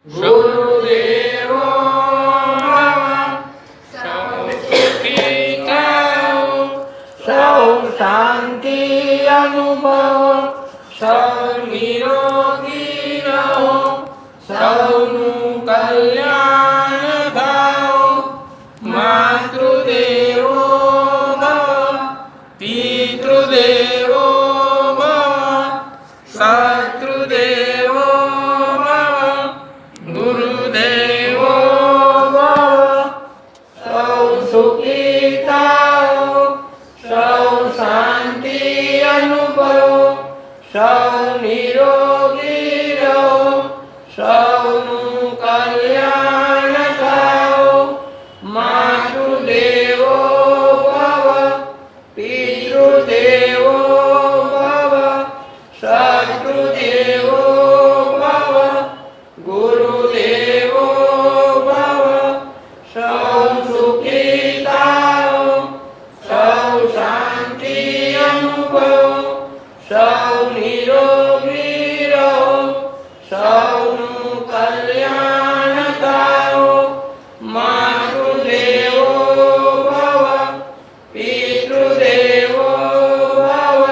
ગુરુદેવો સૌ સુખી થાઓ, સૌ શાંતિ અનુભવો, સૌ નિરોગી રહો, સૌનું કલ્યાણ થાઓ. માતૃદેવો ભવ, પિતૃદેવો ભવ, શત્રુદેવો ભવ, ગુરુદેવો ભવ. સૌ સુખી થાઓ, સૌ શાંતિ અનુભવો, સૌ નિરોગી રહો, સૌનું કલ્યાણ થાઓ. માતૃદેવો ભવ, પિતૃદેવો ભવ, શત્રુદેવો ભવ, ગુરુદેવો ભવ. સૌ સુખી થાઓ, સૌ શાંતિ અનુભવો, સૌ નિરોગી રહો, સૌનું કલ્યાણ થાઓ. માતૃદેવો ભવ, પિતૃદેવો ભવ,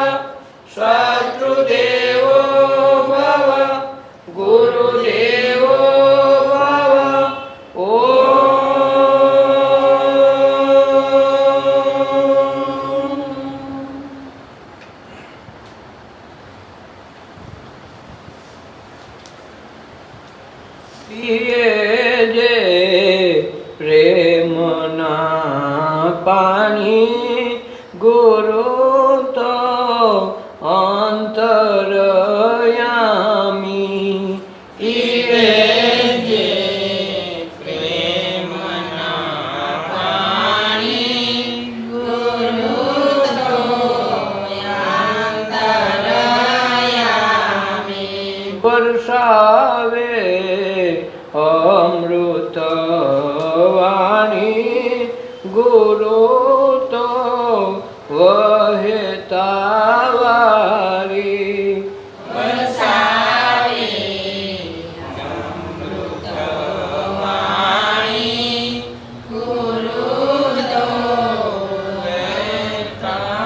શત્રુદેવો ભવ, ગુરુદેવો ભવ. પીએ જે પ્રેમના પાણી, ગુરુ તો અંતરયામી. પીએ જે પ્રેમના પાણી, ગુરુ તો અંતરયામી. બરસાવે અમૃત વાણી, ગુરુ તો વહેતા વારી. વરસાવે અમૃત વાણી, ગુરુ તો વહેતા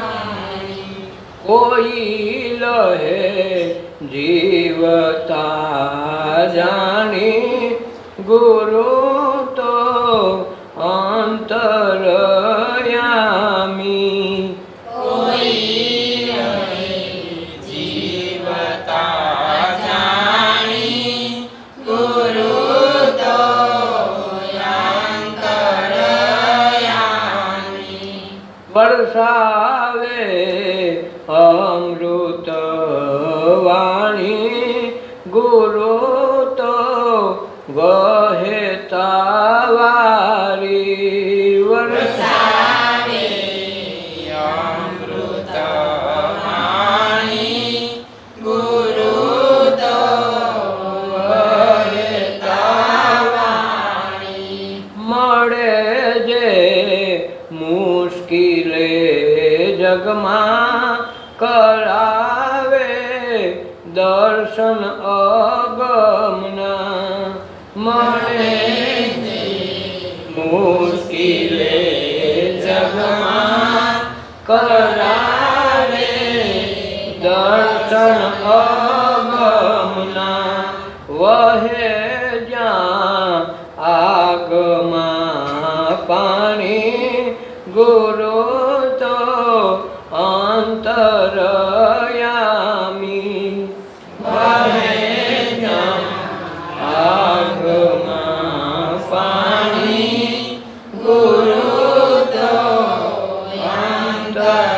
વારી. કોઈ લહે જીવતા જાણી, ગુરુ તો અંતરયામી. કોઈ જીવતા જાણી, ગુરુ તો અંતરયામી. વરસાવે અમૃત વાણી, ગુરુ તો વહેતા વારી. વરસાવે અમૃત વાણી, ગુરુ તો વહેતા વારી. મળે જે મુશ્કિલે જગમાં, કરાવે દર્શન અગમના. મળે જે મુશ્કિલે જગમાં, કરાવે દર્શન અગમના. વહે જ્યાં આગમાં પાણી, ગુરુ તો અંતરયામી. વહે જ્યાં આગમાં પાણી, ગુરુ તો અંતરયામી.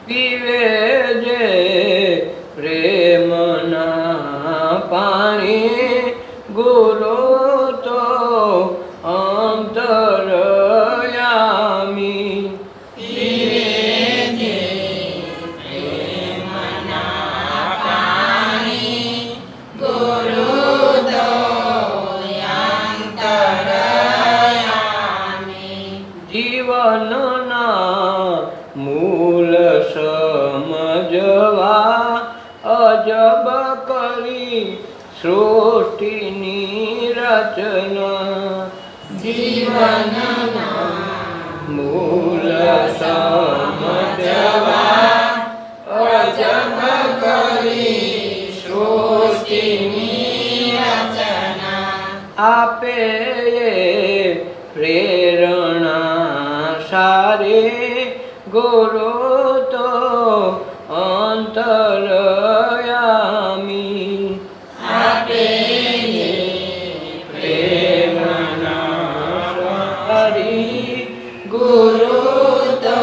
પીવે જે પ્રેમના પાણી, ગુરુ તો અંતરયામી. જીવનના મૂલ સમજવા અજબ કરી સૃષ્ટિની રચના જીવનના મૂળ સમજવા અજબ કરી સૃષ્ટિની રચના આપે પ્રેરણા સારી ગુરુ તો અંતરયામી આપે પ્રેરણા સારી ગુરુ તો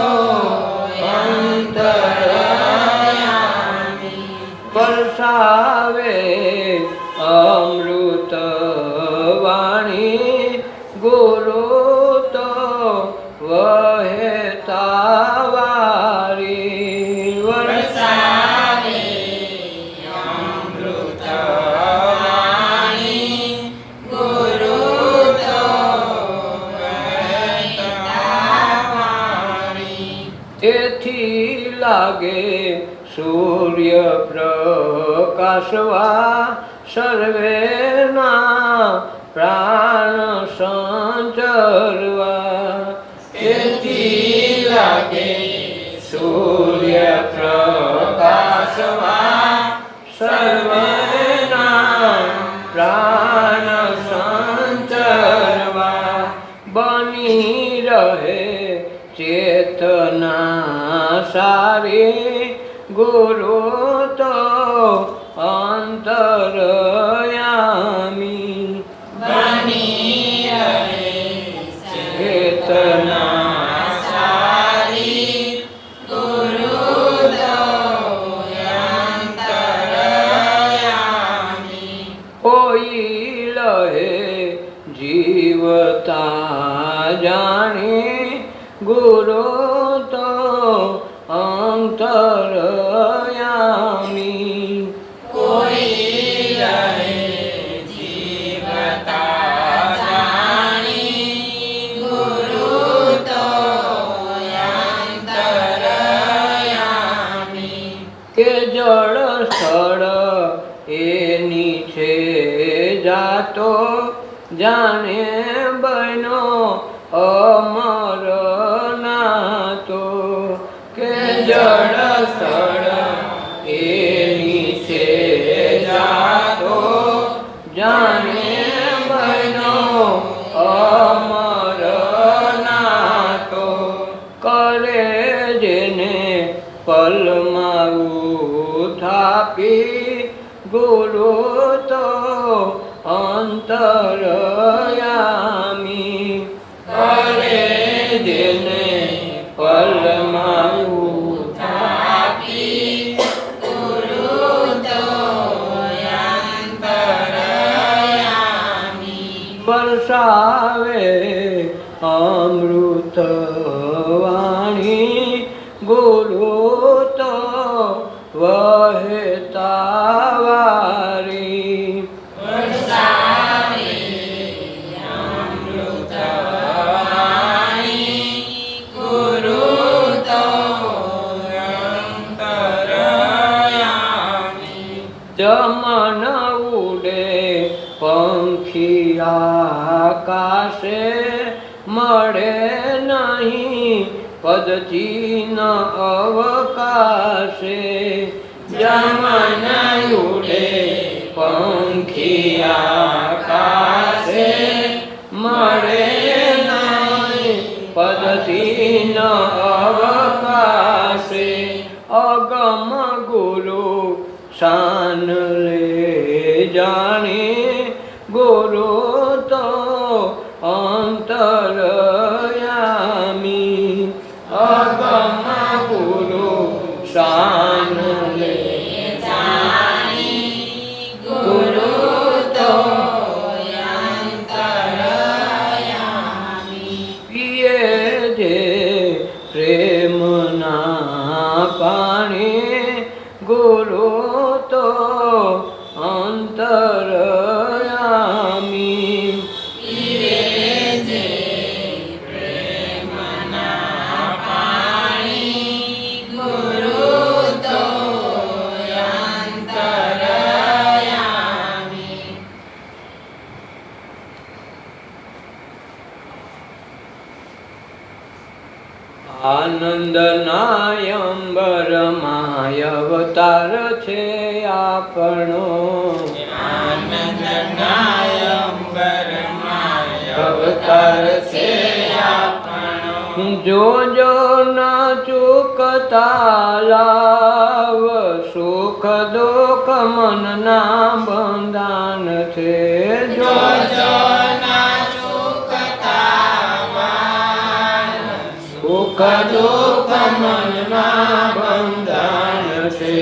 અંતરયામી વરસાવે અમૃત વાણી ગુરુ તો વહેતા વારી વરસાવે અમૃત વાણી ગુરુ તો વહેતા વાણી તેથી લાગે સૂર્ય પ્રકાશવા સર્વેના પ્રાણ સંચરવા તેથી લાગે સૂર્ય પ્રકાશવા સર્વેના પ્રાણ સંચરવા બની રહે ચેતના સારી ગુરુ તો અંતરયામી બની રહે ચેતના સારી ગુરુ તો અંતરયામી કોઈ લહે જીવતા જાણી ગુરુ તો અંતરયામી કોઈ રહે જીવતા જાણી ગુરુ તો અંતરયામી કે જળ સ્થળ એની છે જાતો જાણે બનો અમર નાતો કે જળ સ્થળ એની છે જાતો જાણે બનો અમર નાતો કરે જેને પલમાં ઉથાપી ગુરુ તો અંતરયામી કરે જેને પલમાં ઉથાપી ગુરુ તો અંતરયામી વરસાવે અમૃત વાણી ગુરુ તો વહેતા વારી વરસાવે અમૃત વાણી ગુરુ તો અંતરયામી જમન ઉડે પંખી આકાશે મળે નહીં પદચીન અવકાશે જમન ઉડે પંખી આકાશે મળે નહીં પદચીન અવકાશે અગમ ગુરુ શાન લે જાણી ગુરુ તો અંતરયામી અગમ ગુરુ શાન લે જાણી ગુરુ તો અંતરયામી પિયે જે પ્રેમના પાણી ગુરુ તો અંતરયામી પીવે અવતાર છે આપણો આનંદનાય અંબરમાય અવતાર છે આપણો જોજો ન ચૂકતા લાવ સુખ દુઃખ મનના બંધાન છે જોજો ના ચૂકતા વાલ સુખ દુઃખ મનના બંધાન છે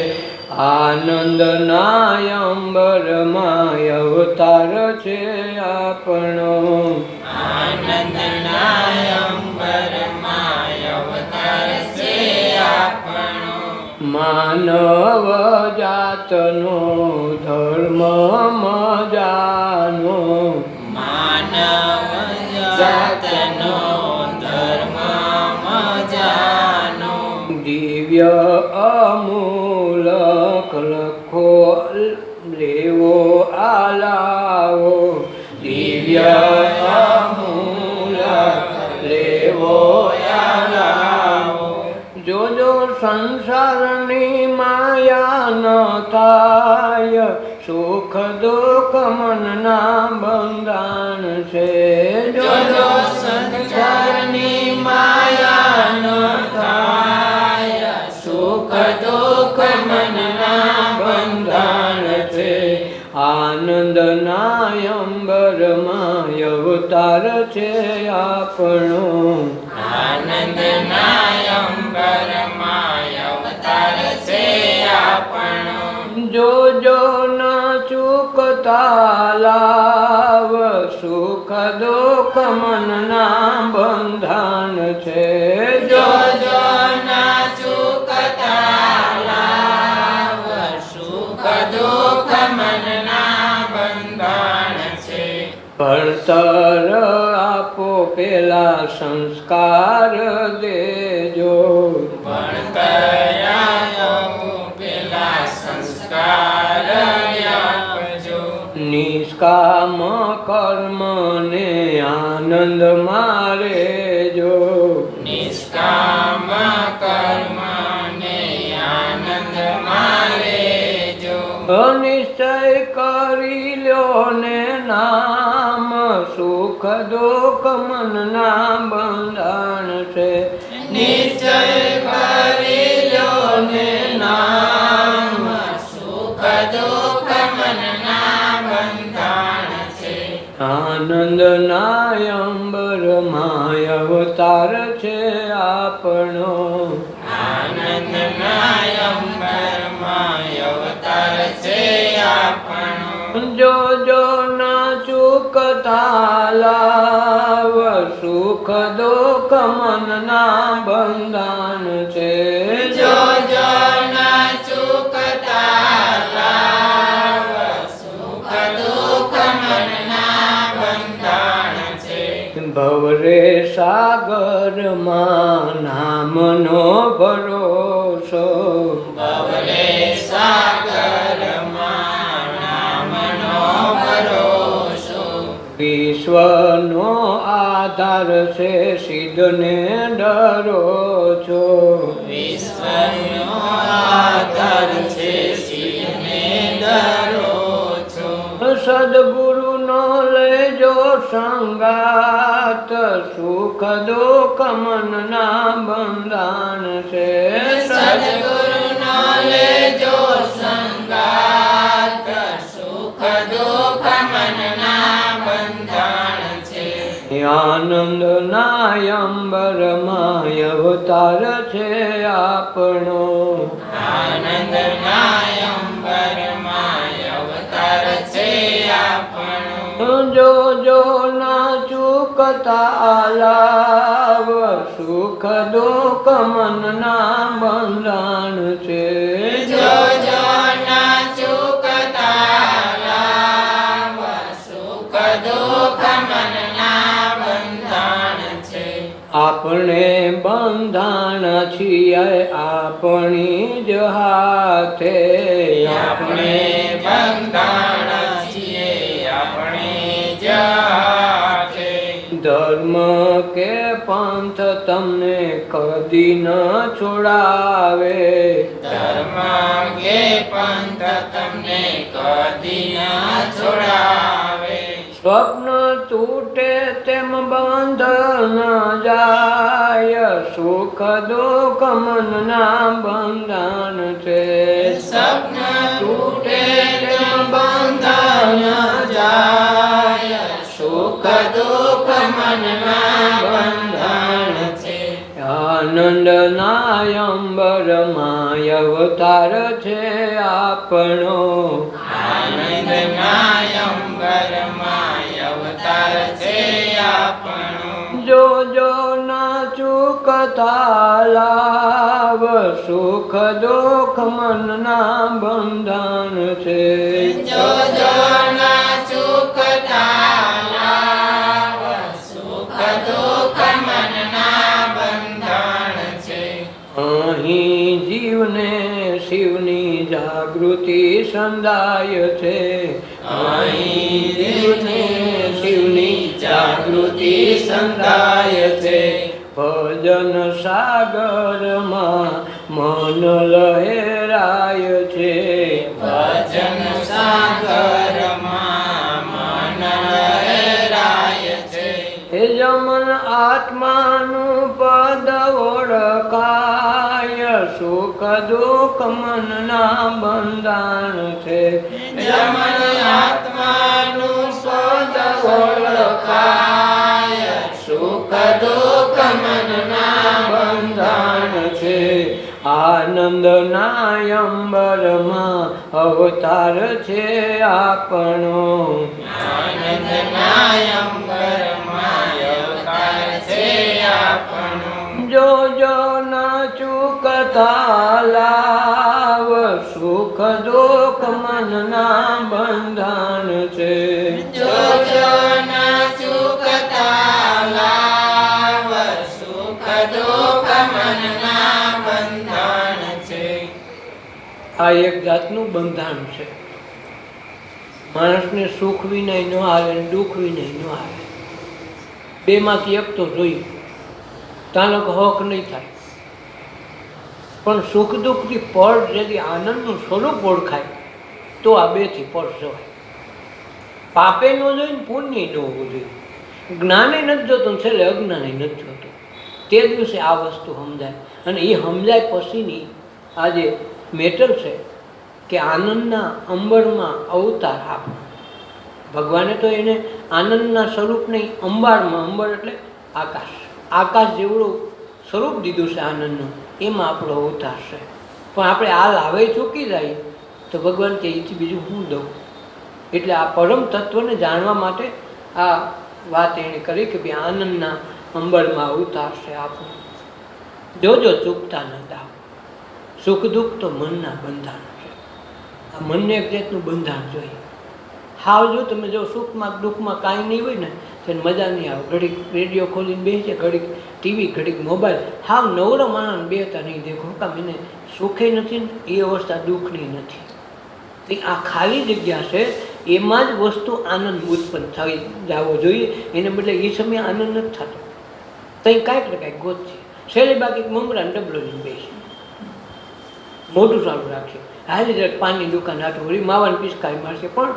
આનંદના અંબરમાં અવતાર છે આપણો આનંદનાય અંબરમાય અવતાર છે આપણો માનવ જાતનો ધર્મ મજાનો માનવ જાતનો ધર્મ મજાનો દિવ્ય અમૂલક લખો લેવો આલાવો દિવ્ય અમૂલક લેવો આલાવો જોજો સંસારની માયા ન થાય સુખ દુઃખ મનના બંધાણ છે જોજો સંસારની માયા ન થાય સુખ દુઃખ મનના બંધાણ છે આનંદના અંબરમાં અવતાર છે આપણો આનંદનાય અંબરમાય અવતાર છે આપણો જોજો ન ચૂકતા લાવ સુખ દુઃખ મનના બંધાન છે જોજો ના ચૂકતા લાવ સુખ દુઃખ મનના બંધાણ છે ભણતર આપો પેલા સંસ્કાર દેજો ભણતર પેલા સંસ્કાર આપજો નિષ્કામ કર્મ ને આનંદ મારે જો નિષ્કામ કર્મ ને આનંદ મારે જો અનિશ્ચય કરી લ્યો ને નામ સુખ દુઃખ મનના બંધાણ છે નિશ્ચય કરી લો ને નામ સુખ દુઃખ મનના બંધાણ છે આનંદના અંબરમાં અવતાર છે આપણો આનંદનાય અંબરમાં અવતાર છે આપણો જોજો ન ચૂકતા લાવ સુખ દુઃખ મનના બંધાન છે જોજો ના ચૂકતા લાવ સુખ દુઃખ મનના બંધાણ છે ભવરે સાગરમાં નામનો ભરોસો ભવરે સાગરમાં નામનો ભરોસો વિશ્વનો આધાર છે સિદ્ધને ડરો છો વિશ્વનો આધાર છે શિવને ડરો છો સદગુરુનો લેજો સંગાત સુખ દુઃખ મનના બંધાન છે સદગુરુનો લેજો સંગાત સુખ દુઃખ મનના બંધાણ છે આનંદના અંબરમાં અવતાર છે આપણો આનંદનાય અંબરમાં અવતાર છે આપણો જોજો ના ચૂકતા લાવ સુખ દુઃખ મનના બંધાણ છે જોજો ના ચૂકતા લાવ સુખ દુઃખ મનના બંધાણ છે આપણે બંધાણ છીએ આપણી જ હાથે આપણે બંધાણ છીએ આપણે જ હાથે ધર્મ કે પંથ તમને કદી ન છોડાવે. ધર્મ કે પંથ તમને કદી ન છોડાવે. સ્વપ્ન તૂટે તેમ બંધ ન જાય, સુખ દુઃખ મનના બંધન છે. સપન તૂટે તેમ બંધ ન જાય, સુખ દુઃખ મનના બંધન છે. આનંદના અંબરમાં અવતાર છે આપણો. આનંદના અંબરમાં અવતાર છે આપણો. જો જો ના ચૂકતા લાવ, સુખ દુઃખ મનના બંધન છે. જો જો ના ચૂકતા લાવ, સુખ દુઃખ મનના બંધન છે. અહીં જીવને શિવની જાગૃતિ સંદાય છે. અહીં જીવને શિવની જાગૃતિ સંતાય છે. ભજન સાગરમાં મન લહેરાય છે. ભજન સાગરમાં મન લહેરાય છે. હે જમન આત્માનું પદ ઓળખાય, સુખ દુઃખ મનના બંધન છે. જમન આત્માનું પદ ઓળખાય, સુખ દુઃખ મનના બંધન છે. આનંદના અંબરમાં અવતાર છે આપણો. આનંદના અંબરમાં અવતાર છે આપણો. જો જો ના ચૂકતા લાવ, સુખ દુઃખ મનના બંધન છે. જો જો ના ચૂકતા લાવ, સુખ દુઃખ મનના બંધન છે. આ એક જાતનું બંધાણ છે. માણસને સુખ વિના ન આવે ને દુઃખ વિના ન આવે. બેમાંથી એક તો જોઈએ તાલક હક નહીં થાય. પણ સુખ દુઃખથી પર જેથી આનંદનું સ્વરૂપ ઓળખાય તો આ બેથી પર જવાય. પાપે ન જોઈએ ને પુણ્ય ન હોવું જોઈએ. જ્ઞાને નથી જોતું, છેલ્લે અજ્ઞાને નથી જોતું. તે દિવસે આ વસ્તુ સમજાય. અને એ સમજાય પછીની આ જે મેટર છે કે આનંદના અંબરમાં અવતાર આપણો. ભગવાને તો એને આનંદના સ્વરૂપને અંબારમાં, અંબર એટલે આકાશ, આકાશ જેવડું સ્વરૂપ દીધું છે આનંદનું, એમાં આપણો અવતાર છે. પણ આપણે આ લાવે ચૂકી જાય તો ભગવાન કે એથી બીજું હું દઉં. એટલે આ પરમ તત્વને જાણવા માટે આ વાત એણે કરી કે ભાઈ આનંદના અંબરમાં અવતાર છે આપણો. જોજો ચૂકતા ન દાવ. સુખ દુઃખ તો મનના બંધાણ છે. આ મનને એક જાતનું બંધાણ જોઈએ. હાવ જો તમે જો સુખમાં દુઃખમાં કાંઈ નહીં હોય ને તો મજા નહીં આવે. ઘડીક રેડિયો ખોલીને બેસે, ઘડીક ટીવી, ઘડીક મોબાઈલ, હાવ નવરો માણસ બેતા નહીં દેખો. કામ એને સુખે નથી ને એ અવસ્થા દુઃખની નથી. એ આ ખાલી જગ્યા છે, એમાં જ વસ્તુ આનંદ ઉત્પન્ન થઈ જવો જોઈએ. એને બદલે એ સમયે આનંદ નથી થતો. કંઈ કાંઈક ને કાંઈક ગોત છે. છેલ્લે બાકી મમરાને ડબલો લઈને બેસી મોઢું ચાલુ રાખશે. હાલી જરાક પાનની દુકાન હાથું વળી માવાની પિચકારી મારશે. પણ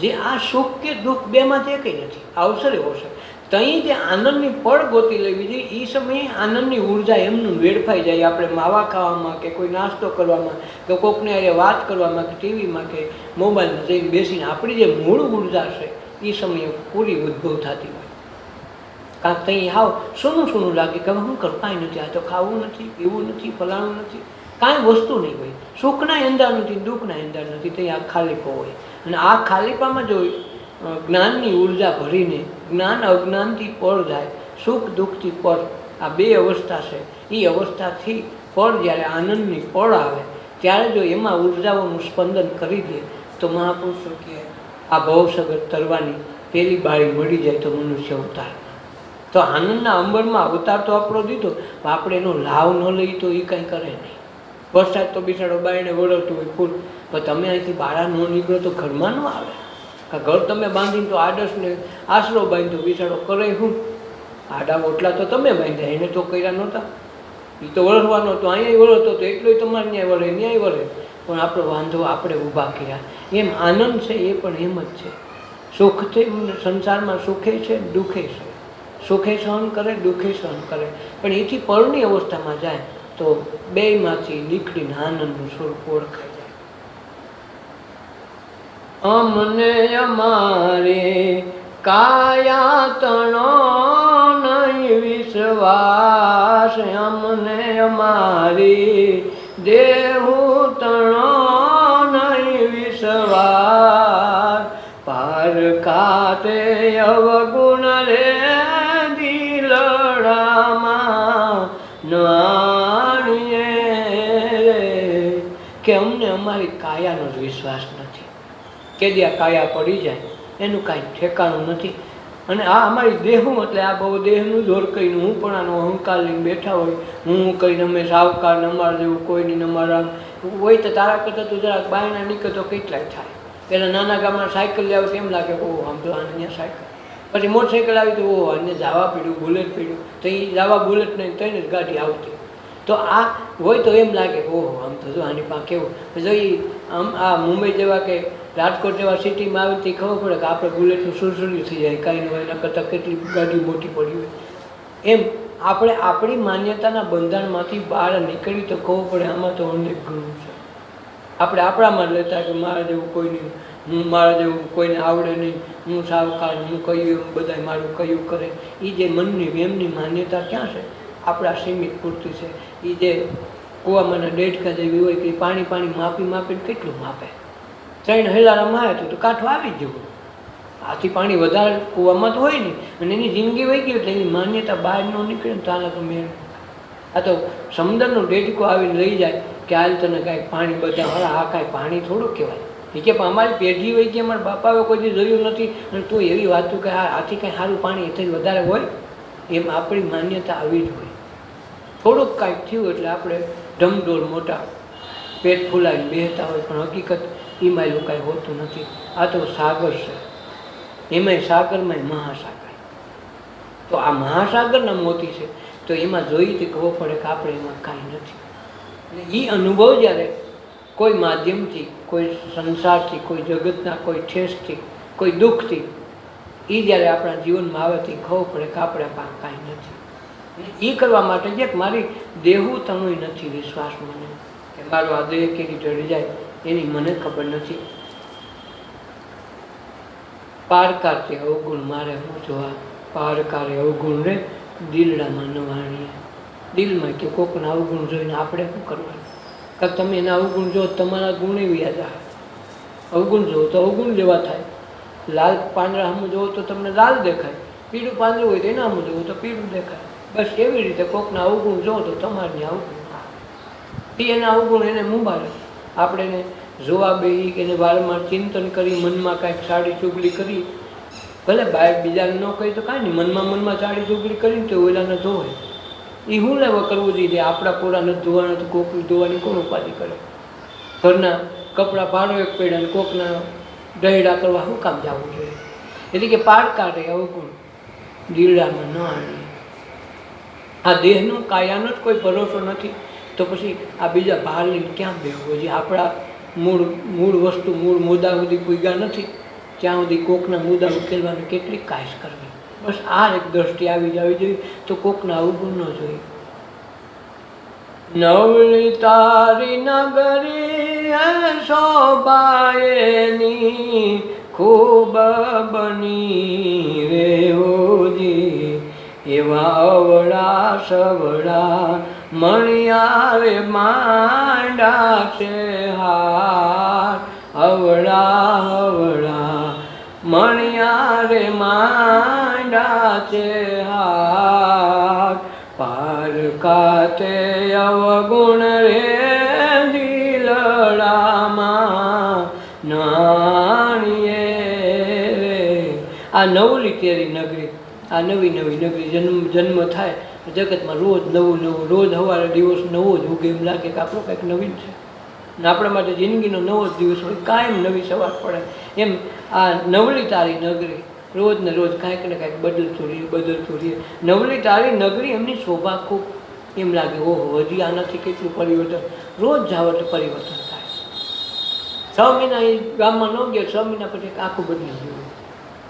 જે આ સુખ કે દુઃખ બેમાંથી કંઈ નથી. અવસર એવો છે. ત્યાં જે આનંદની પળ ગોતી લેવી જોઈએ, એ સમયે આનંદની ઉર્જા એમનું વેડફાઈ જાય. આપણે માવા ખાવામાં કે કોઈ નાસ્તો કરવામાં કે કોકને અરે વાત કરવામાં કે ટીવીમાં કે મોબાઈલમાં જઈને બેસીને આપણી જે મૂળ ઉર્જા છે એ સમયે પૂરી ઉદ્ભવ થતી હોય. કાંક ત્યાં હાવ સૂનું લાગે કે શું કરું, કાંઈ નથી, આ તો ખાવું નથી, પીવું નથી, ફલાણું નથી, કાંઈ વસ્તુ નહીં હોય. સુખના અંદર નથી, દુઃખના અંદર નથી, ત્યાં આ ખાલીપો હોય. અને આ ખાલીપામાં જો જ્ઞાનની ઉર્જા ભરીને જ્ઞાન અજ્ઞાનથી પર જાય, સુખ દુઃખથી પર, આ બે અવસ્થા છે. એ અવસ્થાથી પર જ્યારે આનંદની પળ આવે ત્યારે જો એમાં ઉર્જાઓનું સ્પંદન કરી દે તો મહાપુરુષો કે આ ભવસગર તરવાની પેલી બાળી મળી જાય તો મનુષ્ય અવતાર. તો આનંદના અંબરમાં અવતાર તો આપણો દીધો, આપણે એનો લાભ ન લઈએ તો એ કંઈ કરે નહીં. વરસાદ તો બિચારો બાયણે વળવતું હોય ફૂલ, પણ તમે અહીંથી બાળા ન નીકળો તો ઘરમાં ન આવે. ઘર તમે બાંધીને તો આદર્શને આશરો બાંધ્યો, બિચારો કરે શું? આડા ઓટલા તો તમે બાંધ્યા, એને તો કર્યા નહોતા. એ તો વળવાનો હતો, અહીંયા વળતો હતો, એટલોય તમારે ન્યાય વળે, ન્યાય વળે, પણ આપણો વાંધો આપણે ઊભા કર્યા. એમ આનંદ છે એ પણ એમ જ છે. સુખથી સંસારમાં સુખે છે, દુઃખે છે. સુખે સહન કરે, દુઃખે સહન કરે, પણ એથી પરની અવસ્થામાં જાય તો બેયમાંથી નીકળીને આનંદનું સ્વરૂપ ઓળખાય જાય. અમને અમારે કાયા તણો નહીં વિશ્વાસ, અમને અમારી દેહુ તણો નહીં વિશ્વાસ, પાર કાતે અવગુણ રે દિલડામાં નાણીએ રે, કે અમને અમારી કાયાનો જ વિશ્વાસ નથી. કેદી આ કાયા પડી જાય એનું કાંઈ ઠેકાણું નથી. અને આ અમારી દેહું એટલે આ બહુ દેહનું જોર કરીને હું પણ આનો અહંકાર લઈને બેઠા હોય, હું કરીને અમે સાવકાર નમાર જેવું કોઈની નમારા હોય તો તારા કરતાં તું જરાક બાયના નીકળે તો કેટલાય થાય. પહેલાં નાના ગામમાં સાયકલ લેવા કેમ લાગે, ઓહ આમ તો આને અહીંયા સાયકલ, પછી મોટરસાઇકલ આવી તો ઓહ આને જવા પીડ્યું, બુલેટ પીડ્યું, તો એ જવા બુલેટ નહીં થઈને જ ગાડી આવતી. તો આ હોય તો એમ લાગે ઓહો આમ તો જો આની પાસે કેવું, જો એ આમ આ મુંબઈ જેવા કે રાજકોટ જેવા સિટીમાં આવે તો ખબર પડે કે આપણે બુલેટનું સુરસુર્યું થઈ જાય, કાંઈ ન હોય એના કરતાં કેટલી ગાડી મોટી પડી હોય. એમ આપણે આપણી માન્યતાના બંધારણમાંથી બહાર નીકળી તો ખબર પડે આમાં તો અનેક ઘણું છે. આપણે આપણામાં લેતા કે મારા જેવું કોઈ નહીં, હું મારા જેવું કોઈને આવડે નહીં, હું સાવકાર, હું કહ્યું એમ બધા મારું કહ્યું કરે. એ જે મનની એમની માન્યતા ક્યાં છે? આપણા સીમિત પૂરતી છે. એ જે કૂવામાં ડેઢકા જેવી હોય કે પાણી માપીને કેટલું માપે, 3 હેલારા મારે તો કાંઠો આવી જ જવું. આથી પાણી વધારે કૂવામાં તો હોય નહીં, અને એની જિંદગી વહી ગઈ એટલે એની માન્યતા બહાર ન નીકળે ને તાના તો મેળ. આ તો સમુદ્રનો ડેઢકો આવીને લઈ જાય કે હાલ તને કાંઈક પાણી બધા, આ કાંઈ પાણી થોડુંક કહેવાય. એ કે અમારી પેઢી હોય કે અમારા બાપાએ કોઈ દી જોયું નથી, અને તું એવી વાત કે આથી કાંઈ સારું પાણી એથી વધારે હોય. એમ આપણી માન્યતા આવી જ હોય. થોડુંક કાંઈક થયું એટલે આપણે ઢમઢોળ મોટા પેટ ફૂલાઈને બેસતા હોય, પણ હકીકત એમાં એવું કાંઈ હોતું નથી. આ તો સાગર છે, એમાંય સાગરમાંય મહાસાગર. તો આ મહાસાગરના મોતી છે, તો એમાં જોઈતી ખબર પડે કે આપણે એમાં કાંઈ નથી. અને એ અનુભવ જ્યારે કોઈ માધ્યમથી, કોઈ સંસારથી, કોઈ જગતના કોઈ ઠેસથી, કોઈ દુઃખથી એ જ્યારે આપણા જીવનમાં આવે તો ખબર પડે કે આપણે કાંઈ નથી. એ કરવા માટે જે મારી દેહું તણું નથી વિશ્વાસ મને, કે મારો આ દેહ કેવી ચડી જાય એની મને ખબર નથી. પારકારથી અવગુણ મારે હું જોવા, પારકારે અવગુણ રે દિલડામાં નવાણીએ. દિલમાં કે કોકના અવગુણ જોઈને આપણે શું કરવાનું? કાંક તમે એના અવગુણ જો તમારા ગુણ એવી યાદ આવે. અવગુણ જોવો તો અવગુણ જેવા થાય. લાલ પાંદડા સામું જોવો તો તમને લાલ દેખાય, પીળું પાંદડું હોય તો એના સામું જોવો તો પીળું દેખાય. બસ એવી રીતે કોકના અવગુણ જોવો તો તમારી અવગુણ આવે. એના અવગુણ એને મુંબાડે. આપણે એને જોવા બેસી કે એને વારંવાર ચિંતન કરી, મનમાં કાંઈક સાડી ચુગલી કરી, ભલે બહાર બીજાને ન કહી તો કાંઈ નહીં, મનમાં સાડી ચુગલી કરીને તો ઓલાને ધોવાય. એ શું લેવા કરવું જોઈએ? આપણા પૂરા નથી ધોવાના તો કોકની ધોવાની કોણ ઉપાધિ કરે? ઘરના કપડાં ભાડો એક પડ્યા અને કોકના દહેડા કરવા શું કામ જવું જોઈએ? એટલે કે પારકારે અવગુણ દીરડામાં ન આવીએ. આ દેહનું કાયાનો જ કોઈ ભરોસો નથી, તો પછી આ બીજા બહાર લઈને ક્યાં બેહવું? જે આપણા મૂળ વસ્તુ, મૂળ મુદ્દા સુધી પૂગ્યા નથી ત્યાં સુધી કોકના મુદ્દા ઉકેલવાની કેટલી કાશ કરવી. બસ આ એક દ્રષ્ટિ આવી જવી જોઈએ, તો કોકના અવગુણ ન જોઈએ. નવલી તારી નગરી શોભાએની ખૂબ બની રે હોજી, એવા અવળા સવળા મણિયારે માંડા છે હાર, અવળા અવળા મણિયારે માંડા છે હાર, પારકાતે અવગુણ રે દિલડામાં નાણીએ રે. આ નવલી તેરી નગરી, આ નવી નગરી જન્મ થાય જગતમાં રોજ નવું, રોજ સવારે દિવસ નવો જ ઉગે એમ લાગે કે આપણું કંઈક નવીન છે. ને આપણા માટે જિંદગીનો નવો જ દિવસ હોય, કાયમ નવી સવાર પડે. એમ આ નવલી તારી નગરી રોજ ને રોજ કાંઈક ને કાંઈક બદલતું રહીએ. નવલી તારી નગરી એમની શોભા ખૂબ, એમ લાગે ઓહો હજી આનાથી કેટલું પરિવર્તન. રોજ જાવ એટલે પરિવર્તન થાય. 6 મહિના એ ગામમાં ન ગયા, 6 મહિના પછી આખું બદલી ગયું.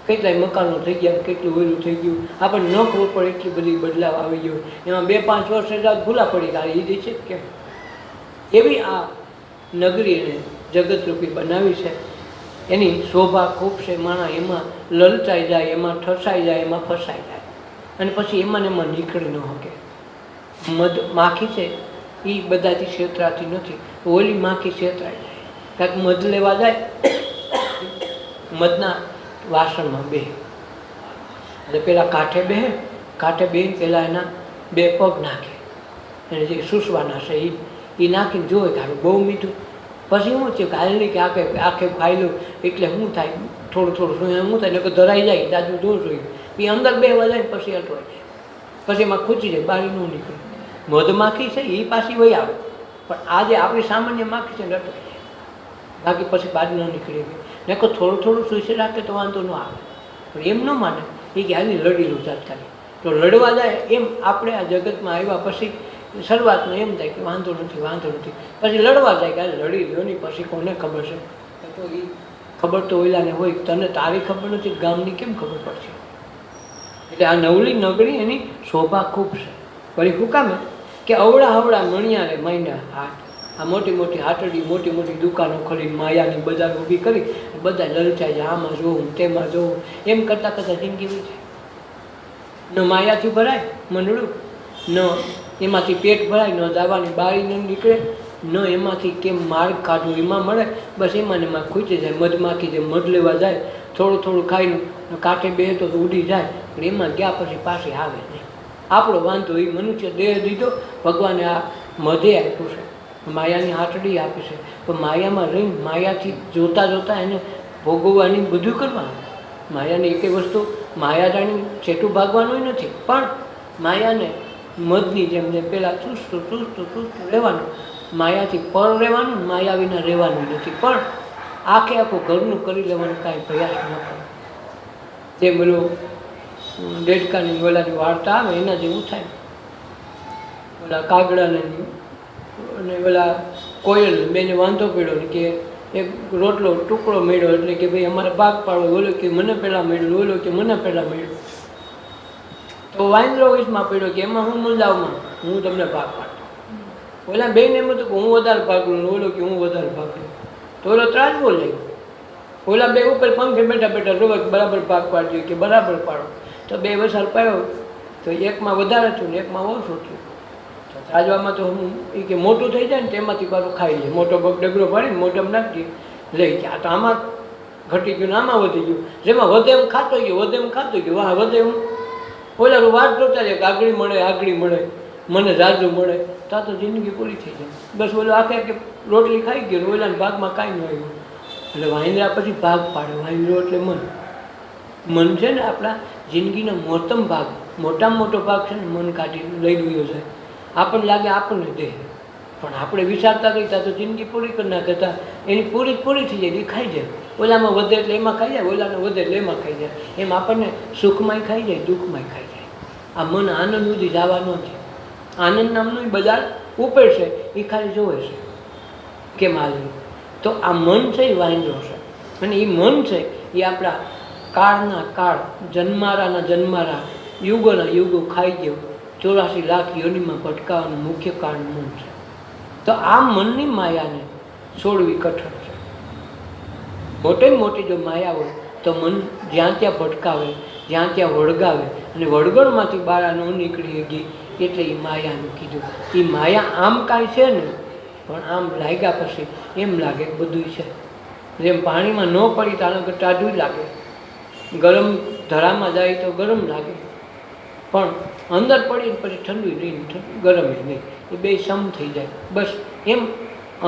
કેટલાય મકાનો થઈ ગયા, કેટલું ઓલું થઈ ગયું, આપણને ન ખબર પડે એટલી બધી બદલાવ આવી ગયો. એમાં 2-5 વર્ષ જ ભૂલા પડી ગયા એ દે છે કેમ. એવી આ નગરીને જગતરૂપી બનાવી છે. એની શોભા ખૂબ છે. માણસ એમાં લલચાઈ જાય, એમાં ઠસાઈ જાય, એમાં ફસાઈ જાય અને પછી એમાં ને એમાં નીકળી ન શકે. માખી છે એ બધાથી છેતરાતી નથી. ઓલી માખી છેતરાઈ જાય. કાંઈક મધ લેવા જાય, મધના વાસણમાં બેહે એટલે પેલા કાંઠે બેહીને પહેલાં એના 2 પગ નાખે, એને જે સૂસવાના છે એ નાખીને જોવે કે બહુ મીઠું. પછી શું થયું કે હાલની કે આખે ખાઈ લઉં એટલે શું થાય, થોડું શું થાય ને ધરાઈ જાય, દાદુ જોર જોઈએ એ અંદર બેહવા જાય પછી અટવાઈ જાય, પછી એમાં ખૂચી જાય, બહાર ન નીકળે. મધમાખી છે એ પાછી વહી આવે, પણ આ જે આપણી સામાન્ય માખી છે ને અટવાઈ જાય, બાકી પછી બહાર ન નીકળી ગઈ. ને થોડું સૂસી રાખે તો વાંધો ન આવે, પણ એમ ન માને એ કે હાલી લડી લો તાત્કાલિક. તો લડવા જાય એમ આપણે આ જગતમાં આવ્યા પછી શરૂઆતમાં એમ થાય કે વાંધો નથી, પછી લડવા જાય કે લડી લો ની પછી કોને ખબર છે. તો એ ખબર તો ઓલાને હોય, તને તારી ખબર નથી, ગામની કેમ ખબર પડશે. એટલે આ નવલી નગરી એની શોભા ખૂબ છે. વળી શું કામે કે અવળા મણિયારે માયના હાટ, આ મોટી હાટડી, મોટી દુકાનો ખોલીને માયાની બજાર ઊભી કરી બધા લલચાઈ જાય, આમાં જોવું તેમાં જોવું, એમ કરતાં જિંદગી વી જાય. ન માયાથી ભરાય મનડું, ન એમાંથી પેટ ભરાય, ન દાવાની બારી ન નીકળે, ન એમાંથી કેમ માર્ગ કાઢવું એમાં મળે, બસ એમાં ને એમાં ખૂચી જાય. મધમાખી જે મધ લેવા જાય થોડું ખાઈને કાંઠે બે તો ઉડી જાય, પણ એમાં ગયા પછી પાછી આવે નહીં. આપણો વાંધો એ મનુષ્ય દેહ દીધો, ભગવાને આ મધે આપ્યું છે, માયાની હાટડી આપી છે, તો માયામાં રહીને માયાથી જોતા એને ભોગવવાની બધું કરવાનું. માયાની એકે વસ્તુ માયાજાણી છેટું ભાગવાનું નથી, પણ માયાને મધની જેમ પહેલાં ચૂસતું રહેવાનું, માયાથી પર રહેવાનું, માયા વિના રહેવાનું નથી, પણ આખું ઘરનું કરી લેવાનું કાંઈ પ્રયાસ ન કરે. જે પેલું દેડકાની ઓલાની વાર્તા આવે એના જેવું થાય. ઓલા કાગડાને અને પેલા કોયલ બેને વાંધો પડ્યો ને કે એક રોટલો ટુકડો મળ્યો, એટલે કે ભાઈ અમારે ભાગ પાડવો, બોલો કે મને પહેલાં મળ્યું, બોલો કે મને પહેલાં મળ્યું. તો વાંદરો વયસમાં પડ્યો કે એમાં હું મુંજાવમાં હું તમને ભાગ પાડતો. ઓલા બેન એમ હતું કે હું વધારે ભાગ લઉં, બોલો કે હું વધારે ભાગ લઉં. તો ઓલો ત્રાજવો લઈ, ઓલા બે ઉપર પંખે બેઠા રોવે કે બરાબર ભાગ પાડજો, કે બરાબર પાડો. તો 2 વસાર પાડ્યો તો એકમાં વધારે થયું ને એકમાં ઓછું થયું. રાજવામાં તો હું એ કે મોટું થઈ જાય ને તેમાંથી પાછું ખાઈ લે, મોટો પગ ડગરો પાડીને મોઢામાં નાખી લઈ ગયા. આ તો આમાં ઘટી ગયું ને આમાં વધી ગયું, જેમાં વધે એમ ખાતો ગયો, વાહ વધે એમ ઓલા વાત જોતા જાય કે આગળ મળે મને રાજુ મળે, ત્યાં તો જિંદગી પૂરી થઈ જાય. બસ ઓલો આખે રોટલી ખાઈ ગયો ને ઓલાના ભાગમાં કાંઈ ન આવ્યું. એટલે વાંદરા પછી ભાગ પાડે. વાંદરો એટલે મન છે ને આપણા જિંદગીનો મોટામાં મોટો ભાગ છે ને મન કાઢી લઈ ગયો છે. આપણને લાગે આપણને દેહ, પણ આપણે વિચારતા રહીતા તો જિંદગી પૂરી કરી નાખતા એની પૂરી થઈ જાય, એ ખાઈ જાય. ઓલામાં વધે એટલે એમાં ખાઈ જાય, ઓલાને વધે એટલે એમાં ખાઈ જાય. એમ આપણને સુખમાંય ખાઈ જાય, દુઃખમાંય ખાઈ જાય. આ મન આનંદ સુધી જવા નથી. આનંદ નામનું બજાર ઉપર છે, એ ખાલી જોવે છે કેમ હાલવું. તો આ મન છે એ વાંદરો છે, અને એ મન છે એ આપણા કાળના કાળ, જન્મારા યુગોના યુગો ખાઈ ગયો 84 લાખ યોનિમાં ભટકાવાનું મુખ્ય કારણ મન છે. તો આ મનની માયાને છોડવી કઠણ છે. મોટી જો માયા હોય તો મન જ્યાં ત્યાં ભટકાવે, જ્યાં ત્યાં વળગાવે, અને વળગણમાંથી બહાર ન નીકળી ગઈ એટલે એ માયાનું કીધું. એ માયા આમ કાંઈ છે ને, પણ આમ લાગ્યા પછી એમ લાગે બધું છે. જેમ પાણીમાં ન પડી તો આના કરતાં ટાઢું લાગે, ગરમ ધરામાં જાય તો ગરમ લાગે, પણ અંદર પડીને પછી ઠંડુ નહીં, ગરમ જ નહીં, એ બે સમ થઈ જાય. બસ એમ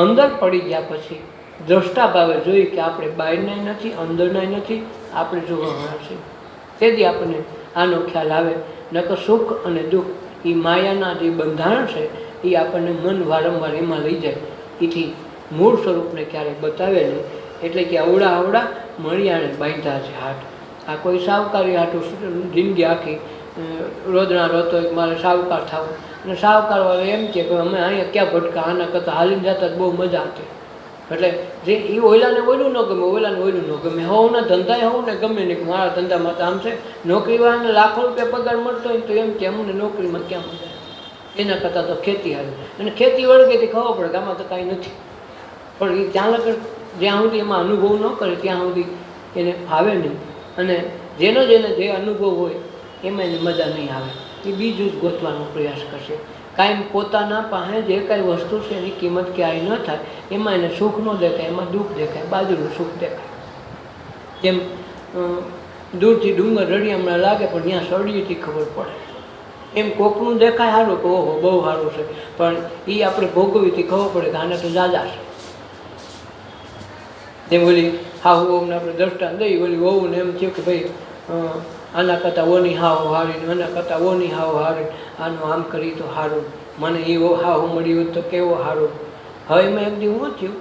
અંદર પડી ગયા પછી દ્રષ્ટા ભાવે જોઈએ કે આપણે બહારનાય નથી, અંદરનાય નથી, આપણે જોવાના છે. તેથી આપણને આનો ખ્યાલ આવે. નકર સુખ અને દુઃખ એ માયાના જે બંધારણ છે એ આપણને મન વારંવાર એમાં લઈ જાય. એથી મૂળ સ્વરૂપને ક્યારેય બતાવે નહીં. એટલે કે અવળા મણિયાણે બાંધ્યા છે હાથ. આ કોઈ સાવકારી હાટું જિંદગી આખી રોદણા રોતો હોય કે મારે સાવકાર થવું, અને સાવકારવાળો એમ કે અમે અહીંયા ક્યાં ભટકા, આના કરતાં હાલીને જતા જ બહુ મજા હતી. એટલે જે એ ઓયલાને ઓયલું ન ગમે, ઓયલાને ઓયલું ન ગમે. હોવના ધંધાએ હોવ ને ગમે નહીં, મારા ધંધામાં તો આમ છે. નોકરીવાળાને લાખો રૂપિયા પગાર મળતો હોય તો એમ કે અમને નોકરીમાં ક્યાં મજા આવે, એના કરતાં તો ખેતી હાલે. અને ખેતી વળગેથી ખબર પડે કે આમાં તો કાંઈ નથી. પણ એ ત્યાં લગર જ્યાં સુધી એમાં અનુભવ ન કરે ત્યાં સુધી એને ફાવે નહીં. અને જેનો જેને જે અનુભવ હોય એમાં એને મજા નહીં આવે. એ બીજું જ ગોતવાનો પ્રયાસ કરશે. કાંઈ પોતાના પાસે જે કાંઈ વસ્તુ છે એની કિંમત ક્યાંય ન થાય, એમાં એને સુખ ન દેખાય, એમાં દુઃખ દેખાય, બાજુનું સુખ દેખાય. જેમ દૂરથી ડુંગર રળિયામણા લાગે પણ ત્યાં સળિયેથી ખબર પડે. એમ કોકનું દેખાય સારું કે ઓહો બહુ સારું છે, પણ એ આપણે ભોગવીથી ખબર પડે કે આને તો જાજા છે. જેમ ઓલી હાહુ વહુને આપણે દ્રષ્ટાંત દઈ, ઓલી વહુને એમ થયું કે ભાઈ આના કરતાં ઓની હાવ હારી, આના કરતાં ઓની હાવ હારી, આનું આમ કરી તો સારું, મને એ હાવ મળી હોત તો કેવો સારું. હવે મેં એક દી શું થયું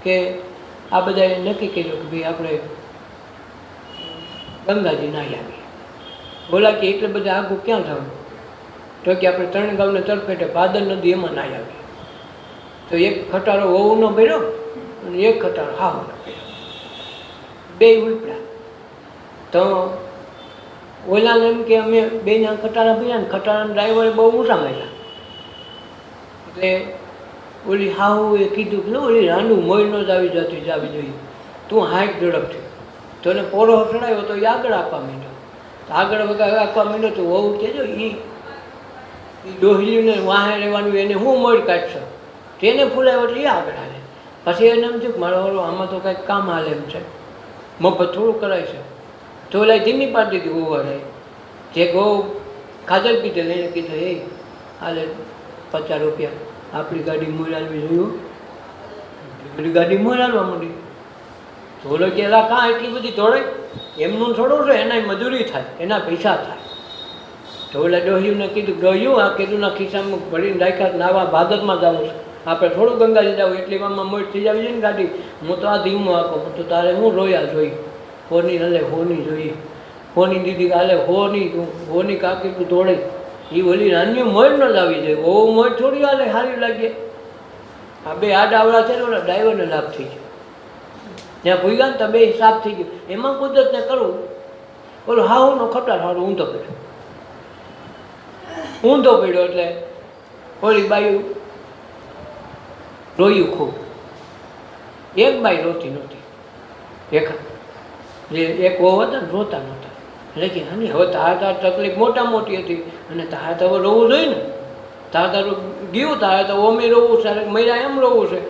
કે આ બધાએ નક્કી કર્યું કે ભાઈ આપણે ગંગાજી નાહી આવીએ. બોલા કે એટલે બધા આગું ક્યાં થવું, તો કે આપણે ત્રણ ગામને તરફેટે ભાદર નદી એમાં નાહી આવીએ. તો એક ખટારો વહુનો ભર્યો અને એક ખટારો હાવનો ભર્યો, બે ઉપડ્યા. તો ઓલાને એમ કે અમે બેના ખટારા ભર્યા ને ખટારાના ડ્રાઈવરે બહુ ઊંચા માર્યા. એટલે ઓલી હાહુએ કીધું કે ઓલી રાંડું મોઈ ન જ આવી જોઈએ, તું હાઈટ ઝડપથી. તો એને પોરો ચડાવ્યો તો એ આગળ આપવા માંડ્યો. આગળ વગર આપવા માંડ્યો તો વહુ કહેજો એ ડોહલીને વાહે રહેવાનું એને હું મોડ કાઢશો, તેને ફૂલાયો એટલે એ આગળ હાલે. પછી એને એમ થયું કે મારો વાળો આમાં તો કાંઈક કામ હાલે એમ છે, મફત થોડું કરાય છે. તો ઓલા ધીમી પાડી દીધી ઓવર. જે ગૌ ખાધલ પીધે લઈને કીધું એ હાલે 50 રૂપિયા આપણી ગાડી મોરાલવી જોયું. પેલી ગાડી મોરાલવા માંડી. તો ઓલો કે કાં એટલી બધી દોડે, એમનું થોડું છે, એના મજૂરી થાય, એના પૈસા થાય. તો ઓલા ડોહ્યુંને કીધું ડોહ્યું આ કીધુંના ખિસ્સામાં ભરીને રાખ્યા નાવા ભાદરમાં જવું છે, આપણે થોડું ગંગાજી જવું એટલી વારમાં મોટ થઈ જાવી છે ને ગાડી. હું તો આ ધીમું આંકો તો તારે હું રોયા જોઈ, હોની હલે હોની જોઈ, હોની દીદી હાલે હોની કાકી તું દોડે. એ ઓલી નાની મોર ન જ આવી જાય, બહુ મોર થોડી હાલે સારી લાગે. આ બે આડાવડા છે ને ઓલા ડ્રાઈવરને લાભ થઈ ગયો. ત્યાં ભૂગ્યા ને તો બે સાફ થઈ ગયું. એમાં કુદરતને કરવું ઓલો હાહુનો ખટાર હારો ઊંધો પડ્યો એટલે ઓલી બાયું રોયું ખૂબ. એક બાઈ રોતી નહોતી, જે એક વહુ હતા ને રોતા નહોતા. એટલે કે હાની હવે તાર તકલીફ મોટી હતી અને તારે તો હવે રોવું જોઈએ ને, તારે ગયું તારે તો ઓમે રોવું છે, મર્યા એમ રોવું છે.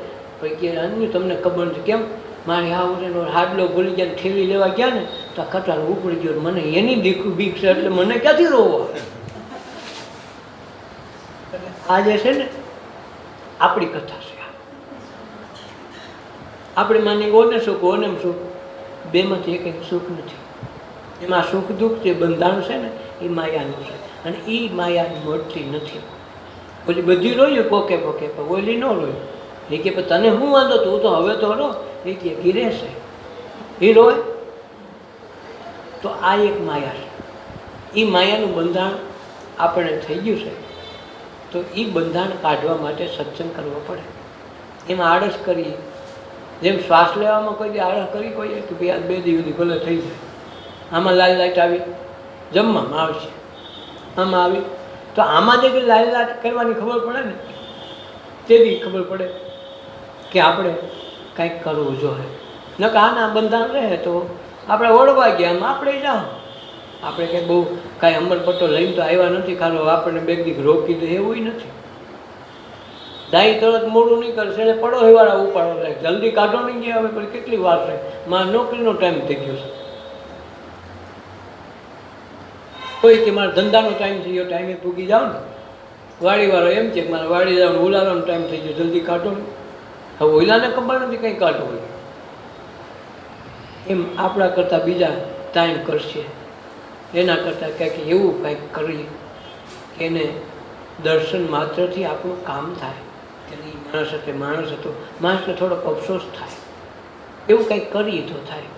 પછી કે હાની તમને ખબર નથી કેમ મારી હાવરેનો હાડલો ભૂલી ગયા ઠેલી લેવા ગયા ને તો આ ખટારો ઉપડી ગયો, મને એની બીક છે એટલે મને ક્યાંથી રોવો આવે. એટલે આ જે છે ને આપણી કથા છે. આપણે માની ઓને સુખ ઓને સુખ, બેમાંથી એક સુખ નથી. એમાં સુખ દુઃખ જે બંધાણ છે ને એ માયાનું છે, અને એ માયા મળતી નથી. ઓલી બધી રોયું પોકે પોકે પણ ઓલી ન રોયું. એ કે તને શું વાંધો તું તો હવે તો રો, એ કે ગીરે છે એ રોય. તો આ એક માયા છે. એ માયાનું બંધાણ આપણે થઈ ગયું છે. તો એ બંધાણ કાઢવા માટે સત્સંગ કરવો પડે. એમાં આળસ કરીએ, જેમ શ્વાસ લેવામાં કોઈ આળસ કરી કોઈએ કે ભાઈ આ 2 દિવસ સુધી ભલે થઈ જાય. આમાં લાલ લાઈટ આવી જમવામાં આવશે, આમાં આવી તો આમાં જે લાલ લાઈટ કરવાની ખબર પડે ને તેવી ખબર પડે કે આપણે કંઈક કરવું જોઈએ. ન કે આના બંધાણ રહે તો આપણે ઓળવા ગયા આમાં આપણે જાઓ. આપણે કંઈ બહુ કાંઈ અમરપટ્ટો લઈને તો આવ્યા નથી, ખાલો આપણને બે દીક રોકી દે એવું નથી. જાય તરત મોડું નહીં કરશે એટલે પડો હેવાળા ઉપાડો રહે, જલ્દી કાઢો નહીં ગયા. હવે પછી કેટલી વાર રહે, મારા નોકરીનો ટાઈમ થઈ ગયો છે. કોઈ કે મારા ધંધાનો ટાઈમ થઈ ગયો, ટાઈમે પૂગી જાઓ ને. વાડીવાળો એમ છે કે મારે વાડી જવાનું ઉલાવાનો ટાઈમ થઈ ગયો, જલ્દી કાઢો ને. હવે ઓલાને ખબર નથી કંઈ કાઢવું હોય. એમ આપણા કરતાં બીજા ટાઈમ કરશે, એના કરતાં કંઈક એવું કંઈક કરીએ કે એને દર્શન માત્રથી આપણું કામ થાય કે નહીં. માણસ હતો, માણસને થોડોક અફસોસ થાય. એવું કંઈક કરીએ તો થાય.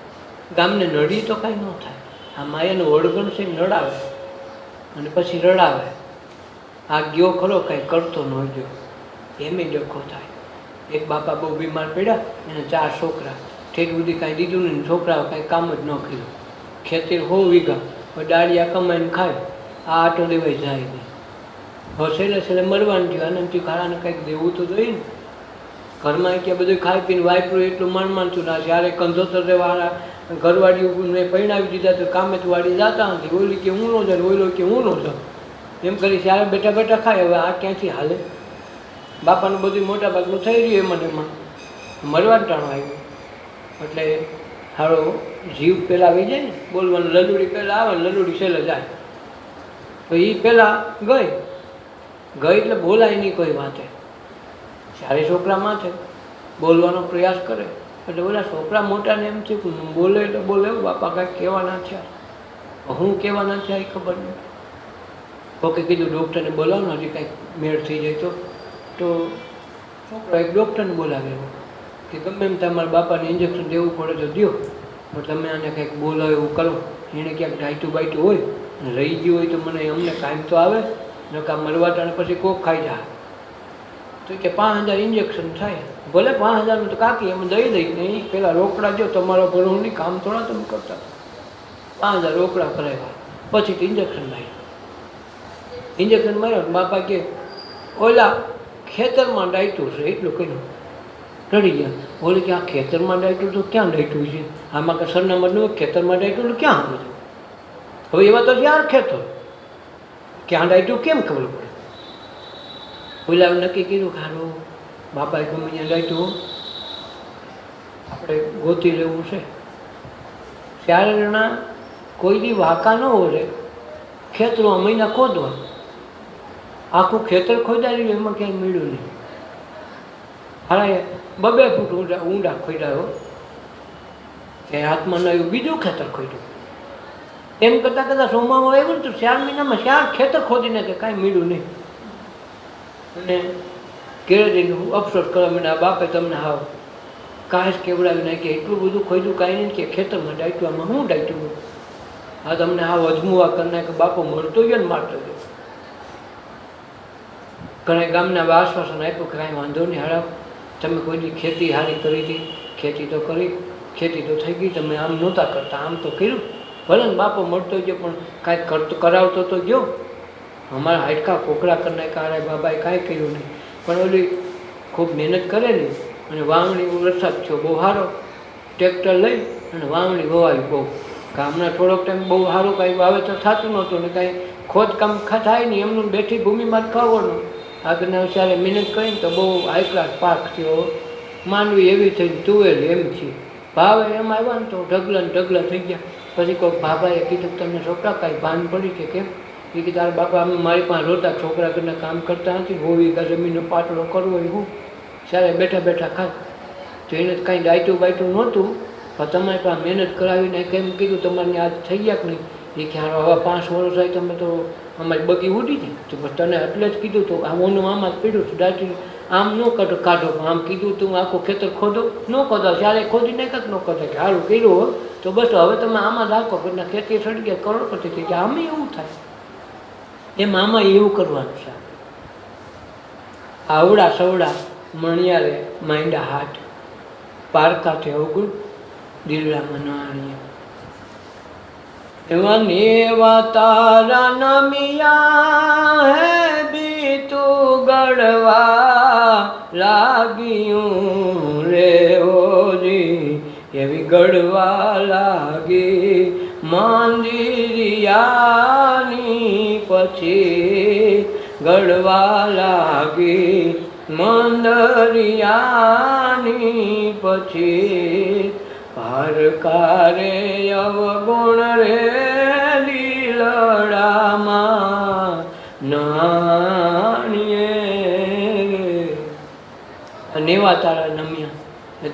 ગામને નડી તો કાંઈ ન થાય. આ માયાનું વળગણ છે નડાવે અને પછી રડાવે, આ ગયો ખરો કાંઈ કરતો ન ગયો, એમ ડખો થાય. એક બાપા બહુ બીમાર પડ્યા, એને 4 છોકરા, ઠેઠ સુધી કાંઈ દીધું નહીં, છોકરાઓ કાંઈ કામ જ ન કર્યું. ખેતી 100 વીઘા, ડાળિયા કમાઈને ખાય, આ આટો દેવાય જાય નહીં. હવે છેલ્લે મરવાનું થયું, આનંદથી ખાડાને કંઈક દેવું તો જોઈએ ને. ઘરમાં કે બધું ખાઈ પીને વાપરું એટલું માનતું ના. જ્યારે કંધોતર વાળા ઘરવાળીઓને પરણાવી દીધા તો કામે તો વાળી જતા નથી. ઓલી કે હું ન જાઉં, ઓલો કે હું ન જાઉં, એમ કરી ત્યારે બેઠા બેઠા ખાય. હવે આ ક્યાંથી હાલે? બાપાનું બધું મોટા ભાગનું થઈ રહ્યું એમાં મરવા ટાણું આવ્યું. એટલે સારો જીવ પહેલાં આવી જાય ને, બોલવાનું લલુડી પહેલાં આવે ને લલુડી છેલ્લે જાય. તો એ પહેલાં ગઈ એટલે બોલાય નહીં કોઈ વાતે. 4 છોકરા માથે બોલવાનો પ્રયાસ કરે એટલે ઓલા છોકરા મોટાને એમ છે કે બોલે એટલે બોલે, બાપા કાંઈક કહેવાના થયા, હું કહેવાના થયા એ ખબર નહીં. ઓકે કીધું ડૉક્ટરને બોલાવો, હજી કાંઈક મેળ થઈ જાય તો છોકરા એક ડૉક્ટરને બોલાવ્યો કે ગમે એમ તમારા બાપાને ઇન્જેક્શન દેવું પડે તો દો, પણ તમે આને કંઈક બોલાવો એવું કરો. એને ક્યાંક ડાયટું બાયટું હોય અને રહી ગયું હોય તો મને અમને કાંઈક તો આવે, નકા મરવાટાને પછી કોક ખાઈ જાય. તો કે 5000 ઇન્જેક્શન થાય. ભલે 5000નું તો કાકી એમ દઈ નહીં, પેલા રોકડા જો તમારો ભરવું નહીં, કામ થોડા તમે કરતા. 5000 રોકડા કરાવ્યા, પછી તો ઇન્જેક્શન માર્યું. ઇન્જેક્શન માર્યો, બાપા કે ઓલા ખેતરમાં ડાયટું છે એટલું કહ્યું. રડી ગયા. બોલે કે આ ખેતરમાં ડાયટું તો ક્યાં ડાયટું છે? આમાં કે સરનામાનું ખેતરમાં ડાયટું ક્યાં બધું? હવે એવા તો ક્યાં ખેતર, ક્યાં ડાયટું કેમ ખબર પડે? ઓલા નક્કી કર્યું કે હારું બાપાએ ગમે ત્યાં ડાયટું આપણે ગોતી લેવું છે. 4 જણા કોઈ દી વાંકા ન હોય, ખેતરમાં મહિના ખોદવા, આખું ખેતર ખોદાયું, એમાં ક્યાંય મળ્યું નહીં. હારા 2 ફૂટ ઊંડા ખોદાયો, ક્યાંય હાથમાં ન આવ્યું, બીજું ખેતર ખોદ્યું. એમ કરતાં સોમામાં આવ્યું ને તો 4 મહિનામાં 4 ખેતર ખોદીને કે કાંઈ મળ્યું નહીં. અને ઘેરે જઈને અફસોસ કરવા માંડ્યા, બાપે તમને હાવ કાંઈ જ કેવડાવી નાખી, એટલું બધું ખોદ્યું કાંઈ નહીં કે ખેતરમાં ડાયટું, આમાં શું ડાયટું? હા તમને હાવ અજમુવા કરી નાખે, બાપો મળતો ગયો ને મારતો ગયો. ઘણા ગામના આશ્વાસન આપ્યું કે કાંઈ વાંધો નહીં, હારા તમે કોઈ દી ખેતી સારી કરી હતી, ખેતી તો કરી, ખેતી તો થઈ ગઈ, તમે આમ નહોતા કરતા, આમ તો કર્યું. ભલે ને બાપો મળતો ગયો પણ કાંઈક કરતો કરાવતો તો ગયો. અમારા હાડકા કોકડા કરી નાખ્યા, બાબાએ કાંઈ કર્યું નહીં. પણ ઓલી ખૂબ મહેનત કરેલી અને વાવણી વરસાદ થયો બહુ સારો, ટ્રેક્ટર લઈ અને વાવણી વવાવી બહુ. ગામના થોડોક ટાઈમ બહુ સારું કાંઈ વાવેતર થતું નહોતું ને કાંઈ ખોદકામ થાય નહીં, એમનું બેઠી ભૂમિમાં જ ખાવાનું. આગળના વિચારે મહેનત કરીને તો બહુ હાઈ ક્લાસ પાક થયો. માંડવી એવી થઈ, તુવેર એમ છે, ભાવે એમ આવ્યા ને તો ઢગલા થઈ ગયા. પછી કોઈ બાબાએ કીધું તમને છોકરા કાંઈ ભાન પડી કે કેમ? એ કે તારા બાપા અમે મારી પાસે રોતા, છોકરા ઘરના કામ કરતા નથી, 100 વીઘા જમીનનો પાટલો કરવો એ હું સારે બેઠા ખાય. તો એને કાંઈ ડાયટું બાયટું નહોતું, પણ તમારી પાસે મહેનત કરાવીને કેમ કીધું તમારે આજ થઈ ગયા કે નહીં? એ કે હવે 5 વર્ષ થાય તમે તો અમારી બગી ઉડી હતી. તો તને એટલે જ કીધું તો આમનું આમાં જ પીડ્યું હતું, ડાયટું આમ ન કાઢો, આમ કીધું તું આખો ખેતર ખોદો ન ખોદો, ત્યારે ખોદી નાખ ન ખોદે કે સારું કર્યું હો, તો બસ હવે તમે આમાં રાખો. ઘરના ખેતી સડી ગયા, કરોડપતિ થઈ ગયા. આમે એવું થાય, એમ આમાં એવું કરવાનું છે. આવડા સવડા મણિયારે માંડા હાથ, પારકાથી અવગુણ દિલડામાં ન આણીએ. એવા નેવા તારા નમિયા હે બીતું ગળવા લાગ્યું રે ઓજી, એવી ગળવા લાગી મંદિરિયાની પછી, ગળવા લાગી મંદરિયાની પછી, પારકારે અવગુણ રે લીલડામાં નાણીએ. નેવા તારા નમ્યા.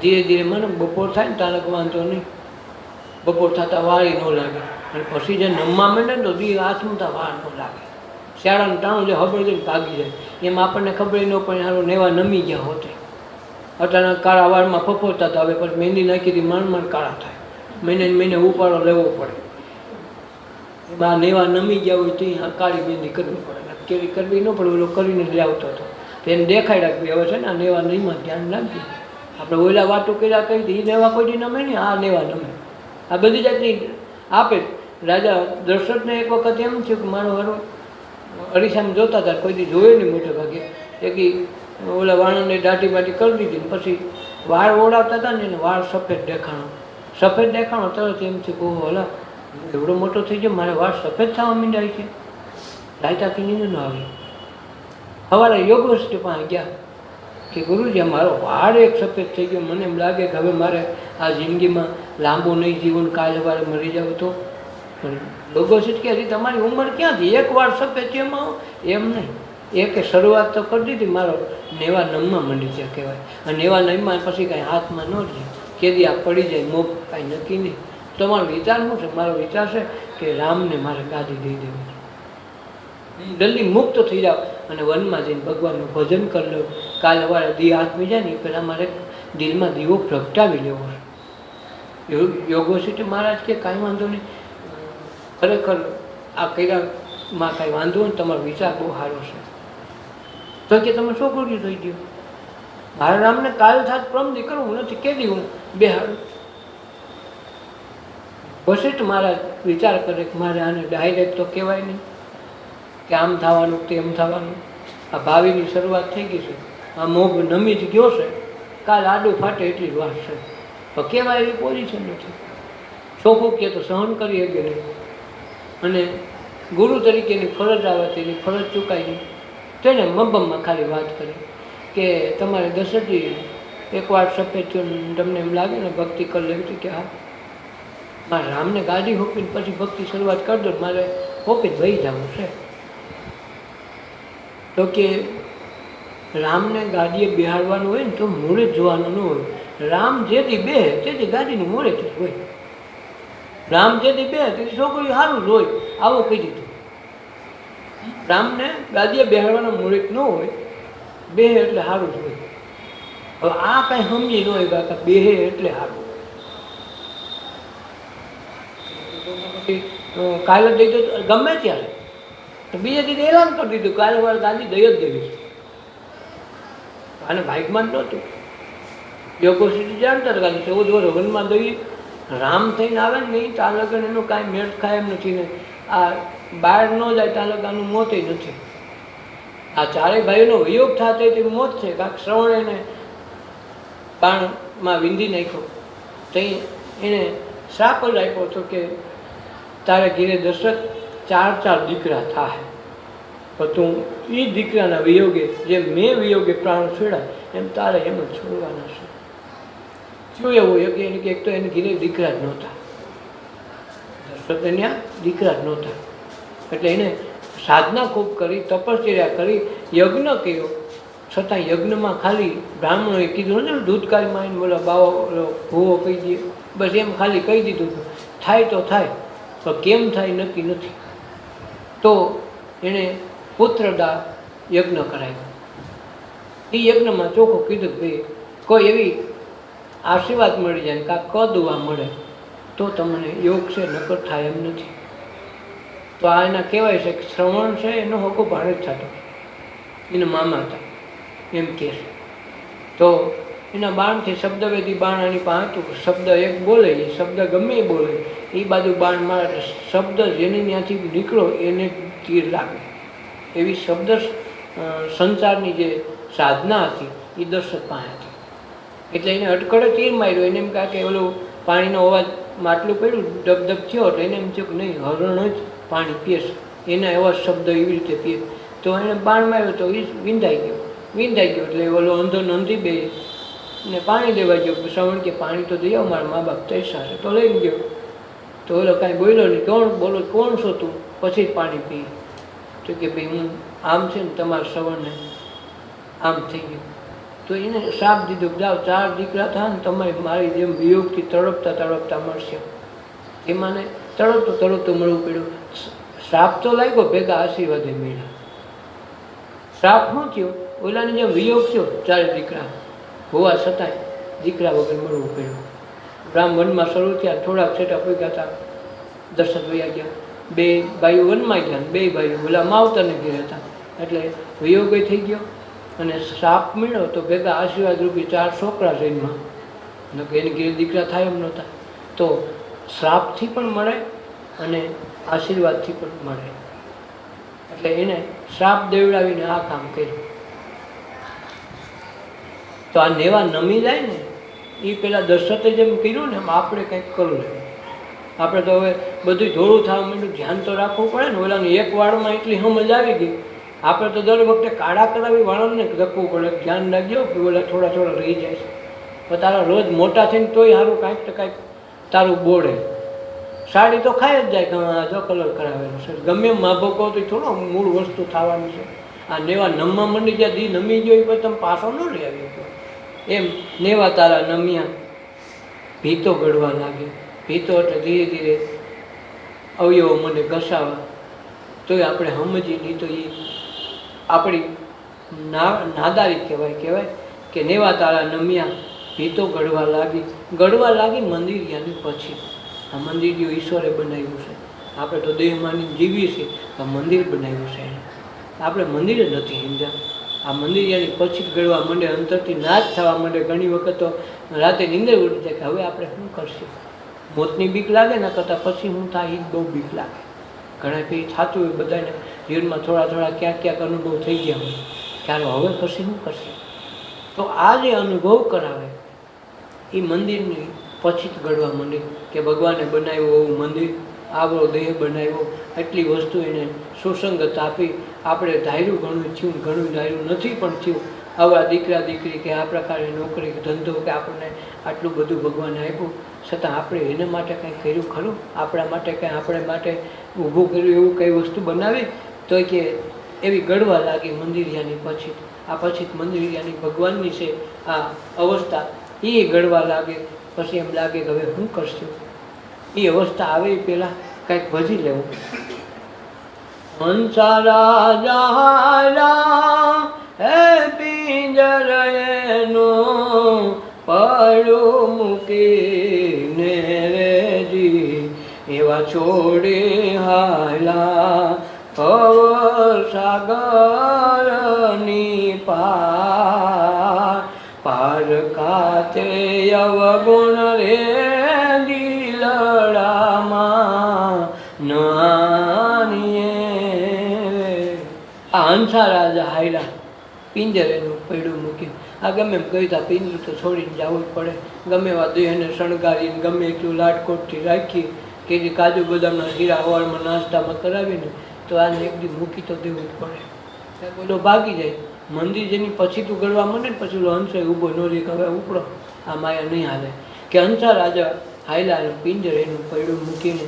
ધીરે ધીરે મને બપોર થાય ને તારક વાંધો નહીં, બપોર થતાં વાળી ન લાગે. અને પછી જે નમવા માંડે ને તો દી આસમતા વાર ન લાગે. શાળાનું ટાણું જે ખબર જઈને ભાગી જાય, એમ આપણને ખબર ન પડે સારું નેવા નમી ગયા હોતે. અટાણા કાળા વાળમાં ફફોતા હતા, હવે પછી મહેંદી નાખી હતી માંડ કાળા થાય. મહિને ઉપાડો લેવો પડે. એમાં નેવા નમી ગયા હોય તો અહીંયા કાળી મહેંદી કરવી પડે, કેવી કરવી ન પડે, ઓલો કરીને જ આવતો હતો. તો એને દેખાઈ રાખવી હવે છે ને આ નેવા નહીમાં ધ્યાન રાખજો. આપણે ઓલા વાતો કર્યા કહી હતી એ નેવા કોઈ દી નમે ને, આ નેવા નમે. આ બધી જાતની આપે. રાજા દશરથને એક વખત એમ થયું કે મારો વારો અરીસામાં જોતા હતા, કોઈ દી જોયો નહીં મોટે ભાગે. એક ઓલા વાણંદને દાઢી બાટી કરી દીધી ને પછી વાળ ઓળાવતા હતા ને એને વાળ સફેદ દેખાણો. સફેદ દેખાણો તરત એમ થયું કે ઓહો હલા એવડો મોટો થઈ ગયો, મારે વાળ સફેદ થવા માંડ્યા છે. રાયતાથી નીંદ ન આવી. સવારે યોગ વસ્તુ પાસે ગયા કે ગુરુજી મારો વાળ એક સફેદ થઈ ગયો, મને એમ લાગે કે હવે મારે આ જિંદગીમાં લાંબુ નહીં જીવન, કાલે વારે મરી જાવ તો. પણ લોકો છે કે હજી તમારી ઉંમર ક્યાંથી, એક વાર સફેદ છે એમાં એમ નહીં. એક શરૂઆત તો કરી દીધી, મારો નેવા નમમાં મંડી છે કહેવાય. અને નેવા નમમાં પછી કાંઈ હાથમાં ન રહે, કેદી આ પડી જાય મોપ કાંઈ નક્કી નહીં. તમારો વિચાર શું છે? મારો વિચાર છે કે રામને મારે ગાદી દઈ દેવી, જલ્દી મુક્ત થઈ જાઓ અને વનમાં જઈને ભગવાનનું ભજન કરી લો. કાલે વારે દી હાથમી જાય ને એ પહેલાં મારે દિલમાં દીવો પ્રગટાવી લેવો છે. યોગોસિટી મહારાજ કે કાંઈ વાંધો નહીં, ખરેખર આ કર્યામાં કાંઈ વાંધો નહીં, તમારો વિચાર બહુ સારો છે. તો કે તમે શું કર્યું થઈ ગયું? મારા રામને કાલ થાત પ્રમદી કરવું નથી, કેદી હું બેહાડું. વશિષ્ઠ મહારાજ વિચાર કરે કે મારે આને ડાયરેક્ટ તો કહેવાય નહીં કે આમ થવાનું તેમ થવાનું. આ ભાવિની શરૂઆત થઈ ગઈ છે, આ મોભ નમી જ ગયો છે, કાલ આડું ફાટે એટલી જ વાત છે. તો કહેવાય એવી પોઝિશન નથી. ચોખ્ખું કહે તો સહન કરી શકે નહીં, અને ગુરુ તરીકેની ફરજ આવે તેની ફરજ ચૂકાઈ નહીં. તેને મબ્બમમાં ખાલી વાત કરી કે તમારે દશરથજી એકવાર સફેદ થયો તમને એમ લાગે ને ભક્તિ કરી લેવી હતી કે હા મારે રામને ગાડી હોપીને પછી ભક્તિ શરૂઆત કરી દો, મારે હોપી જ વહી જવું છે. તો કે રામને ગાડીએ બેહાડવાનું હોય ને તો મોડે જ જોવાનું ન હોય. રામ જેથી બે તેથી ગાડીનું મોડે જ હોય. રામ જેથી બે તેથી છોકરી સારું જ હોય, આવું કહી દીધું. રામને ગાડીએ બેહાડવાના મુહૂર્ત ન હોય, બે એટલે સારું જ હોય. હવે આ કાંઈ સમજી ન હોય કાકા, બે એટલે સારું. કાલે દઈ દો ગમે ત્યારે, તો બીજા દીધે એલાન કરી દીધું કાલે વાર ગાડી દઈ જ દેવી છે. આને બાઇકમાં જ નહોતું. યોગો સિટી જાણતા હતા કાલે 14 વર્ષ વનમાં દઈ રામ થઈને આવે ને નહીં ત્યાં લગન એનું કાંઈ મેળ ખાય એમ નથી ને આ બહાર ન જાય ત્યાં લગાનું મોત નથી. આ ચારેય ભાઈઓનો વિયોગ થતો તે મોત છે. કાંક શ્રવણ એને બાણમાં વિંધી નાખ્યો તો એને શ્રાપ જ આપ્યો હતો કે તારે ઘીરે દશરથ 4 દીકરા થાય, પણ તું એ દીકરાના વિયોગે જેમ મેં વિયોગે પ્રાણ છોડ્યા એમ તારે એમ જ છોડવાના છે. શું એવું એને કે એક તો એને ઘીરે દીકરા જ નહોતા, દશરથ ત્યાં દીકરા જ નહોતા. એટલે એને સાધના ખૂબ કરી, તપશ્ચર્યા કરી, યજ્ઞ કર્યો, છતાં યજ્ઞમાં ખાલી બ્રાહ્મણોએ કીધું ને દૂધકારીમાં આવીને બોલો બાવો ભૂવો કહી દે, બસ એમ ખાલી કહી દીધું થાય તો થાય, પણ કેમ થાય નક્કી નથી. તો એણે પુત્રદા યજ્ઞ કરાવ્યો. એ યજ્ઞમાં ચોખ્ખું કીધું કે ભાઈ કોઈ એવી આશીર્વાદ મળી જાય કાં કદુવા મળે તો તમને યોગ છે, નકર થાય એમ નથી. તો આ એના કહેવાય છે કે શ્રવણ છે એનો હકો ભારે જ થતો, એના મામા હતા એમ કહે છે. તો એના બાણથી શબ્દવેદી બાણ આની પાસે હતું, શબ્દ એક બોલે એ શબ્દ ગમે એ બોલે એ બાજુ બાણ મારે, શબ્દ જેને ત્યાંથી નીકળો એને તીર લાગે. એવી શબ્દ સંચારની જે સાધના હતી એ દશરથ પાસે હતી. એટલે એને અટકળે તીર માર્યો. એને એમ કહે કે ઓલું પાણીનો અવાજ માટલું પડ્યું ડબડબ થયો એટલે એને એમ થયું કે નહીં હરણ જ પાણી પીએ, એના એવા શબ્દ એવી રીતે પીએ. તો એને બાણ માર્યો તો એ વિંધાઈ ગયો. એટલે ઓલો અંધો નંદી બે ને પાણી લેવા ગયો. શ્રવણ કે પાણી તો દઈ આવ, મારા મા બાપ તૈસા છે. તો લઈને ગયો. તો ઓલો કાંઈ બોલ્યો નહીં. કોણ છો તું? પછી જ પાણી પી. તો કે ભાઈ હું આમ છે ને તમારા શ્રવણને આમ થઈ ગયું. તો એને શાપ દીધો કે જાઓ 4 દીકરા થાય ને તમારી મારી જેમ વિયોગથી તડપતા મળશે. એમાંને તડપતું મળવું પડ્યું. શ્રાપ તો લાગ્યો, ભેગા આશીર્વાદે મળ્યા. શ્રાપ શું થયો? ઓલાને જેમ વિયોગ થયો 4 દીકરા હોવા છતાંય દીકરા વગર મળવું પડ્યું. બ્રાહ્મણમાં શરૂ થયા, થોડાક છેટા પગ્યા હતા, દશરથ વયા ગયા. બે ભાઈઓ વનમાં ગયા, બે ભાઈઓ ઓલા માવતરને ઘેર હતા, એટલે વિયોગ થઈ ગયો અને શ્રાપ મળ્યો તો ભેગા આશીર્વાદ રૂપી 4 છોકરા જન્મમાં, એની ઘેર દીકરા થાય એમ નહોતા. તો શ્રાપથી પણ મળે અને આશીર્વાદથી પણ મળે, એટલે એને શ્રાપ દેવડાવીને આ કામ કર્યું. તો આ નેવા નમી જાય ને એ પેલા દશરથે જેમ કર્યું ને એમ આપણે કંઈક કરવું જોઈએ. આપણે તો હવે બધું ધોળું થવા માંડ્યું, ધ્યાન તો રાખવું પડે ને. ઓલાની એક વાળમાં એટલી સમજ આવી ગઈ, આપણે તો દર વખતે કાળા કરાવી વાળાને લખવું પડે, ધ્યાન રાખજો કે ઓલા થોડા થોડા રહી જાય છે. તો તારા રોજ મોટા થઈને તોય સારું કાંઈક તો કાંઈક તારું બોડે. સાડી તો ખાઈ જ જાય કે જો કલર કરાવેલો છે, ગમે એમ માભો કહો તો થોડો મૂળ વસ્તુ થવાની છે. આ નેવા નમવા મંડી જ્યાં દી નમી ગયો એ પછી તમે પાછો ન લઈ આવ્યો. એમ નેવા તારા નમ્યા, ભીતો ગળવા લાગે. ભીતો એટલે ધીરે ધીરે અવયવો મને ઘસાવા, તોય આપણે સમજી નહીં તો એ આપણી નાદારી કહેવાય કે નેવા તારા નમ્યા, ભીતો ગળવા લાગી મંદિરિયાની પછી. આ મંદિરિયો ઈશ્વરે બનાવ્યું છે, આપણે તો દેહ માની જીવીએ છીએ, આ મંદિર બનાવ્યું છે એને. આપણે મંદિર જ નથી સમજ્યા. આ મંદિરિયાની પછી ગળવા માંડે, અંતરથી નાશ થવા માંડે. ઘણી વખત તો રાતે નીંદર ઉડી જાય કે હવે આપણે શું કરશું. મોતની બીક લાગે ને કરતાં પછી હું થાય એ જ બહુ બીક લાગે. ઘણા ફેરી થતું હોય બધાને જીવનમાં થોડા થોડા ક્યાંક અનુભવ થઈ ગયા હોય, ચાલો હવે પછી શું કરશે. તો આ જે અનુભવ કરાવે એ મંદિરની પછી જ ગળવા માંડે કે ભગવાને બનાવ્યું એવું મંદિર, આવડો દેહ બનાવ્યો, એટલી વસ્તુ એને સુસંગત આપી. આપણે ધાર્યું ઘણું થયું, ઘણું ધાર્યું નથી પણ થયું. આવા દીકરા દીકરી કે આ પ્રકારે નોકરી ધંધો કે આપણને આટલું બધું ભગવાને આપ્યું, છતાં આપણે એના માટે કંઈ કર્યું ખરું? આપણા માટે કંઈ આપણે માટે ઊભું કર્યું એવું કંઈ વસ્તુ બનાવી? તો કે એવી ગળવા લાગી મંદિરિયાની પછી. આ પછી મંદિરિયાની ભગવાનની છે આ અવસ્થા, એ ગળવા લાગે. પછી એમ લાગે કે હવે શું કરશું. એ અવસ્થા આવે એ પહેલાં કંઈક ભજી લેવું. હંસારા જહારા હે પિંજર એનું પડું મૂકીને રેજી, એવા છોડી હાલા ભવ સાગરની પાર ખાતે અવગુણ રે દિલડામાં નાનીએ. આ હંસા રાજા હાયલા પિંજરેનું પૈડું મૂક્યું. આ ગમે એમ કહી તા પિંજરું તો છોડીને જવું જ પડે. ગમે એવા દેહને શણગારીને ગમે એટલું લાટકોટથી રાખી કે જે કાજુ બદામના શીરા હવારમાં નાસ્તામાં કરાવીને તો આને એક દી મૂકી તો દેવું જ પડે. બધો ભાગી જાય. મંદિર જેની પછી તું ગળવા માંડે ને પછી હંસો ઊભો ન રહી કે હવે ઉપડો, આ માયા નહીં હાલે. કે હંસા રાજા હાયલા એનું પિંજર એનું પૈડું મૂકીને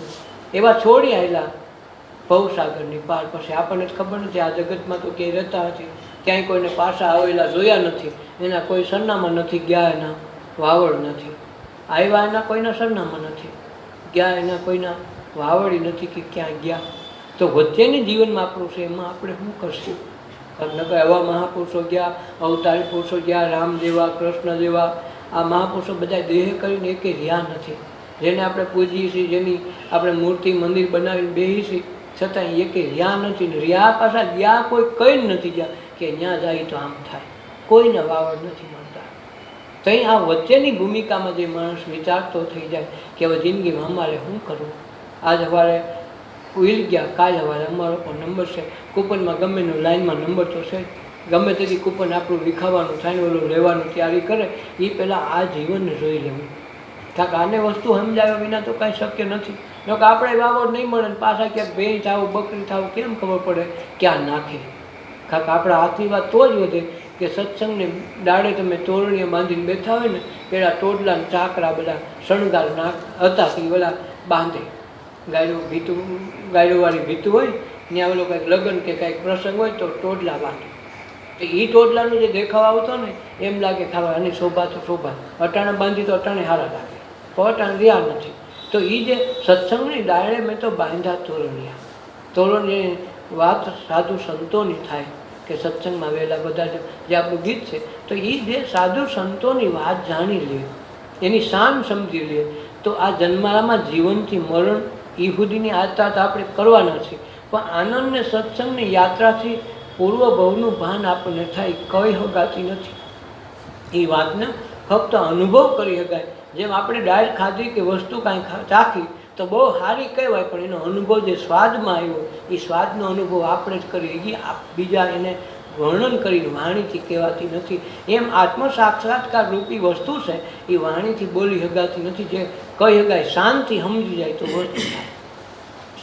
એવા છોડી હાયલા ભવસાગરની પાર. પછી આપણને જ ખબર નથી આ જગતમાં તો ક્યાંય રહેતા નથી, ક્યાંય કોઈને પાછા આવેલા જોયા નથી, એના કોઈ સરનામા નથી ગયા, એના વાવડ નથી આવ્યા, એના કોઈના સરનામા નથી ગયા, એના કોઈના વાવડી નથી કે ક્યાં ગયા. તો વચ્ચેની જીવનમાં આપણું છે એમાં આપણે શું કરશું? નકર એવા મહાપુરુષો ગયા, અવતારી પુરુષો ગયા, રામ જેવા, કૃષ્ણ જેવા, આ મહાપુરુષો બધા દેહ કરીને એકે રહ્યા નથી. જેને આપણે પૂજીએ છીએ, જેની આપણે મૂર્તિ મંદિર બનાવીને બેસી છીએ, છતાં એકે રહ્યા નથી. ને રહ્યા પાછા ગયા કોઈ કઈ નથી ગયા કે ત્યાં જાય તો આમ થાય, કોઈને વાવડ નથી મળતા. તો અહીં આ વચ્ચેની ભૂમિકામાં જે માણસ વિચારતો થઈ જાય કે હવે જિંદગીમાં અમારે શું કરવું. આજ સવારે ઉઈલ ગયા, કાલ સવારે અમારો પણ નંબર છે કૂપનમાં, ગમેનો લાઈનમાં નંબર તો છે. ગમે તેથી કૂપન આપણું વિખાવાનું થાય, ઓલું લેવાનું તૈયારી કરે એ પહેલાં આ જીવનને જોઈ લેવું. કારણ કે આને વસ્તુ સમજાવ્યા વિના તો કાંઈ શક્ય નથી. જો કે આપણે વાવડ નહીં મળે ને પાછા ક્યાંક ભેંસ થાવું, બકરી થાવું, કેમ ખબર પડે ક્યાં નાખે? કારણ કે આપણા હાથની વાત તો જ વધે કે સત્સંગને દાડે તમે તોરણીએ બાંધીને બેઠા હોય ને, પેલા ટોડલા ચાકરા બધા શણગાર હતા કે ઓલા બાંધે. ગાયરોવાળી ભીતું હોય ત્યાં ઓલો કંઈક લગ્ન કે કાંઈક પ્રસંગ હોય તો ટોડલા બાંધે. તો એ ટોડલાનો જે દેખાવ આવતો ને એમ લાગે ખાવા આની શોભા તો શોભા, અટાણે બાંધી તો અટાણે સારા લાગે, તો અટાણે રહ્યા નથી. તો એ જે સત્સંગની દાડે મેં તો બાંધ્યા તોરણિયા. તોરણની વાત સાધુ સંતોની થાય કે સત્સંગમાં આવેલા બધા જે આપણું ગીત છે, તો એ જે સાધુ સંતોની વાત જાણી લે, એની શાન સમજી લે, તો આ જન્મારામાં જીવનથી મરણ એ સુધીની આસ્થા તો આપણે કરવાના છે, પણ આનંદ ને સત્સંગની યાત્રાથી પૂર્વભવનું ભાન આપણને થાય, કઈ હગાતી નથી. એ વાતને ફક્ત અનુભવ કરી શકાય. જેમ આપણે ડાળ ખાધી કે વસ્તુ કાંઈ ચાખી તો બહુ સારી કહેવાય, પણ એનો અનુભવ જે સ્વાદમાં આવ્યો એ સ્વાદનો અનુભવ આપણે જ કરીએ, બીજા એને વર્ણન કરીને વાણીથી કહેવાતી નથી. એમ આત્મ સાક્ષાત્કાર રૂપી વસ્તુ છે એ વાણીથી બોલી શકાતી નથી. જે કહી શકાય શાંતિ સમજી જાય તો વસ્તુ થાય,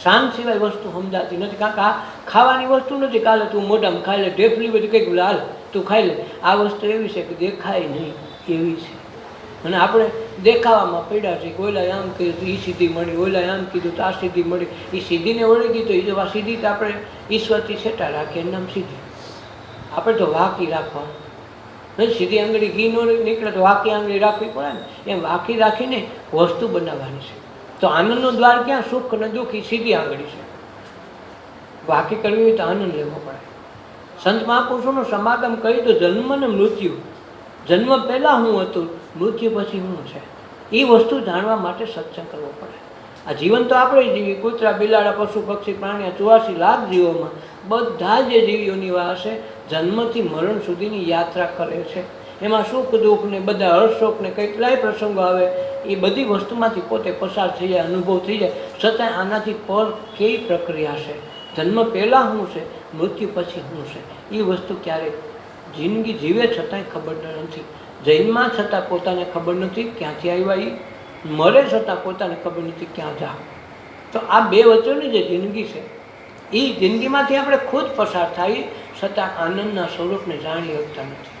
શાંત સિવાય વસ્તુ સમજાતી નથી. કારણ કે આ ખાવાની વસ્તુ નથી, કાલે તું મોઢામાં ખાઈ લે, ઢેફલી બધી કંઈક લાલ તું ખાઈ લે. આ વસ્તુ એવી છે કે દેખાય નહીં એવી છે, અને આપણે દેખાવામાં પડ્યા છે. ઓલા આમ કીધું તો એ સિદ્ધિ મળી, ઓલા આમ કીધું તો આ સિદ્ધિ મળી. એ સિદ્ધિને વળી ગઈ તો એ સિદ્ધિ તો આપણે ઈશ્વરથી છેટા રાખીએ, એનું નામ સિદ્ધિ. આપણે તો વાકી રાખવાનું નહીં. સીધી આંગળી ઘી ન નીકળે તો વાકી આંગળી રાખવી પડે ને, એમ વાકી રાખીને વસ્તુ બનાવવાની છે. તો આનંદનો દ્વાર ક્યાં? સુખ અને દુઃખ એ સીધી આંગળી છે. વાકી કરવી હોય તો આનંદ લેવો પડે. સંત મહાપુરુષોનું સમાગમ કરી તો જન્મ ને મૃત્યુ, જન્મ પહેલાં હું હતું, મૃત્યુ પછી હું છે, એ વસ્તુ જાણવા માટે સત્સંગ કરવો પડે. આ જીવન તો આપણે જીવી, કૂતરા, બિલાડા, પશુ, પક્ષી, પ્રાણીઓ 84 લાખ જીવોમાં બધા જે જીવીઓની વાસે જન્મથી મરણ સુધીની યાત્રા કરે છે. એમાં સુખ દુઃખ ને બધા હર્ષોક ને કેટલાય પ્રસંગો આવે, એ બધી વસ્તુમાંથી પોતે પસાર થઈ જાય, અનુભવ થઈ જાય. છતાંય આનાથી પર કેવી પ્રક્રિયા છે, જન્મ પહેલાં શું છે, મૃત્યુ પછી શું છે, એ વસ્તુ ક્યારેય જિંદગી જીવે છતાંય ખબર નથી. જન્મા છતાં પોતાને ખબર નથી ક્યાંથી આવ્યા, એ મરે છતાં પોતાને ખબર નથી ક્યાં જાવ. તો આ બે વચ્ચેની જે જિંદગી છે એ જિંદગીમાંથી આપણે ખુદ પસાર થઈએ છતાં આનંદના સ્વરૂપને જાણી શકતા નથી.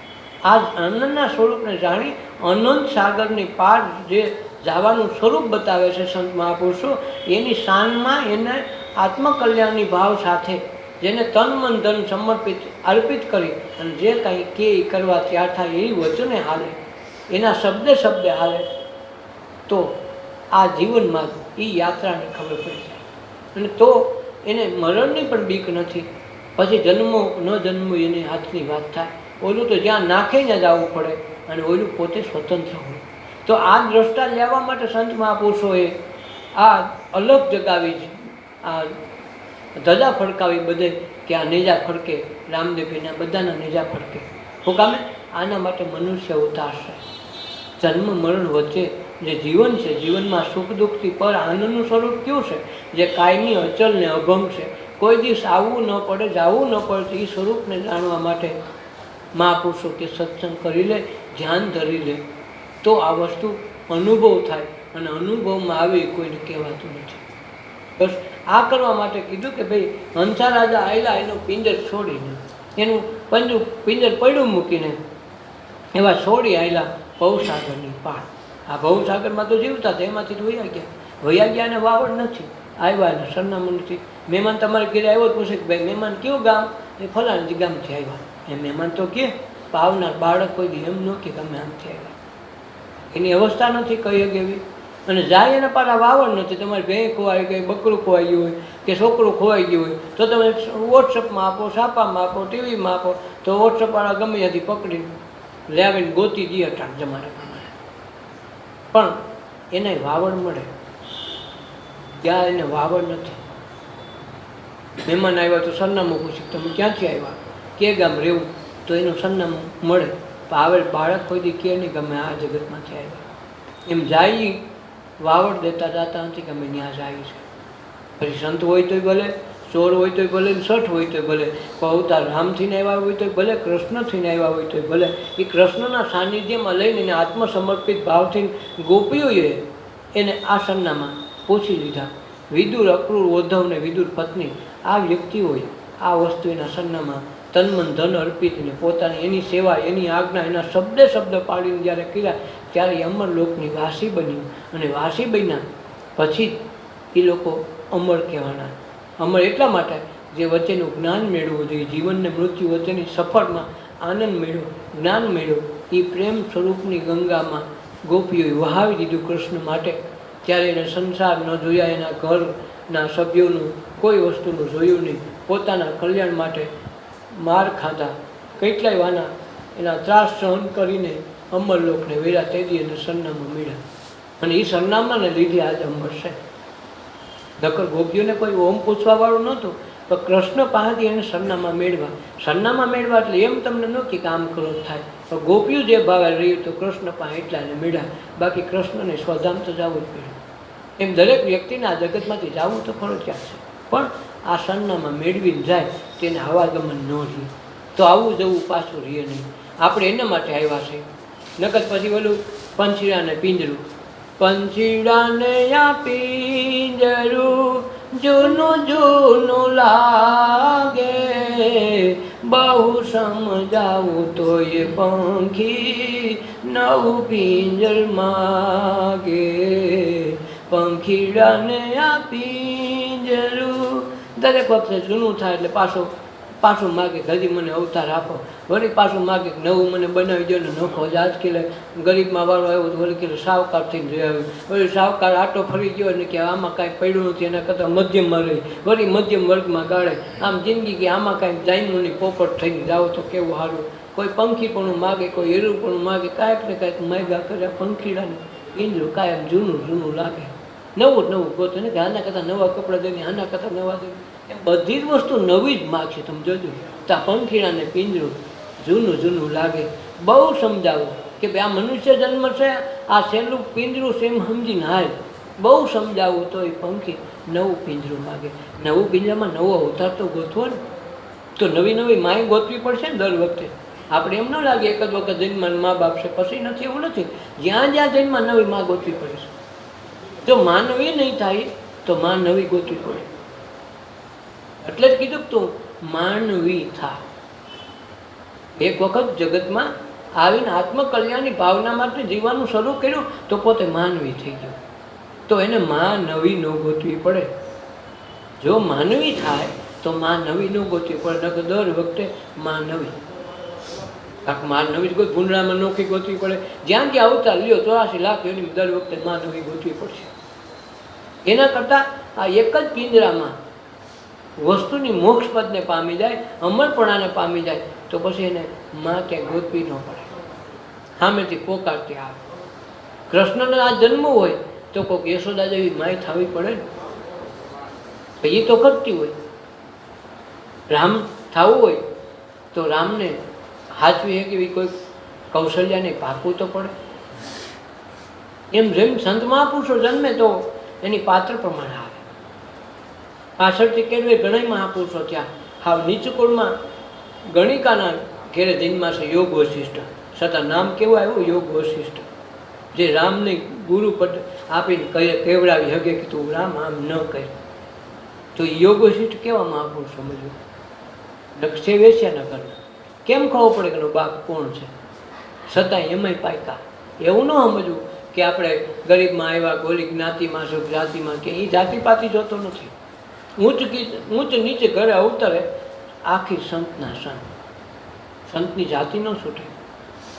આ આનંદના સ્વરૂપને જાણી અનંત સાગરની પાર જે જવાનું સ્વરૂપ બતાવે છે સંત મહાપુરુષો, એની શાનમાં એને આત્મકલ્યાણની ભાવ સાથે જેને તન મન ધન સમર્પિત અર્પિત કરી અને જે કાંઈ કે કરવા ત્યાર થાય એ વચને હાલે, એના શબ્દે શબ્દે હાલે, તો આ જીવનમાં એ યાત્રાની ખબર પડી જાય. અને તો એને મરણની પણ બીક નથી. પછી જન્મો ન જન્મો એની હાથની વાત થાય. ઓલું તો જ્યાં નાખે ત્યાં જવું પડે અને ઓલું પોતે સ્વતંત્ર હોય. તો આ દ્રષ્ટા લેવા માટે સંત મહાપુરુષોએ આ અલગ જગાવી છે, આ ધજા ફડકાવી બધે કે આ નેજા ફડકે, રામદેવજીના બધાના નેજા ફડકે. શું કામે? આના માટે મનુષ્ય ઉતારશે. જન્મ મરણ વચ્ચે જે જીવન છે, જીવનમાં સુખ દુઃખથી પર આનંદનું સ્વરૂપ કયું છે, જે કાયમી અચલ ને અભંગ છે, કોઈ દિવસ આવવું ન પડે, જવું ન પડે. એ સ્વરૂપને જાણવા માટે મહાપુરુષો કે સત્સંગ કરી લે, ધ્યાન ધરી લે, તો આ વસ્તુ અનુભવ થાય. અને અનુભવમાં આવે કોઈને કહેવાતું નથી. બસ આ કરવા માટે કીધું કે ભાઈ હંસા રાજા આવેલા, એનું પિંજર છોડીને, એનું પિંજર પડ્યું મૂકીને એવા છોડી આવેલા ભવસાગરની પાર. આ ભવસાગરમાં તો જીવતા હતા, એમાંથી તો વયા ગયા ને વાવડ નથી આવ્યા ને સરનામું નથી. મહેમાન તમારે ઘરે આવ્યો તો પૂછે કે ભાઈ મહેમાન કયું ગામ? એ ફલાણા ગામથી આવ્યા. એ મહેમાન તો કે પાવનાર બાળક કોઈ દી એમ ન કે ગમે આમથી આવ્યા. એની અવસ્થા નથી કહી શકે એવી. અને જાય એને પાછા વાવડ નથી. તમારે ભેં ખોવાઈ ગઈ, બકરું ખોવાઈ ગયું હોય કે છોકરું ખોવાઈ ગયું હોય તો તમે વોટ્સઅપમાં આપો, છાપામાં આપો, ટીવીમાં આપો, તો વોટ્સઅપવાળા ગમે ત્યાંથી પકડીને લાવીને ગોતી દઈએ અટાણ જમાના પ્રમાણે. પણ એને વાવડ મળે, ત્યાં એને વાવડ નથી. મહેમાન આવ્યા તો સરનામું પૂછ્યું તમે ક્યાંથી આવ્યા, કે ગામ રહેવું, તો એનું સરનામું મળે. પણ આવે બાળક કોઈ દી કે નહીં ગમે આ જગતમાંથી આવ્યા. એમ જાય વાવડ દેતા જાતા નથી ગમે ત્યાં જાય છે. પછી સંત હોય તોય ભલે, ચોર હોય તોય ભલે, સઠ હોય તોય ભલે, અવતાર રામથીને આવ્યા હોય તોય ભલે, કૃષ્ણથીને આવ્યા હોય તોય ભલે, એ કૃષ્ણના સાનિધ્યમાં લઈને એને આત્મસમર્પિત ભાવથી ગોપીઓએ એને આ સરનામાં પૂછી લીધા. વિદુર, અક્રૂર, ઉદ્ધવ ને વિદુર પત્ની, આ વ્યક્તિઓએ આ વસ્તુ એના સરનામાં તન મન ધન અર્પિતને પોતાની એની સેવા, એની આજ્ઞા, એના શબ્દે શબ્દ પાડીને જ્યારે કર્યા, ત્યારે એ અમરલોકની વાસી બન્યું. અને વાસી બન્યા પછી એ લોકો અમર કહેવાના. અમર એટલા માટે જે વચ્ચેનું જ્ઞાન મેળવવું જોઈએ, જીવનને મૃત્યુ વચ્ચેની સફરમાં આનંદ મેળવ્યો, જ્ઞાન મેળવ્યો, એ પ્રેમ સ્વરૂપની ગંગામાં ગોપીઓએ વહાવી દીધું કૃષ્ણ માટે. ત્યારે એને સંસાર ન જોયા, એના ઘરના સભ્યોનું કોઈ વસ્તુનું જોયું નહીં. પોતાના કલ્યાણ માટે માર ખાધા, કેટલાય વાના એના ત્રાસ સહન કરીને અમરલોકને વેરા તેદી એને સરનામું મળ્યા. અને એ સરનામાને લીધે આજે અમર છે. નકર ગોપીઓને કોઈ ઓમ પૂછવાવાળું નહોતું, તો કૃષ્ણ પાસેથી એને સરનામા મેળવા એટલે એમ તમને ન કે કામ કરો થાય, તો ગોપીઓ જે ભાવે રહ્યું તો કૃષ્ણ પાસે એટલા એને મેળ્યા. બાકી કૃષ્ણને સ્વધામ તો જવું જ પડે. એમ દરેક વ્યક્તિને આ જગતમાંથી જવું તો ફરજિયાત છે, પણ આ સરનામા મેળવીને જાય તેને આવાગમન ન રહે, તો આવું જવું પાછું રહે નહીં. આપણે એના માટે આવ્યા છે. નકર પછી ઓલું પંછીડાને પિંજરું, પંછીડાને આ પિંજરું જૂનું જૂનું લાગે, બહુ સમજાવું તો એ પંખી નવું પિંજર માગે. પંખીડાને આ પિંજરું દરેક વખતે જૂનું થાય એટલે પાછું માગે, હજી મને અવતાર આપો. વળી પાછું માગે નવું મને બનાવી દો ને નખો. આજ કિલે ગરીબમાં વાળો આવ્યો તો વળી કિલે સાવકાર થઈને જોઈ આવ્યું, વળી સાવકાર આટો ફરી ગયો ને કે આમાં કાંઈ પડ્યું નથી, એના કરતાં મધ્યમમાં રહી વળી મધ્યમ વર્ગમાં ગાળે. આમ જિંદગી કે આમાં કાંઈક જાયમુની પોપટ થઈને જાઓ તો કેવું સારું. કોઈ પંખી પણ માગે, કોઈ એરું પણ માગે, કાંઈક ને કાંઈક માગ્યા કર્યા. પંખીડાને પિંજરું કાયમ જૂનું લાગે, નવું ગોતે ને કે આના કરતાં નવા કપડાં દઈને, આના કરતાં નવા દઈને, એમ બધી જ વસ્તુ નવી જ માગશે. તમે જોજો, તો આ પંખીડાને પિંજરું જૂનું લાગે. બહુ સમજાવું કે ભાઈ આ મનુષ્ય જન્મ છે, આ સહેલું પિંજરું છે એમ સમજીને હાલ. બહુ સમજાવું તો એ પંખી નવું પિંજરું માગે. નવું પિંજરામાં નવો અવતાર તો ગોતવો ને, તો નવી માય ગોતવી પડશે ને દર વખતે. આપણે એમ ન લાગે એક જ વખત જન્મમાં મા બાપ છે પછી નથી, એવું નથી. જ્યાં જન્મમાં નવી માં ગોતવી પડે છે. જો માનવી નહીં થાય તો માં નવી ગોતવી પડે. એટલે જ કીધું તું માનવી થા. એક વખત જગતમાં આવીને આત્મકલ્યાણની ભાવના માટે જીવવાનું શરૂ કર્યું તો પોતે માનવી થઈ ગયો. તો એને માં નવી ન ગોતવી પડે. જો માનવી થાય તો માં નવી ન ગોતવી પડે. નકર દર વખતે માં નવી, માં નવી જ કોઈ ભૂંડરામાં નોખી ગોતવી પડે. જ્યાં ક્યાં અવતાર લ્યો 84 લાખ એની દર વખતે માં નવી ગોતવી પડશે. એના કરતાં આ એક જ પિંજરામાં વસ્તુની મોક્ષ પદને પામી જાય, અમરપણાને પામી જાય, તો પછી એને માં ક્યાંય ગોતવી ન પડે. સામેથી પોકારતી આવે. કૃષ્ણને આ જન્મ હોય તો કોઈક યશોદા જેવી માય થવી પડે ને, એ તો કરતી હોય. રામ થવું હોય તો રામને હાચવી એવી કોઈ કૌશલ્યાને પાકવું તો પડે. એમ જેમ સંત મહાપુરુષો જન્મે તો એની પાત્ર પ્રમાણે આવે. પાછળથી કેળવે ઘણા મહાપુરુષો ત્યાં હાવ નીચકુળમાં ગણિકાના ઘેરે જન્મા છે યોગ વશિષ્ઠ, છતાં નામ કેવું આવ્યું યોગ વશિષ્ઠ. જે રામને ગુરુ પદ આપીને કેવડાવી હગે કે તું રામ આમ ન કહે, તો યોગ વશિષ્ઠ કેવા મહાપુરુષ સમજવું. નક્ષે વેશ્યા ન કરના, કેમ ખબર પડે કે એનો બાપ કોણ છે, છતાંય એમાંય પાયકા. એવું ન સમજવું કે આપણે ગરીબમાં આવ્યા, ગોલી જ્ઞાતિમાં છો, જાતિમાં, કે એ જાતિપાતિ જોતો નથી. ઊંચ નીચે ઘરે અવતરે આખી સંતના સંતની જાતિ ન છૂટે,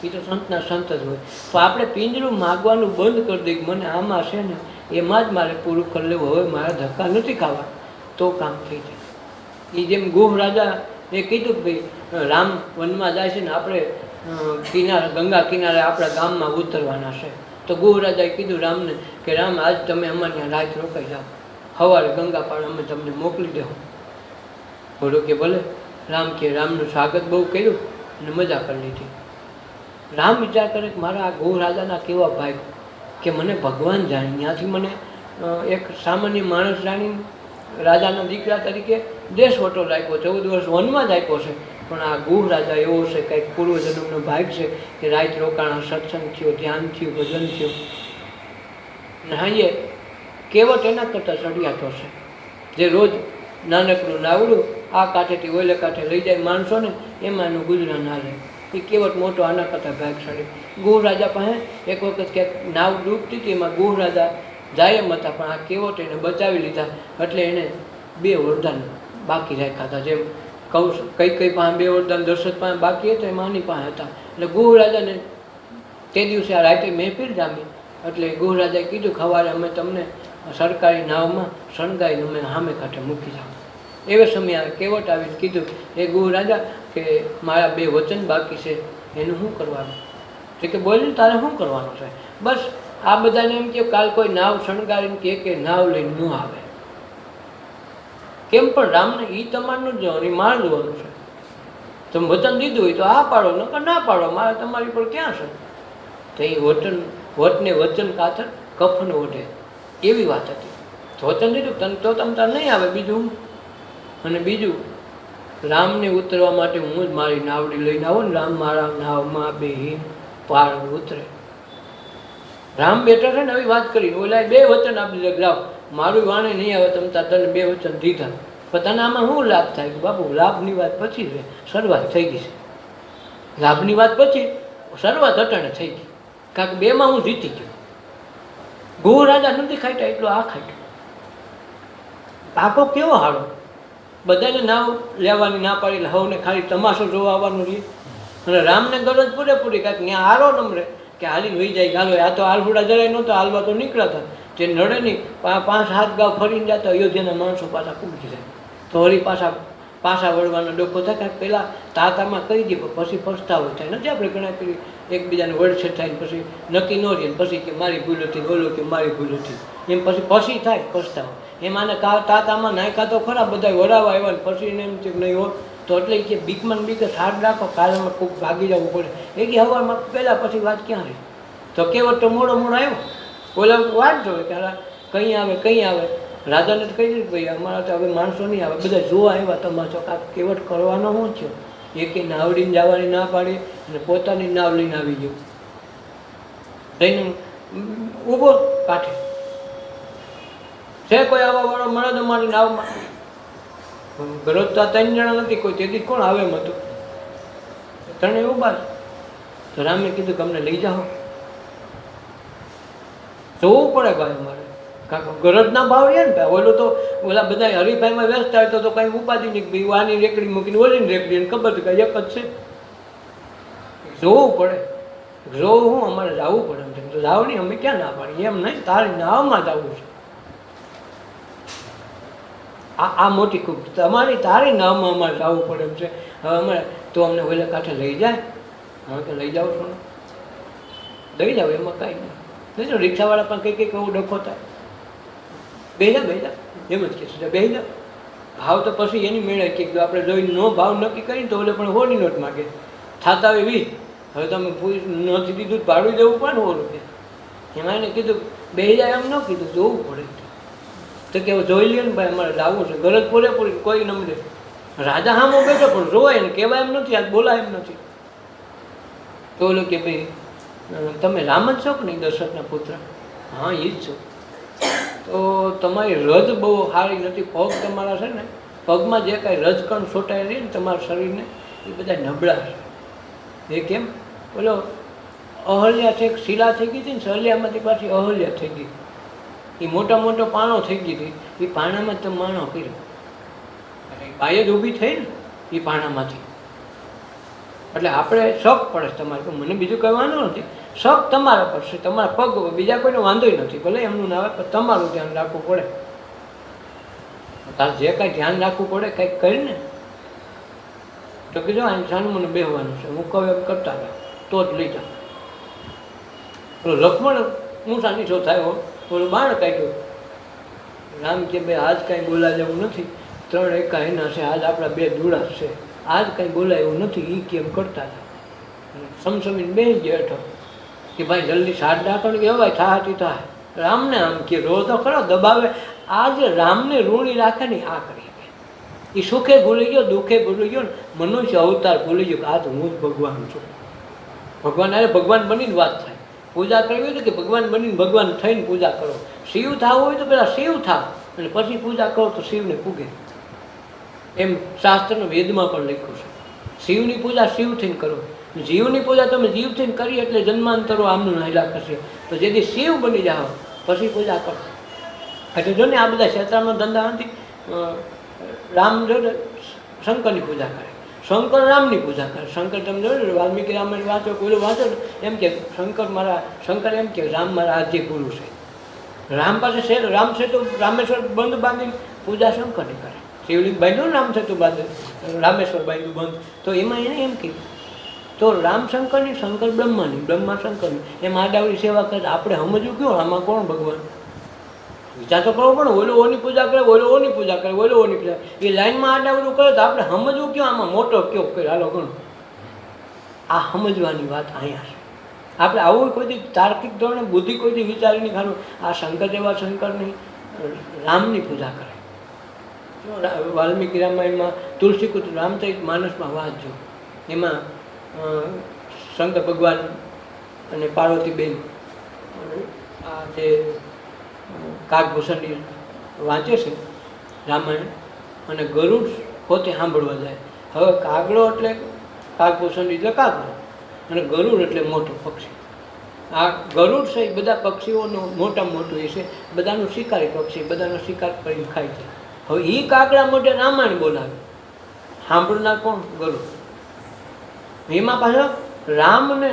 એ તો સંતના સંત જ હોય. તો આપણે પિંજરું માગવાનું બંધ કરી દઈએ કે મને આમાં છે ને એમાં જ મારે પૂરું કરી લેવું, હવે મારે ધક્કા નથી ખાવા, તો કામ થઈ જાય. એ જેમ ગુહ રાજા એ કીધું કે ભાઈ રામ વનમાં જાય છે ને આપણે ગંગા કિનારે આપણા ગામમાં ઉતરવાના છે. તો ગુહ રાજાએ કીધું રામને કે રામ આજ તમે અમારે ત્યાં રાત રોકાઈ જાઓ, સવારે ગંગા પાર અમે તમને મોકલી દેવું. બોલો કે ભલે. રામ કે રામનું સ્વાગત બહુ કર્યું અને મજા કરી લીધી. રામ વિચાર કરે કે મારા આ ગુહ રાજાના કેવા ભાઈ કે મને ભગવાન જાણી, ત્યાંથી મને એક સામાન્ય માણસ જાણી રાજાના દીકરા તરીકે દેશ વટો રાખ્યો, 14 વર્ષ વનમાં જ આપ્યો છે. પણ આ ગુહ રાજા એવો છે, કંઈક પૂર્વજન્મનો ભાગ છે કે રાત રોકાણા, સત્સંગ થયો, ધ્યાન થયું, ભજન થયું. હાઈએ કેવટ એના કરતાં ચડિયાતો છે, જે રોજ નાનકડું નાવડું આ કાંઠેથી ઓલે કાંઠે લઈ જાય માણસોને, એમાં એનું ગુજરાન ના રહે. એ કેવટ મોટો આના કરતાં ભાગશાળી. ગુહ રાજા પાસે એક વખત ક્યાંક નાવ ડૂબતી હતી, એમાં ગુહ રાજા જાય એમ હતા, પણ આ કેવટ એને બચાવી લીધા. એટલે એને 2 વરદાન બાકી રાખ્યા હતા. જેમ કઈ પાસે 2 વરદાન દશરથ પાસે બાકી હતા, એમ આની પાસે હતા. એટલે ગુહ રાજાને તે દિવસે આ રાતે મહેફિલ જામી. એટલે ગુહ રાજાએ કીધું કે સવારે અમે તમને સરકારી નાવમાં શણગાઈને અમે સામે કાંઠે મૂકી જાઓ. એવે સમયે કેવટ આવીને કીધું એ ગુહ રાજા કે મારા 2 વચન બાકી છે, એનું શું કરવાનું છે? કે બોલ્યું તારે શું કરવાનું છે? બસ આ બધાને એમ કે કાલ કોઈ નાવ શણગારીને કે નાવ લઈને ન આવે, એમ પણ રામને એ તમારનું જ જોવાનું, એ મારે જોવાનું છે. તમે વચન દીધું હોય તો આ પાડો, નકર ના પાડો, મારે તમારી પર ક્યાં છે. તો એ વટને વચન કાતર કફન ઓઢે, એવી વાત હતી. વચન દીધું તને તો તમ તાર નહીં આવે બીજું. અને બીજું, રામને ઉતરવા માટે હું જ મારી નાવડી લઈને આવું ને, રામ મારા નાવમાં બેહી પાર ઉતરે. રામ બેઠા છે ને, આવી વાત કરી, ઓલા 2 વચન આપી દીધા, લાવ મારું વાણે નહીં આવે તમ તાર, તને 2 વચન દીધા. પણ તને આમાં શું લાભ થાય? કે બાપુ લાભની વાત પછી છે, શરૂઆત થઈ ગઈ છે. લાભની વાત પછી શરૂઆત અટાણે થઈ ગઈ, કારણ કે 2માં હું જીતી ગયો. ગો રાજા નથી ખાટ્યા એટલો આ ખાટ્યો. પાકો કેવો હારો, બધાને નાવ લેવાની ના પાડી, એટલે હવને ખાલી તમાશો જોવા આવવાનું રહે. અને રામને ગરજ પૂરેપૂરી, કાંઈક ત્યાં હારો નમરે કે હાલીને વહી જાય ગાલો. આ તો આલફુડા જરાય નહોતો, હાલવા તો નીકળ્યા હતા. જે નડે નહીં, 5-7 ગાવ ફરીને જતા અયોધ્યાના માણસો પાછા કૂદી જાય. તો વળી પાછા વળવાનો ડોકો થાય. કાંઈક પહેલાં તાતામાં કહી દે, પછી પછતાવો થાય. નથી આપણે ઘણા પેલી એકબીજાને વડછેડ થાય ને પછી નક્કી ન રહે, પછી કે મારી ભૂલ હતી, બોલો કે મારી ભૂલ હતી, એમ પછી થાય પછતાવો. એમાં તાતામાં નાખ્યા તો ખરા, બધા વડાવા આવ્યા ને પછી એને એમ છે કે નહીં હો, તો એટલે કે બીકમાં બીકે હાથ રાખો, કાલમાં ખૂબ ભાગી જવું પડે. એ કે હવામાં પહેલાં પછી વાત ક્યાં રહી? તો કેવટ તો મોડો આવ્યો. ઓલા વાત જોવે કે કંઈ આવે. રાજાને તો કહી દીધું, ભાઈ અમારા તો હવે માણસો નહીં આવે, બધા જોવા આવ્યા તમારો કાંક કેવટ કરવાનો શું થયો? એકે નાવડીને જવાની ના પાડી અને પોતાની નાવ લઈને આવી ગયો, લઈને ઊભો કાંઠે. છે કોઈ આવા વાળો મળે તો મારી નાવમાં? ગરજ તો 3 જણા નથી, કોઈ તેથી કોણ આવે એમ હતું. 3 ઊભા. તો રામે કીધું કે અમને લઈ જાઓ. જોવું પડે ભાઈ અમારે, કારણ કે ગરજ ના ભાવ રહે ને. ઓલું તો ઓલા બધા હરીફાઈમાં વ્યસ્ત થાય તો કાંઈ ઉપાધિ નહીં, ભાઈ આની રેકડી મૂકીને ઓલીને રેકડી, એને ખબર કે એક જ છે. જોવું પડે, જોવું હું અમારે જવું પડે એમ છે. તો જાવ નહીં, અમે ક્યાં ના પાડીએ? એમ નહીં, તારી નાવમાં જવું છે. આ મોટી ખૂબ તારી નાવમાં અમારે જવું પડે એમ છે. હવે અમારે તો અમને ઓલા કાંઠે લઈ જાય. હવે કે લઈ જાઉં છું, લઈ જાવ, એમાં કાંઈ નહીં. તો રિક્ષાવાળા પણ કંઈક એવું ડખો થાય, બેજા એમ જ કે છે બેજા. ભાવ તો પછી એની મેળે કે આપણે જોઈને નો ભાવ નક્કી કરીને તો ઓલે પણ 100ની નોટ માગે, થતા હોય 20. હવે તમે નથી દીધું ભાડું દેવું પડે ને 100 રૂપિયા. એમાં એને કીધું બેજા, એમ ન કીધું, જોવું પડે. તો કે જોઈ લે ને ભાઈ, અમારે લાવવું છે. ગરજ પૂરેપૂરી, કોઈ નમરે. રાજા સામો બેઠો પણ જોવાય ને, કહેવાય એમ નથી, આજ બોલાય એમ નથી. તો ઓલો કે ભાઈ તમે રામ જ છો કે નહીં, દશરથના પુત્ર? હા એ જ છો. તો તમારી રજ બહુ સારી નથી, પગ તમારા છે ને, પગમાં જે કાંઈ રજકણ છોટાઈ રહી ને તમારા શરીરને, એ બધા નબળા છે. એ કેમ? બોલો અહલ્યા છે, શિલા થઈ ગઈ હતી ને, સહલ્યામાંથી પાછી અહલ્યા થઈ ગઈ. એ મોટો પાણો થઈ ગઈ હતી, એ પાણામાં તમે માણો કર્યો. બાય જ ઊભી થઈ ને એ પાણામાંથી. એટલે આપણે શક પડે છે તમારે, મને બીજું કહેવાનું નથી. શક તમારા પર છે, તમારા પગ, બીજા કોઈનો વાંધો નથી. ભલે એમનું ના આવે પણ તમારું ધ્યાન રાખવું પડે. તારે જે કાંઈ ધ્યાન રાખવું પડે કંઈક કરીને. તો કીધું અહીં સાનું મને બેહવાનું છે, હું કહું એમ કરતા હતા તો જ લઈ જાઉં. પેલો લક્ષ્મણ ઊંચા નીચો થયો, થોડું બાણ કાઢ્યું. રામ કે ભાઈ આજ કાંઈ બોલાય એવું નથી, 3 એકા એના છે, આજ આપણા 2 દુડા છે, આજ કાંઈ બોલાય એવું નથી. એ કેમ કરતા હતા, સમસમીને બેસી ગયા હેઠો કે ભાઈ જલ્દી સાત ડાકણ કે હવાય થાતી થાય. રામને આમ કે રો તો ખરો, દબાવે. આ જે રામને ઋણી રાખે ને આ કરી શકે. એ સુખે ભૂલી ગયો, દુઃખે ભૂલી ગયો ને, મનુષ્ય અવતાર ભૂલી ગયો કે આ તો હું જ ભગવાન છું. ભગવાન અરે ભગવાન બનીને વાત થાય. પૂજા કરવી હોય તો કે ભગવાન બનીને ભગવાન થઈને પૂજા કરો. શિવ થવું હોય તો પહેલાં શિવ થાવ અને પછી પૂજા કરો તો શિવને પૂગે. એમ શાસ્ત્રનો વેદમાં પણ લખ્યું છે. શિવની પૂજા શિવ થઈને કરો, જીવની પૂજા તમે જીવ થઈને કરી એટલે જન્માંતરો આમનું હાલ્યા કરશે. તો જેથી શિવ બની જાઓ પછી પૂજા કરો. એટલે જો ને આ બધા ક્ષેત્રનો ધંધા નથી. રામ જો શંકરની પૂજા કરે, શંકર રામની પૂજા કરે. શંકર તમે જોયું વાલ્મીકી રામાયણ વાંચો, કોઈ વાંચો એમ કે શંકર એમ કે રામ મારા આદ્ય ગુરુ છે. રામ પાસે છે, રામ છે તો રામેશ્વર બંધ બાંધીને પૂજા શંકરની કરે. શિવલિંગ બાંધ્યું રામ છે તો બાંધે, રામેશ્વર બાંધ્યું બંધ. તો એમાં એને એમ કીધું તો રામ શંકરની, શંકર બ્રહ્માની, બ્રહ્મા શંકરની, એમ આડાવડી સેવા કરે. આપણે સમજવું ક્યું આમાં કોણ ભગવાન? વિચાર તો કરવો પડે. ઓલો ઓની પૂજા કરે, ઓલો ઓની પૂજા કરે, ઓલો ઓની પૂજા, એ લાઈનમાં આડાવડું કરે તો આપણે સમજવું કયો આમાં મોટો કયો કરે. હાલો ગણો, આ સમજવાની વાત અહીંયા છે. આપણે આવું કોઈથી તાર્કિક ધોરણે બુદ્ધિ કોઈથી વિચારીને ખારું આ શંકર જેવા શંકરની રામની પૂજા કરે. વાલ્મીકી રામાયણમાં તુલસીકુત્ર રામચરિત માનસમાં વાંચજો, એમાં શંકર ભગવાન અને પાર્વતીબેન આ જે કાગભૂષણની વાંચે છે રામાયણ, અને ગરુડ પોતે સાંભળવા જાય. હવે કાગડો એટલે કાગભૂષણ એટલે કાગડો, અને ગરુડ એટલે મોટો પક્ષી. આ ગરુડ છે એ બધા પક્ષીઓનું મોટામાં મોટું એ છે, બધાનું શિકારી પક્ષી, બધાનો શિકાર કરીને ખાય છે. હવે એ કાગડા મોઢે રામાયણ બોલાવે, સાંભળનાર કોણ? ગરુડ. એમાં પાછા રામને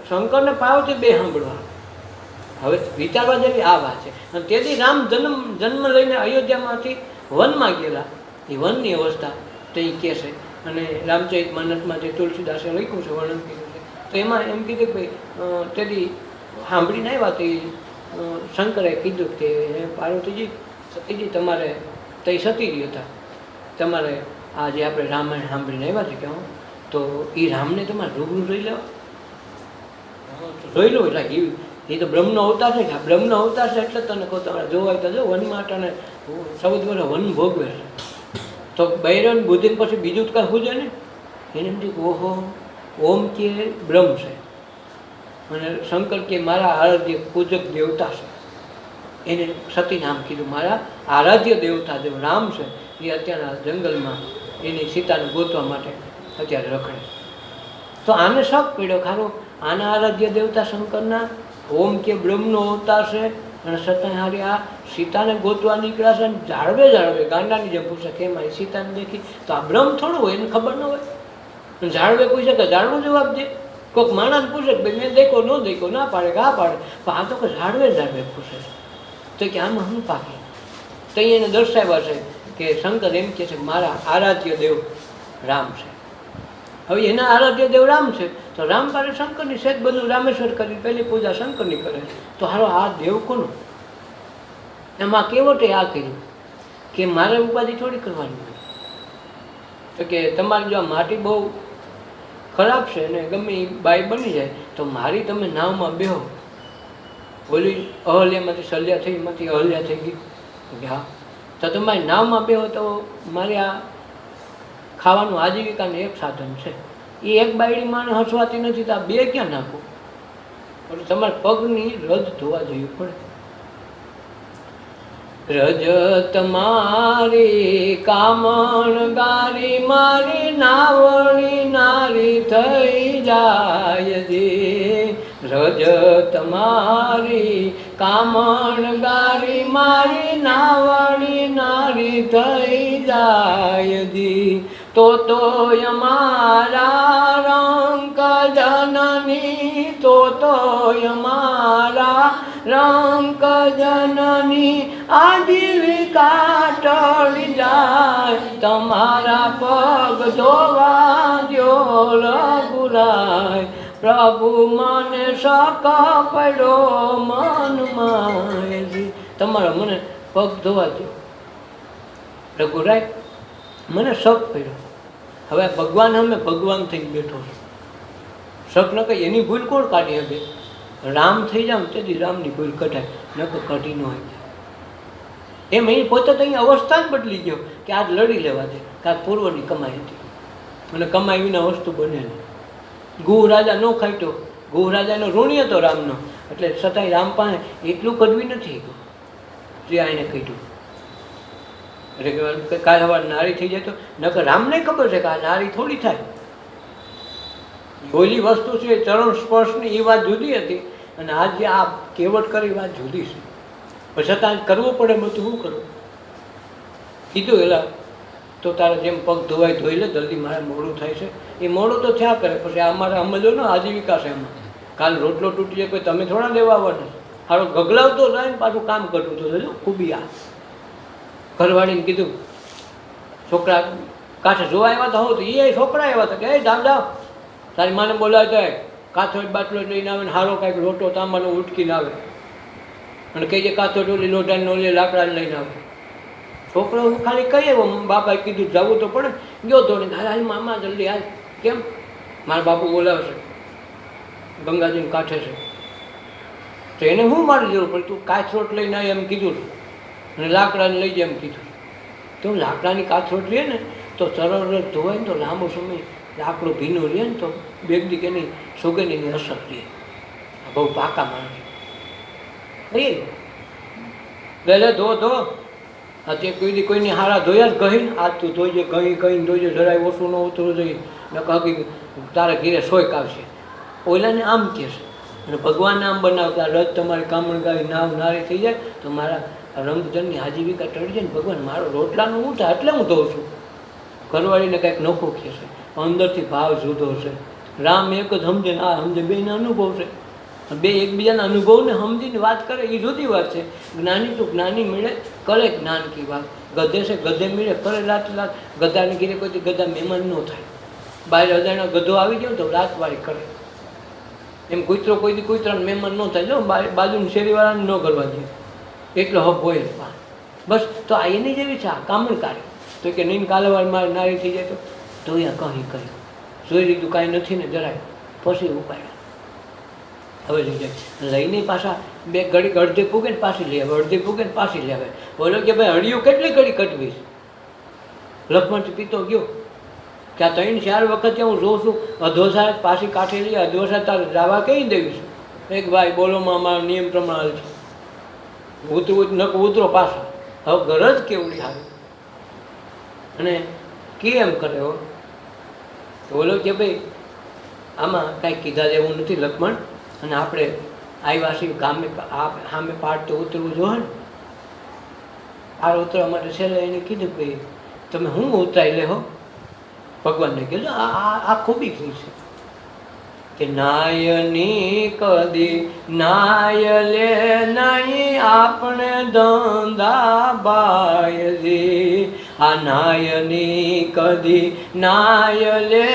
શંકરને પાર્વતી બે સાંભળવા. હવે વિચારવા જેવી આ વાત છે. અને તેથી રામ જન્મ લઈને અયોધ્યામાંથી વનમાં ગયેલા, એ વનની અવસ્થા તે કહે છે. અને રામચરિત માનસમાં જે તુલસીદાસે લખ્યું છે, વર્ણન કર્યું છે, તો એમાં એમ કીધું કે ભાઈ તેથી સાંભળીને આવ્યા તો શંકરે કીધું કે પાર્વતીજી, સતીજી તમારે તે સતીજી હતા, તમારે આ જે આપણે રામાયણ સાંભળીને આવ્યા છે કે તો એ રામને તમારે રૂબરૂ જોઈ લેવા. જોઈ લો એટલે એ તો બ્રહ્મનો અવતાર છે. કે આ બ્રહ્મનો અવતાર છે એટલે તને કહું, તમારે જોવાય તો જો વનમાં અટાણે 14 વર્ષ વન ભોગવે છે. તો બૈરન બુદ્ધિ પછી બીજું જ કાંઈ પૂજે ને. એને એમ થયું કે ઓહો, ઓમ કે બ્રહ્મ છે અને શંકર કે મારા આરાધ્ય પૂજક દેવતા છે. એને સતી નામ કીધું. મારા આરાધ્ય દેવતા જે રામ છે એ અત્યારના જંગલમાં એની સીતાને ગોતવા માટે અત્યારે રખડે. તો આને શક પડ્યો ખારું, આના આરાધ્ય દેવતા શંકરના ઓમ કે બ્રહ્મનો અવતાર છે અને સતાય હારી આ સીતાને ગોતવા નીકળ્યા છે. અને જાળવે ગાંડાની જેમ પૂછે કેમ આ સીતાને દેખી, તો આ બ્રહ્મ થોડું હોય, એને ખબર ન હોય. જાળવે પૂછે કે જાળવો જવાબ દે. કોઈક માણસ પૂછે કે ભાઈ મેં દેખો ન દેખો, ના પાડે કે હા પાડે, પણ આ તો કે જાળવે પૂછે છે. તો કે આમાં શું પાકી? તો એને દર્શાવ્યા છે કે શંકર એમ કહે છે કે મારા આરાધ્ય દેવ રામ છે. હવે એના આરાધ્ય દેવ રામ છે તો રામ પાસે શંકરની સેજ બધું રામેશ્વર કરી પહેલી પૂજા શંકરની કરે. તો હારો આ દેવ કોનો? એમાં કેવટે આ કર્યું કે મારે ઉપાધિ થોડી કરવાની હોય. તો કે તમારી જો આ માટી બહુ ખરાબ છે અને ગમે એ બાઈ બની જાય તો મારી તમે નાવમાં બેહો. ઓલી અહલ્યામાંથી શલ્યા થઈ, એમાંથી અહલ્યા થઈ ગઈ. હા, તો તમારી નાવમાં બેહો તો મારે આ ખાવાનું આજીવિકાનું એક સાધન છે. એ એક બાયડી માણસ હસવાતી નથી તો આ બે ક્યાં નાખો? એટલે તમારે પગની રજ ધોવા જવું પડે. રજ તમારી કામણ ગારી મારી નાવણી નારી થઈ જાય દે. રજ તમારી કામણ ગારી મારી નાવણી નારી થઈ જાય દી. તો અમારા રંક જનની, તો અમારા રંક જનની આજીવિકા ટળી જાય. તમારા પગ ધોવા દ્યો રઘુરાય, પ્રભુ મને શક પડ્યો મનમાં. તમારા મને પગ ધોવા દો રઘુરાય, મને શક પડ્યો. હવે ભગવાન અમે ભગવાન થઈને બેઠો છું. શક ન કહી એની ભૂલ કોણ કાઢી શકે? રામ થઈ જાવ તેથી રામની ભૂલ કઢાય, ન તો કઢી ન હોય. એમ એ પોતે તો અહીં અવસ્થા જ બદલી ગયો કે આજ લડી લેવા દે, કે આજ પૂર્વની કમાઈ હતી અને કમાઈ વિના વસ્તુ બને નહીં. ગુહ રાજા ન ખાઈતો, ગુહ રાજાનો ઋણી હતો રામનો, એટલે છતાંય રામ પાસે એટલું કડવી નથી ગયું જે આને કહ્યું. એટલે કાલ હવાર નારી થઈ જાય તો નકર રામને ખબર છે કે આ નારી થોડી થાય. ઓલી વસ્તુ છે ચરણ સ્પર્શની એ વાત જુદી હતી અને આજ જે આ કેવટ કરી વાત જુદી છે. પણ છતાં કરવું પડે, બધું શું કરવું? કીધું એલા તો તારા જેમ પગ ધોવાય ધોઈ લે, જલ્દી મારે મોડું થાય છે. એ મોડું તો થયા કરે, પછી અમારે સમજો ને આજીવિકા છે એમાં. કાલ રોટલો તૂટી જાય કોઈ તમે થોડા દેવા આવવાના. હારો ગગલાવતો જાય ને પાછું કામ કરતું તો જોજો ખૂબી આ. ઘરવાળીને કીધું છોકરા કાંઠે જોવા આવ્યા તો હોવ તો એ છોકરા આવ્યા હતા કે એ જાવ જાવ તારી માને બોલાવે તો કાથો બાટલો લઈને આવે ને હારો કાંઈક લોટો તાંબાનો ઉટકીને આવે. અને કહીએ કાં તો ઓલી લોઢાને ઓલી લાકડાને લઈને આવે. છોકરો ખાલી કહીએ બાપાએ કીધું જવું તો પડે, ગયો દોડીને હાલ મામા જલ્દી હાલ. કેમ? મારા બાપુ બોલાવે છે, ગંગાજીને કાંઠે છે. તો એને શું મારી જરૂર પડે? તું કાથરોટ લઈને આવી એમ કીધું છે, અને લાકડાને લઈ જાય એમ કીધું. તો લાકડાની કાથરોટ લે ને તો સરળ ધોવાય ને તો લાંબો સમય લાકડું ભીનું રહે ને તો બેગદી કે નહીં સુગંધની અસર રહે. બહુ પાકા માણસ ગયેલા ધો તે કોઈની હારા ધોયા જ ગહીને આજ તું ધોઈજે, કહીને ધોઈજે, જરાય ઓછું ન ઉતરવું જોઈએ, નક્કી તારા ઘીરે સોયક આવશે. ઓલાને આમ કહે છે અને ભગવાનને આમ બનાવતા રજ તમારી કામણ ગાવી નાવ નારી થઈ જાય તો મારા રંગજનની આજીવિકા ટળી જાય ને ભગવાન મારો રોટલાનું હું થાય એટલે હું ધોઉં છું. ઘરવાળીને કંઈક નોખું કહે છે, અંદરથી ભાવ જુદો છે. રામ એક જ સમજે ને આ સમજે, બેને અનુભવ છે. બે એકબીજાના અનુભવને સમજીને વાત કરે એ જુદી વાત છે. જ્ઞાની તો જ્ઞાની મળે કરે જ્ઞાન કી વાત, ગધે છે ગધે મળે કરે લાત. ગધાને ઘીરે કોઈ ગધા મહેમાન ન થાય. બહાર અજાણ્યો ગધો આવી ગયો તો લાતવાળી કરે. એમ કૂતરો કોઈ કૂતરાને મહેમાન ન થાય, જો બાજુની શેરીવાળાને ન કરવા દે એટલો હક હોય બસ. તો આ એની જેવી છે આ કામણકારી. તો કે નીન કાલવાર મારી નારી થઈ જાય તો અહીંયા કહ્યું જોઈ લીધું કાંઈ નથી ને જરાય, પછી ઉપાડ્યા. હવે લઈ જાય લઈને પાછા બે ઘડી અડધી પૂગે ને પાછી લઈ આવે, અડધી પૂગે ને પાછી લઈ આવે. બોલો કે ભાઈ હળિયું કેટલી ઘડી કટવીશ? લક્ષ્મણથી પીતો ગયો કે આ 3-4 વખત હું જોઉં છું અધોસા પાછી કાઠી લઈએ, અધોસા તારે જવા કહી દેવી છે. એક ભાઈ બોલોમાં અમારો નિયમ પ્રમાણે છે, ઉતરું ઉતરો પાછા. હવે ગરજ કેવડી આવે અને કેમ કરે હો? બોલો કે ભાઈ આમાં કાંઈ કીધા જેવું નથી લક્ષ્મણ, અને આપણે આવ્યા છીએ ગામે સામે પાડ તો ઉતરવું જોઈએ ને. પાડ ઉતરવા માટે છેલ્લે એને કીધું કે તમે હું ઉતરાઈ લે હો? ભગવાનને કીધું આ ખૂબી થઈ છે કે નાયની કદી નાય લે નહીં આપણે ધંધા બાયજી. આ નાયની કદી નાય લે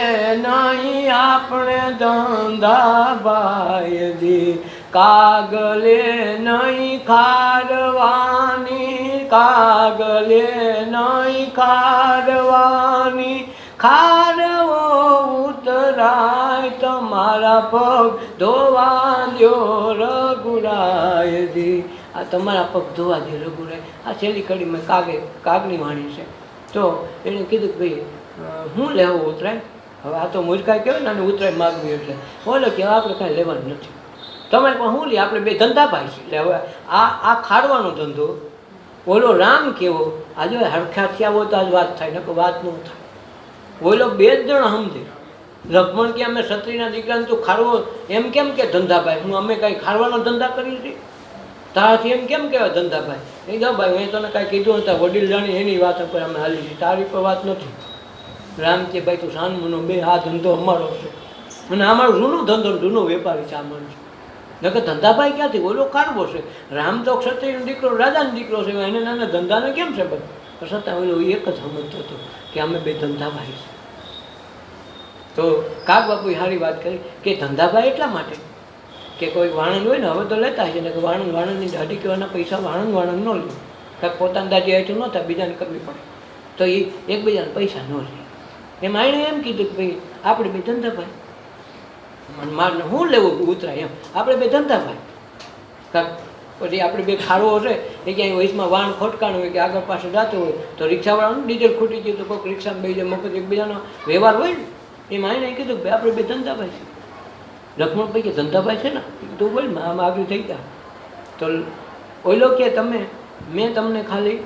નહીં આપણે ધંધા બાયજી. કાગલે નહીં ખારવાની, કાગલે નહીં ખારવાની, ખારવો ઉતરાય તમારા પગ ધોવા દ્યો રઘુરાયજી. આ તમારા પગ ધોવા દો રઘુરાય. આ છેલ્લી કડીમાં કાગની વાણી છે. તો એણે કીધું કે ભાઈ હું લેવું ઉતરાય? હવે આ તો મૂર્ખાઈ કહેવાય ને, આને ઉતરાય માગવી એટલે બોલો કે આપણે કાંઈ લેવાનું નથી. તમે પણ શું લે? આપણે બે ધંધા ભાઈ છે. એટલે હવે આ ખાડવાનો ધંધો, બોલો રામ કેવો આ જો હરખા થયા હોય તો આજ વાત થાય, નકર વાત ન થાય. બોલો બે જ જણ સમજે. લક્ષ્મણ કે અમે ક્ષત્રિયના દીકરાને તું ખારવો એમ કેમ કે ધંધાભાઈ? હું અમે કાંઈ ખારવાનો ધંધા કરીએ છીએ? તારાથી એમ કેમ કહેવાય ધંધાભાઈ? નહીં જાઓ ભાઈ, મેં તને કાંઈ કીધું હતા વડીલ જાણી એની વાત ઉપર અમે હાલી છીએ, તારી પર વાત નથી. રામ કે ભાઈ તું સાનમુનો બે આ ધંધો અમારો છે અને અમારો જૂનો ધંધો જૂનો વેપારી છે આ માણસ. નકર ધંધાભાઈ ક્યાંથી? બોલો કારવો છે. રામ તો ક્ષત્રિયનો દીકરો રાજાનો દીકરો છે, એને નાના ધંધાને કેમ છે બધું? છતાં ઓલો એક જ સમજતો હતો કે અમે બે ધંધાભાઈ છે. તો કાગ બાપુએ સારી વાત કરી કે ધંધાભાઈ એટલા માટે કે કોઈ વાણંદ હોય ને, હવે તો લેતા છે ને કે વાણંદની દાઢી કહેવાના પૈસા વાણંદ ન લે, કાંઈક પોતાની દાઢી આટલું ન થાય, બીજાને કરવી પડે તો એ એકબીજાને પૈસા ન લે. એમ આણે એમ કીધું કે ભાઈ આપણે બે ધંધાભાઈ, મારને શું લેવું ઉતરાય એમ, આપણે બે ધંધાભાઈ. કાંક પછી આપણે બે ખાડવો છે એ ક્યાંય વયસમાં વાહન ખોટકાણ હોય કે આગળ પાછળ જતો હોય તો રિક્ષાવાળાનું ડીઝલ ખૂટી ગયું તો કોઈક રિક્ષામાં બે જાય, મફત એકબીજાનો વ્યવહાર હોય ને. એમ આઈને કીધું ભાઈ આપણે બે ધંધાભાઈ છે. લક્ષ્મણભાઈ કે ધંધાભાઈ છે ને? તું બોલ ને આમ આગળ થઈ ગયા. તો ઓલો કે મેં તમને ખાલી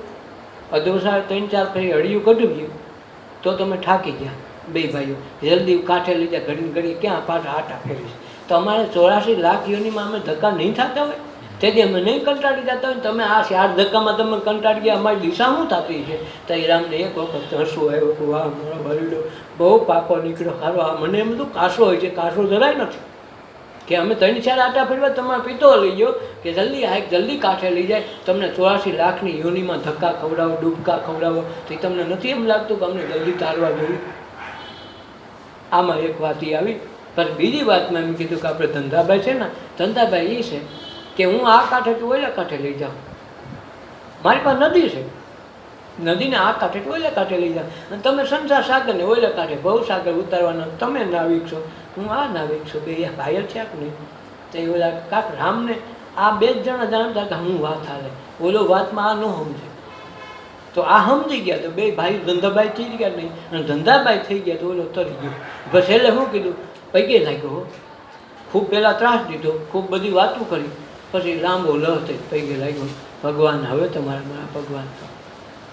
અધોસાર 3-4 ફરી હળિયું કઢવ્યું તો તમે થાકી ગયા બે ભાઈઓ, જલ્દી કાંઠે લઈ જાય, ઘડી ક્યાં પાછા આટા ફેરીશ. તો અમારે 84 લાખ યોનીમાં અમે ધક્કા નહીં થતા હોય? તેથી અમે નહીં કંટાળી જતા હોય? તમે આ 4 ધક્કામાં તમે કંટાળી ગયા, અમારી દિશા શું થતી છે? તો એ રામને એક વખત હસવું આવ્યું કે વાહ મારો ભરેલો બહુ પાકો નીકળ્યો સારો. આ મને એમ બધું કાસો હોય છે, કાસો જરાય નથી કે અમે 3-4 આટા ફેરવા તમારો પિતો લઈ ગયો કે જલ્દી કાંઠે લઈ જાય, તમને 84 લાખની યોનીમાં ધક્કા ખવડાવો, ડૂબકા ખવડાવો, તો એ તમને નથી એમ લાગતું કે અમને જલ્દી તારવા જોઈએ? આમાં એક વાત એ આવી. પણ બીજી વાતમાં એમ કીધું કે આપણે ધંધાભાઈ છે ને, ધંધાભાઈ એ છે કે હું આ કાંઠેથી ઓલા કાંઠે લઈ જાઉં. મારી પાસે નદી છે, નદીને આ કાંઠે ઓલા કાંઠે લઈ જાઉં, અને તમે સંસાર સાગરને ઓલા કાંઠે ભવ સાગર ઉતારવાના તમે નાવિક છો, હું આ નાવિક છું, બે ભાઈ છે કે નહીં. તો એ ઓલા કાક રામને આ બે જ જણા જાણતા કે હું વાત હાલે, ઓલો વાતમાં આ ન સમજે. તો આ સમજી ગયા તો બે ભાઈ ધંધાબાઈ થઈ ગયા નહીં, અને ધંધાબાઈ થઈ ગયા તો ઓલો તરી ગયો. બસ એટલે શું કીધું, પૈકે લાગ્યો, ખૂબ પહેલાં ત્રાસ દીધો, ખૂબ બધી વાતો કરી, પછી લાંબો લહ થઈ પૈકે લાગ્યો. ભગવાન હવે તમારા મારા ભગવાન છો.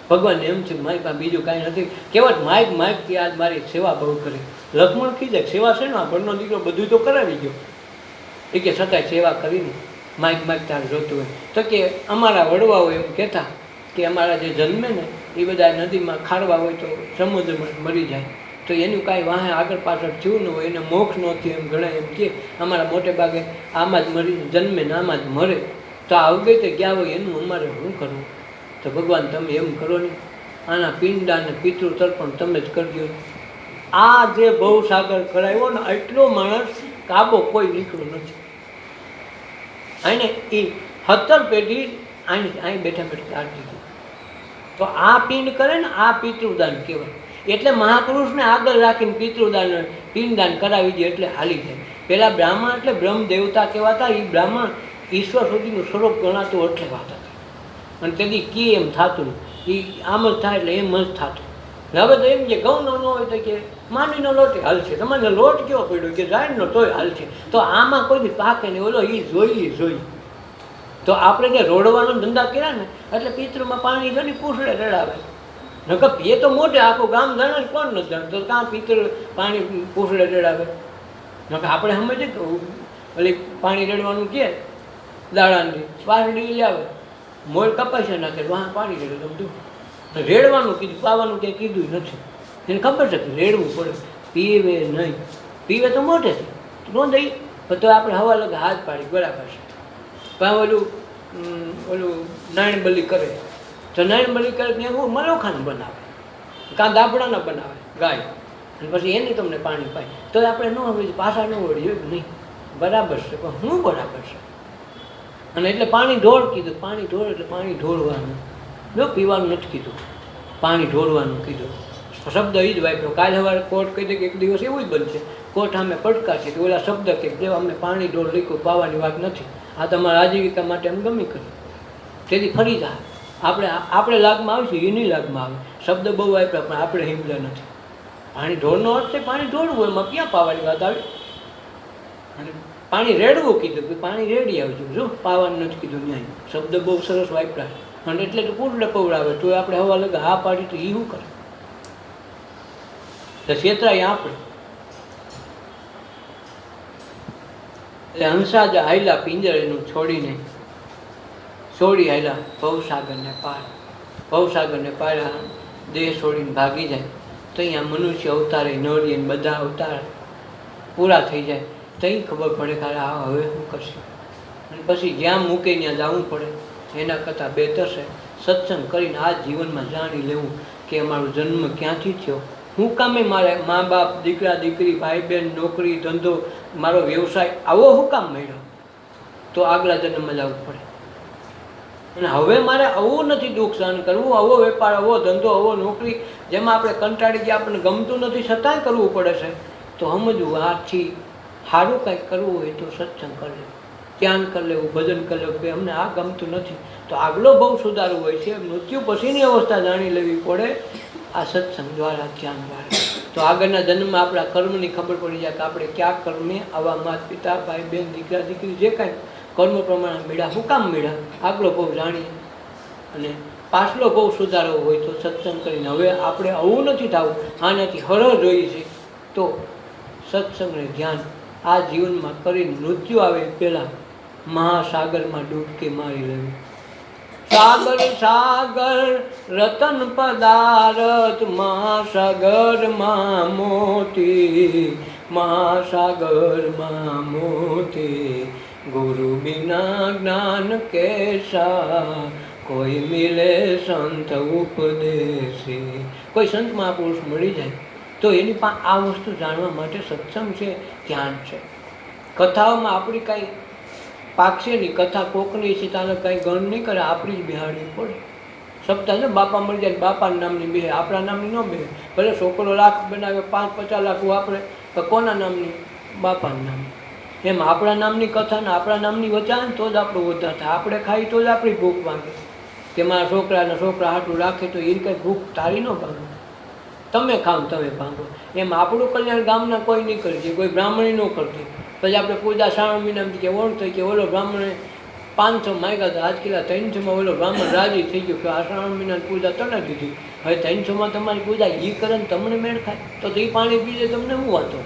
ભગવાન એમ છે મારી પાસે બીજું કાંઈ નથી. કહેવત માઇકથી આજ મારી સેવા બહુ કરી. લક્ષ્મણ કી જાય સેવા છે ને, આ ઘરનો દીકરો બધું તો કરાવી ગયો, એ કે છતાંય સેવા કરીને માઇક તારે જોતું હોય. તો કે અમારા વડવાઓ એમ કહેતા કે અમારા જે જન્મે ને એ બધા નદીમાં ખારવા હોય તો સમુદ્રમાં મરી જાય, તો એનું કાંઈ વાહે આગળ પાછળ થયું ન હોય, એને મોક્ષ ન થયું એમ ઘણા એમ કે અમારા મોટે ભાગે આમાં જ મરી જન્મે ને આમાં જ મરે, તો આ અવગતે ગયા હોય એનું અમારે શું કરવું. તો ભગવાન તમે એમ કરો ને, આના પિંડા અને પિતૃ તર્પણ તમે જ કરજો. આ જે ભવસાગર કરાવ્યો ને એટલો માણસ કાબો કોઈ નીકળ્યો નથી. આને એ 17 પેઢી અહીં બેઠા બેઠા કાઢી દીધું. તો આ પિંડ કરે ને આ પિતૃદાન કહેવાય. એટલે મહાપુરુષને આગળ રાખીને પિતૃદાન પિંડદાન કરાવી દે એટલે હાલી જાય. પહેલાં બ્રાહ્મણ એટલે બ્રહ્મ દેવતા કહેવાતા, એ બ્રાહ્મણ ઈશ્વર સુધીનું સ્વરૂપ ગણાતું એટલે વાત હતી. અને તેથી કી એમ થતું, એ આમ જ થાય એટલે એમ જ થતું. હવે તો એમ કે ઘઉંનો ન હોય તો કે માંડીનો લોટ હાલશે, તમારે લોટ કેવો પડ્યો કે ઝાડનો તોય હાલશે. તો આમાં કોઈ પાકે નહીં, ઓલો એ જોઈ. તો આપણે જે રોડવાનો ધંધા કર્યા ને એટલે પિતૃમાં પાણી જડી પૂછડે રડાવે. નકર એ તો મોટે આખું ગામ જાણે કોણ નથી જાણતો, કાં પિતૃ પાણી પૂછડે રડાવે. નકર આપણે સમજે કે ઓલી પાણી રેડવાનું કે દાડાની પારડી લાવે, મોર કપાશે નાખે વાહ પાણી રેડે. બધું રેડવાનું કીધું, પાવાનું ક્યાંય કીધું નથી. એને ખબર છે કે રેડવું પડે, પીવે નહીં. પીવે તો મોટેથી ન દઈ, તો આપણે હવા લગે હાથ પાડી બરાબર છે. પણ ઓલું નાયણ બલી કરે, તો નાયણ બલી કરે ત્યાં હું મલોખાને બનાવે, કાં દાબડાના બનાવે ગાય, અને પછી એને તમને પાણી પાય. તો આપણે ન હવે પાછા ન વળીએ નહીં, બરાબર છે પણ હું બરાબર છે. અને એટલે પાણી ઢોળ કીધું, પાણી ઢોળ એટલે પાણી ઢોળવાનું, જો પીવાનું નથી કીધું, પાણી ઢોળવાનું કીધું. શબ્દ એ જ વાપર્યો. કાલે સવારે કોર્ટ કહી દે કે એક દિવસ એવું જ બનશે, કોર્ટ સામે પડકાશે તો ઓલા શબ્દ કે દેવ અમને પાણી ઢોળ લીધું, પાવાની વાત નથી, આ તમારા આજીવિકા માટે એમ ગમી કર્યું. તેથી ફરી જાય આપણે લાગમાં આવીશું, એની લાગમાં આવે. શબ્દ બહુ વાપર્યા પણ આપણે હિમલા નથી. પાણી ઢોળનો અર્થ છે પાણી ઢોળવું, એમાં ક્યાં પાવાની વાત આવી. અને પાણી રેડવું કીધું કે પાણી રેડી આવજો, જો પાવાનું નથી કીધું. ન્યાય શબ્દ બહુ સરસ વાપર્યા. અને એટલે તો પૂરડે પવડાવે તો આપણે હવા લગે હા પાડી તો એ શું કરે. તો છેતરાય આપણે. એટલે હંસા જ હાયલા પિંજરેનું છોડી હાયલા ભવસાગરને પાર. ભવસાગરને પાર દેહ છોડીને ભાગી જાય તો અહીંયા મનુષ્ય અવતારે નરી બધા અવતાર પૂરા થઈ જાય તો ખબર પડે કે આ હવે શું કરશે. અને પછી જ્યાં મૂકે ત્યાં જવું પડે. એના કરતાં બેતર છે સત્સંગ કરીને આ જીવનમાં જાણી લેવું કે અમારો જન્મ ક્યાંથી થયો, હું કામે મારે મા બાપ, દીકરા દીકરી, ભાઈ બહેન, નોકરી ધંધો, મારો વ્યવસાય આવો હું કામ મળ્યો, તો આગલા જન્મમાં જવું પડે. અને હવે મારે આવું નથી દુઃખ સહન કરવું, આવો વેપાર, આવો ધંધો, આવો નોકરી જેમાં આપણે કંટાળી ગયા, આપણને ગમતું નથી છતાંય કરવું પડે છે. તો સમજવું આથી સારું કંઈક કરવું હોય તો સત્સંગ કરી લેવું, ધ્યાન કરી લેવું, ભજન કરી લેવું કે અમને આ ગમતું નથી તો આગલો બહુ સુધારવું હોય છે. મૃત્યુ પછીની અવસ્થા જાણી લેવી પડે આ સત્સંગ દ્વારા, ધ્યાન દ્વારા. તો આગળના જન્મમાં આપણા કર્મની ખબર પડી જાય કે આપણે ક્યાં કર્મે આવા માતા પિતા, ભાઈ બહેન, દીકરા દીકરી જે કાંઈ કર્મ પ્રમાણે મળ્યા, શું કામ મળ્યા, આગલો બહુ જાણીએ. અને પાછલો બહુ સુધારવો હોય તો સત્સંગ કરીને હવે આપણે આવું નથી થવું, આનાથી હરહ જોઈએ છે તો સત્સંગને ધ્યાન આ જીવનમાં કરીને મૃત્યુ આવે પહેલાં મહાસાગરમાં ડૂબકી મારી લેવી. સાગર સાગર રતન પદારથ મહાસાગરમાં મોતી, મહાસાગરમાં મોતી, ગુરુ બિના જ્ઞાન કેસા, કોઈ મિલે સંત ઉપદેશી. કોઈ સંત મહાપુરુષ મળી જાય તો એની પાસે આ વસ્તુ જાણવા માટે સત્સંગ છે, ધ્યાન છે. કથાઓમાં આપણી કાંઈ પાક્ષેની કથા કોકની છે તાને કંઈ ગણ નહીં કરે, આપણી જ બિહાડવી પડે. સપ્તાહ ને બાપા મળી જાય, બાપાના નામની બે, આપણા નામની ન બે. ભલે છોકરો લાખ બનાવે, 5-50 લાખ વાપરે, તો કોના નામની? બાપાના નામની. એમ આપણા નામની કથા ને આપણા નામની વચે આવે ને તો જ આપણું વધાર થાય. આપણે ખાઈ તો જ આપણી ભૂખ ભાંગે. કે મારા છોકરાના છોકરા હાટું રાખે તો એ કંઈ ભૂખ તારી ન ભાંગે, તમે ખાવ તમે ભાંગો. એમ આપણું કલ્યાણ ગામના કોઈ નહીં કરી દે, કોઈ બ્રાહ્મણી ન કરતી. પછી આપણે પૂજા શ્રાવણ મહિનામાં કે ઓળ થઈ કે ઓલો બ્રાહ્મણે 500 માંગ્યા હતા, આજ કિલ્લા 300માં ઓલો બ્રાહ્મણ રાજી થઈ ગયો કે આ શ્રાવણ મહિનાની પૂજા તને દીધી, હવે 300માં તમારી પૂજા એ કરે ને તમને મેળ ખાય તો એ પાણી પીજે, તમને શું વાંધો?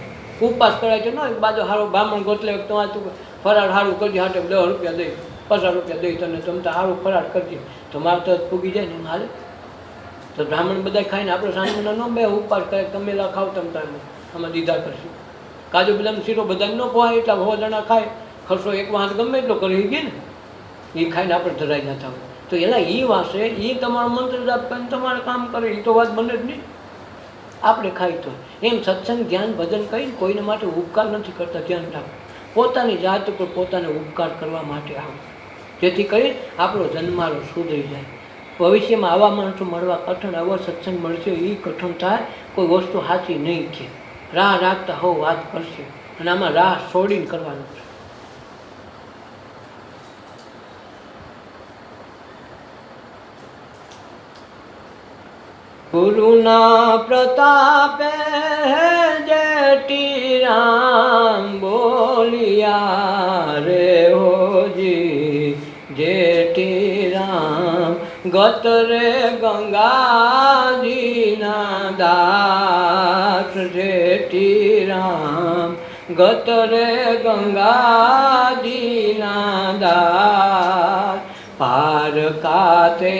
ઉપવાસ કરાય તો ન એક બાજુ સારો બ્રાહ્મણ ગોતલે તમારે ફરાળ સારું કરજે, હાટે 10 રૂપિયા દઈ 50 રૂપિયા દઈ તને તમે તો સારું ફરાળ કરજે, તમારે તો પૂગી જાય ને હાલે. તો બ્રાહ્મણ બધા ખાઈને આપણે સાંજના ન બે ઉપવાસ કરે, તમે લા ખાવ તમે તારે આમાં દીધા કરશું. કાજુ બદામ શીરો બધાને ન ખવાય, એટલા 100 જણા ખાય, ખર્ચો એક વખત ગમે એટલો કરી ગયો ને, એ ખાઈને આપણે ધરાઈ જતા હોય. તો એના એ વાસે એ તમારો મંત્ર જાપ કરીને તમારે કામ કરે, એ તો વાત બને જ નહીં. આપણે ખાઈ તો એમ સત્સંગ ધ્યાન ભજન કરીને કોઈને માટે ઉપકાર નથી કરતા, ધ્યાન રાખો. પોતાની જાત ઉપર પોતાને ઉપકાર કરવા માટે આવો, જેથી કરી આપણો જન્મારો સુધરી જાય. ભવિષ્યમાં આવા માણસો મળવા કઠણ, આવો સત્સંગ મળશે એ કઠણ થાય, કોઈ વસ્તુ સાચી નહીં કે રાહ રાખતા હો વાત કરશે, અને આમાં રાહ છોડીને કરવાનું છે. ગુરુના પ્રતાપે જેઠી રામ બોલિયા રે હોજી, જેઠી રામ ગત રે ગંગાજીના દાસ, જેઠી રામ ગત રે ગંગાજીના દાસ, પાર કાતે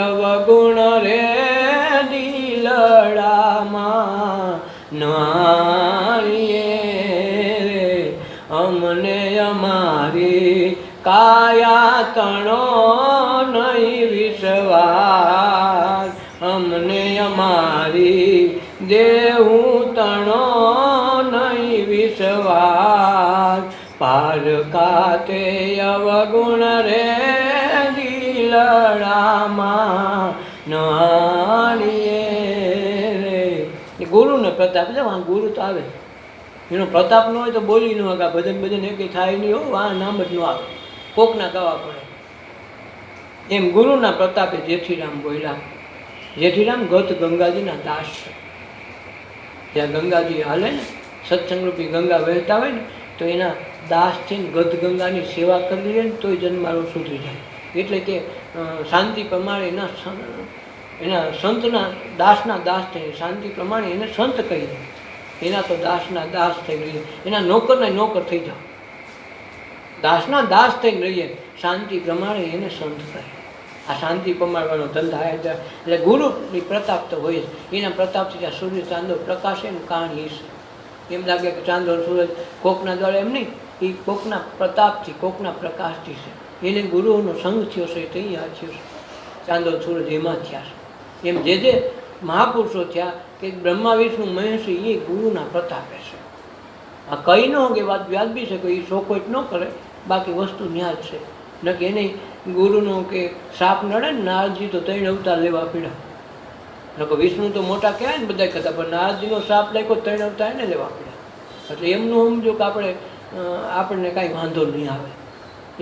અવગુણ રે દિલડામાં નારીએ રે, અમને અમારી કાયા તણો નહીં વિશ્વાસ, અમને અમારી દેવું તણો નહીં વિશ્વાસ, પાર કાતે અવગુણ રે દિલડામાં નાણીએ રે. એ ગુરુને પ્રતાપ છે, વાં ગુરુ તો આવે, એનો પ્રતાપ ન હોય તો બોલી ન હોય, ભજન ભજન એ કંઈ થાય નહીં હો, વાં નામ જ ન આવે, કોકના ગાવા પડે. એમ ગુરુના પ્રતાપે જેઠીરામ બોલ્યા. જેઠીરામ ગત ગંગાજીના દાસ છે. જ્યાં ગંગાજી હાલે ને, સત્સંગરૂપી ગંગા વહેતા હોય ને, તો એના દાસ થઈને ગત ગંગાની સેવા કરી લે ને તોય જન્મારો સુધરી જાય. એટલે કે શાંતિ પ્રમાણે એના સંતના દાસના દાસ થઈ, શાંતિ પ્રમાણે એને સંત કહી દે, એના તો દાસના દાસ થઈ રહીએ, એના નોકરના નોકર થઈ જાઓ. દાસના દાસ થઈને રહીએ, શાંતિ પ્રમાણે એને સંત કહે. આ શાંતિ પમાડવાનો ધંધા એટલે ગુરુની પ્રતાપ તો હોય જ. એના પ્રતાપથી ત્યાં સૂર્ય ચાંદો પ્રકાશે ને કહાણી છે. એમ લાગે કે ચાંદો સૂરજ કોકના દ્વારા એમ નહીં, એ કોકના પ્રતાપથી કોકના પ્રકાશથી છે. એને ગુરુઓનો સંગ થયો છે તે આ થયો છે. ચાંદો સૂરજ એમાં થયા છે. એમ જે મહાપુરુષો થયા કે બ્રહ્મા વિષ્ણુ મહેશ, એ ગુરુના પ્રતાપે છે. આ કંઈ ન કે વાત વ્યાજબી છે, કોઈ શોકોટ ન કરે, બાકી વસ્તુ ન્યાજ છે. ન કે એને ગુરુનો કે સાપ નડે ને, નારદજી તો 3 અવતાર લેવા પીડા. ન કે વિષ્ણુ તો મોટા કહેવાય ને બધા કહેતા, પણ નારદજીનો સાપ લાગ્યો 3 અવતાર એને લેવા પીડા. એટલે એમનું સમજો કે આપણને કાંઈ વાંધો નહીં આવે.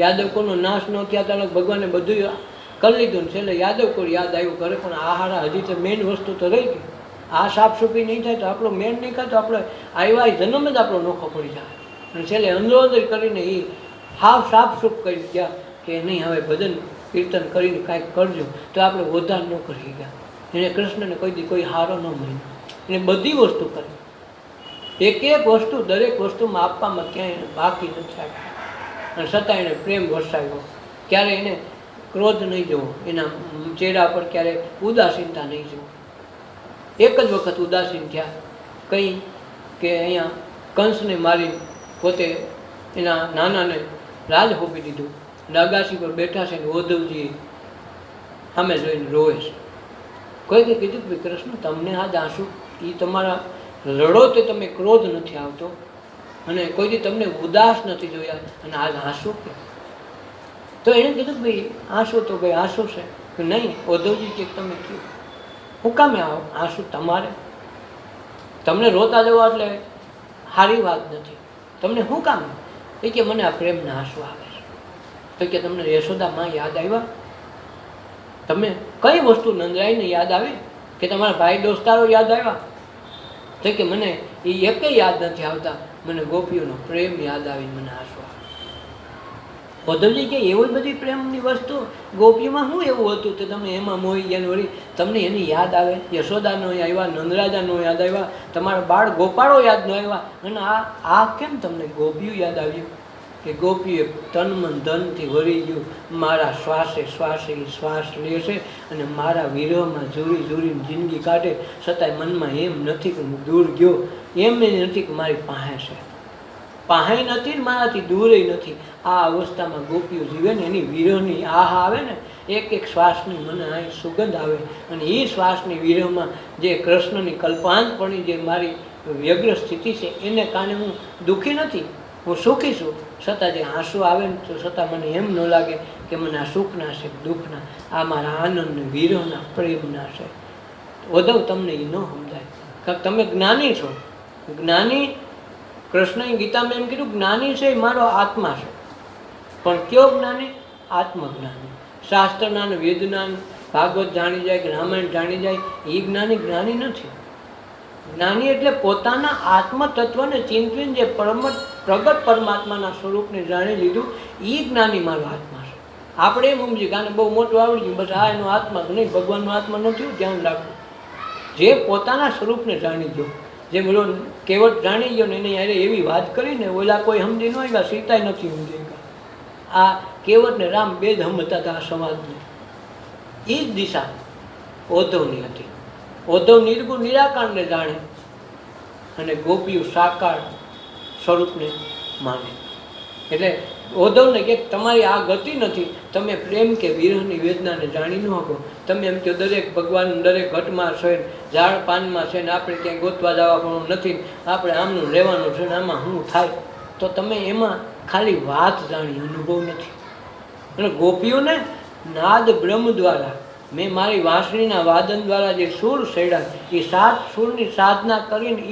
યાદવ કોનો નાશ ન થયા તારે ભગવાને બધું કરી લીધું ને છેલ્લે યાદવ કોઈ યાદ આવ્યું કરે, પણ આ હારા હજી તો મેઇન વસ્તુ તો રહી ગઈ. આ સાફસૂફી નહીં થાય તો આપણો મેન નહીં થાય તો આપણે આવ્યા જન્મ જ આપણો નોખો પડી જાય. અને છેલ્લે અંદરો અંદર કરીને એ હાવ સાફસૂફ કરી ગયા કે નહીં હવે ભજન કીર્તન કરીને કાંઈક કરજો, તો આપણે વધાર ન કરી ગયા. એને કૃષ્ણને કોઈ દી કોઈ હારો ન મળ્યો. એને બધી વસ્તુ કરી, એક એક વસ્તુ દરેક વસ્તુમાં આપવામાં ક્યાંય બાકી નથી આપ્યું. અને છતાં એને પ્રેમ વરસાવ્યો. ક્યારે એને ક્રોધ નહીં જવો, એના ચહેરા પર ક્યારે ઉદાસીનતા નહીં જવું. એક જ વખત ઉદાસીન થયા, કંઈ કે અહીંયા કંસને મારી પોતે એના નાનાને રાજ હોપી દીધું. અગાસી પર બેઠા છે ને ઉદ્ધવજી સામે જોઈને રોવે છે. કોઈને કીધું કે કૃષ્ણ તમને આ આંસુ એ તમારા રડો તે તમે ક્રોધ નથી આવતો, અને કોઈથી તમને ઉદાસ નથી જોયા, અને આજ આંસુ કે તો એણે કીધું ભાઈ આંસુ તો ભાઈ આંસુ છે કે નહીં. ઉદ્ધવજી કે તમે કહો હું કામે આવો આંસુ તમારે? તમને રોતા જવા એટલે સારી વાત નથી. તમને શું કામ? એ કે મને આ પ્રેમના આંસુ આવે છે. તો કે તમને યશોદામાં યાદ આવ્યા? તમે કઈ વસ્તુ નંદરાઈને યાદ આવી કે તમારા ભાઈ દોસ્તારો યાદ આવ્યા? તો કે મને એ એકે યાદ નથી આવતા, મને ગોપીઓનો પ્રેમ યાદ આવીને મને આંસુ આવે. ઉદ્ધવજી કે એવી બધી પ્રેમની વસ્તુ ગોપીમાં શું એવું હતું કે તમે એમાં મોહી ગયા વળી તમને એની યાદ આવે? યશોદાનો આવ્યા, નંદરાજાનો યાદ આવ્યા, તમારા બાળ ગોપાળો યાદ ન આવ્યા, અને આ કેમ તમને ગોપીઓ યાદ આવ્યું? કે ગોપીએ તન મન ધનથી વળી ગયું, મારા શ્વાસે શ્વાસે શ્વાસ લે છે અને મારા વિરહમાં ઝૂરી ઝૂરીને જિંદગી કાઢે, છતાંય મનમાં એમ નથી કે હું દૂર ગયો, એમ નથી કે મારી પાસે છે. પાસે નથી ને મારાથી દૂરે નથી. આ અવસ્થામાં ગોપીઓ જીવે ને એની વિરહની આહ આવે ને, એક એક શ્વાસની મને અહીં સુગંધ આવે, અને એ શ્વાસની વિરહમાં જે કૃષ્ણની કલ્પાંતપણી જે મારી વ્યગ્ર સ્થિતિ છે એને કારણે હું દુઃખી નથી, હું સુખી છું. છતાં જે આંસુ આવે ને તો છતાં મને એમ ન લાગે કે મને આ સુખના છે દુઃખના, આ મારા આનંદ વિરહના પ્રેમના છે. ઉદ્ધવ તમને એ ન સમજાય, કારણ તમે જ્ઞાની છો. જ્ઞાની કૃષ્ણએ ગીતામાં એમ કીધું જ્ઞાની છે એ મારો આત્મા છે. પણ કયો જ્ઞાની? આત્મજ્ઞાની. શાસ્ત્રના ને વેદના ભાગવત જાણી જાય કે રામાયણ જાણી જાય એ જ્ઞાની જ્ઞાની નથી. જ્ઞાની એટલે પોતાના આત્મતત્વને ચિંતવીને જે પ્રગટ પરમાત્માના સ્વરૂપને જાણી લીધું એ જ્ઞાની મારો આત્મા છે. આપણે એમ સમજીએ કે આને બહુ મોટું આવડી ગયું બસ આ એનો આત્મા, નહીં, ભગવાનનો આત્મા નથી. ધ્યાન રાખવું, જે પોતાના સ્વરૂપને જાણી ગયો, જે બોલો કેવટ જાણી ગયો ને એને યારે એવી વાત કરીને ઓલા કોઈ સમજી ન આવ્યા, સીતાય નથી સમજી ગયા. આ કેવટ ને રામ બે જ હમતા હતા આ સમાજને. એ જ દિશા ઉદ્ધવની હતી. ઉદ્ધવ નિર્ગુણ નિરાકારને જાણે અને ગોપીઓ સાકાર સ્વરૂપને માને. એટલે ઉદ્ધવને કે તમારી આ ગતિ નથી, તમે પ્રેમ કે વિરહની વેદનાને જાણી ન શકો. તમે એમ કહો દરેક ભગવાન દરેક ઘટમાં છે, ઝાડ પાનમાં છે ને આપણે ક્યાંય ગોતવા જવા પણ નથી, આપણે આમનું રહેવાનું છે ને આમાં શું થાય, તો તમે એમાં ખાલી વાત જાણી, અનુભવ નથી. અને ગોપીઓને નાદ બ્રહ્મ દ્વારા મેં મારી વાંસળીના વાદન દ્વારા જે સૂર છેડ્યા, એ 7 સૂરની સાધના કરીને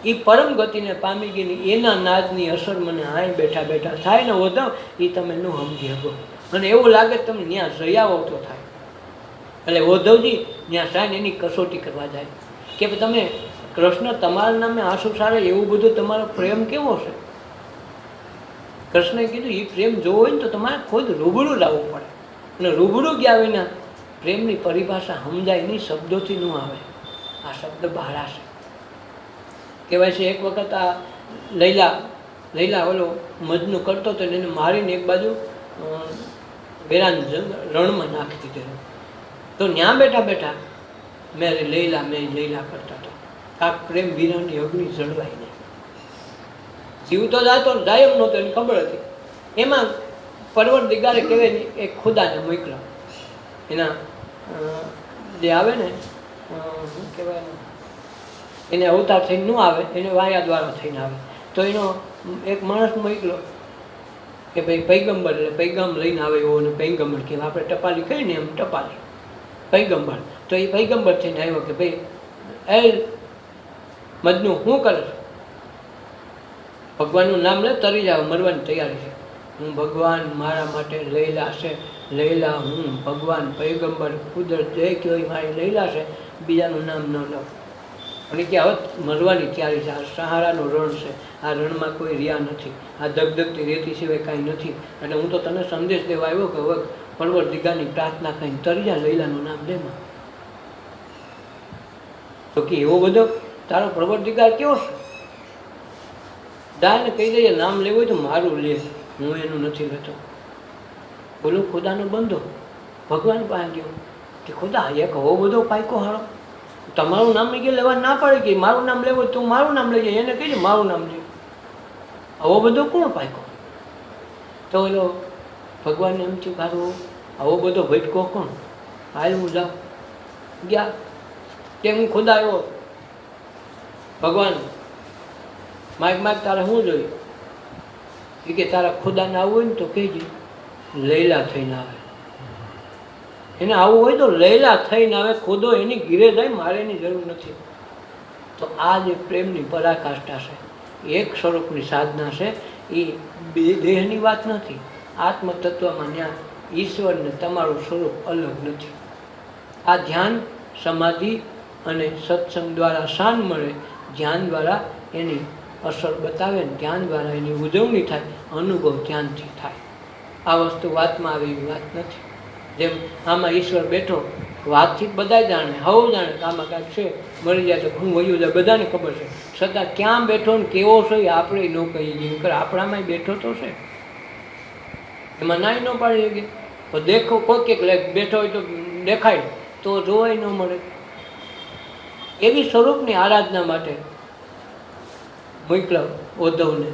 એ પરમ ગતિને પામી ગઈ ને એના નાદની અસર મને અહીં બેઠા બેઠા થાય ને ઉદ્ધવ, એ તમે ન સમજી શકો. અને એવું લાગે તમે ત્યાં જઈ આવો તો થાય. એટલે ઉદ્ધવજી ત્યાં જાય ને એની કસોટી કરવા જાય કે તમે કૃષ્ણ તમારા નામે આંસુ સારે એવું બધું તમારો પ્રેમ કેવો છે? કૃષ્ણએ કીધું એ પ્રેમ જોવો હોય ને તો તમારે ખુદ રૂબરૂ લાવવું પડે, અને રૂબરૂ ગયા વિના પ્રેમની પરિભાષા સમજાય નહીં, શબ્દોથી ન આવે. આ શબ્દ બહાર છે. કહેવાય છે એક વખત આ લૈલા ઓલો મજનું કરતો હતો એને મારીને એક બાજુ વેરાન રણમાં નાખી દીધેલો. તો ત્યાં બેઠા બેઠા મેં લૈલા કરતા હતા. આ પ્રેમ વિરહની અગ્નિ જળવાઈ નહીં. જીવ તો જાતો જાય એમ નહોતો, એને ખબર હતી. એમાં પરવરદિગારે કહેવાય ને એક ખુદાને મોકલા, એના જે આવે ને શું કહેવાય એને અવતાર થઈને ન આવે, એને વાયા દ્વારા થઈને આવે. તો એનો એક માણસ મોકલો કે ભાઈ પૈગંબર, એટલે પૈગામ લઈને આવે એવો, અને પૈગંબર કે આપણે ટપાલી કહી ને એમ ટપાલી પૈગંબર. તો એ પૈગંબર થઈને આવ્યો કે ભાઈ એ મજનુ શું કરે છે? ભગવાનનું નામ લે, તરી જાવ, મરવાની તૈયારી છે. હું ભગવાન, મારા માટે લૈલા છે, લૈલા હું ભગવાન પૈગંબર કુદરત જે કહ્યો એ મારી લૈલા છે, બીજાનું નામ ન લઉં. અને કે હવે મરવાની તૈયારી છે. આ સહારાનું રણ છે, આ રણમાં કોઈ રહ્યા નથી, આ ધગધગતી રેતી સિવાય કાંઈ નથી. એટલે હું તો તને સંદેશ દેવા આવ્યો કે હવે પરવરદિગારની પ્રાર્થના કરીને તરી જા, લૈલાનું નામ લેમાં. તો કે એવો બધો તારો પરવરદિગાર કેવો છે? દાને કહી દઈએ નામ લેવું હોય તો મારું લે, હું એનું નથી લેતો. બોલો ખુદાનો બંધો ભગવાન પાસે ગયો કે ખુદા એક હવો બધો પાયકો હારો, તમારું નામ કે લેવા ના પડે કે મારું નામ લેવું તું મારું નામ લઈ જાય, એને કહીએ મારું નામ લે. આવો બધો કોણ પાયકો? તો એનો ભગવાનને એમ થયું કારું આવો બધો ભટકો કોણ? હાલ હું જાઉં. ગયા કે હું ખુદા આવ્યો, ભગવાન માગ તારે શું જોયું? એ કે તારા ખુદાને આવવું હોય ને તો કહેજે. લૈલા થઈને આવે. એને આવું હોય તો લૈલા થઈને આવે, ખુદો એની ઘીરે જાય, મારે એની જરૂર નથી. તો આ જે પ્રેમની પરાકાષ્ઠા છે, એક સ્વરૂપની સાધના છે, એ બે દેહની વાત નથી. આત્મતત્વમાં ત્યાં ઈશ્વરને તમારું સ્વરૂપ અલગ નથી. આ ધ્યાન, સમાધિ અને સત્સંગ દ્વારા શાન મળે, ધ્યાન દ્વારા એની અસર બતાવે ને ધ્યાન દ્વારા એની ઉજવણી થાય, અનુભવ ધ્યાનથી થાય. આ વસ્તુ વાતમાં આવે એવી વાત નથી. જેમ આમાં ઈશ્વર બેઠો, વાતથી જ બધા જાણે, હવ જાણે કે આમાં કાંઈક છે, મરી જાય તો હું વયું જાય, બધાને ખબર છે. છતાં ક્યાં બેઠો ને કેવો છે એ આપણે ન કહીએ છીએ. આપણામાં બેઠો તો છે, એમાં નાય ન પાડી શકીએ. તો દેખો કોઈક બેઠો હોય તો દેખાય, તો જોવાય ન મળે. એવી સ્વરૂપની આરાધના માટે મોકલા ઉદ્ધવને.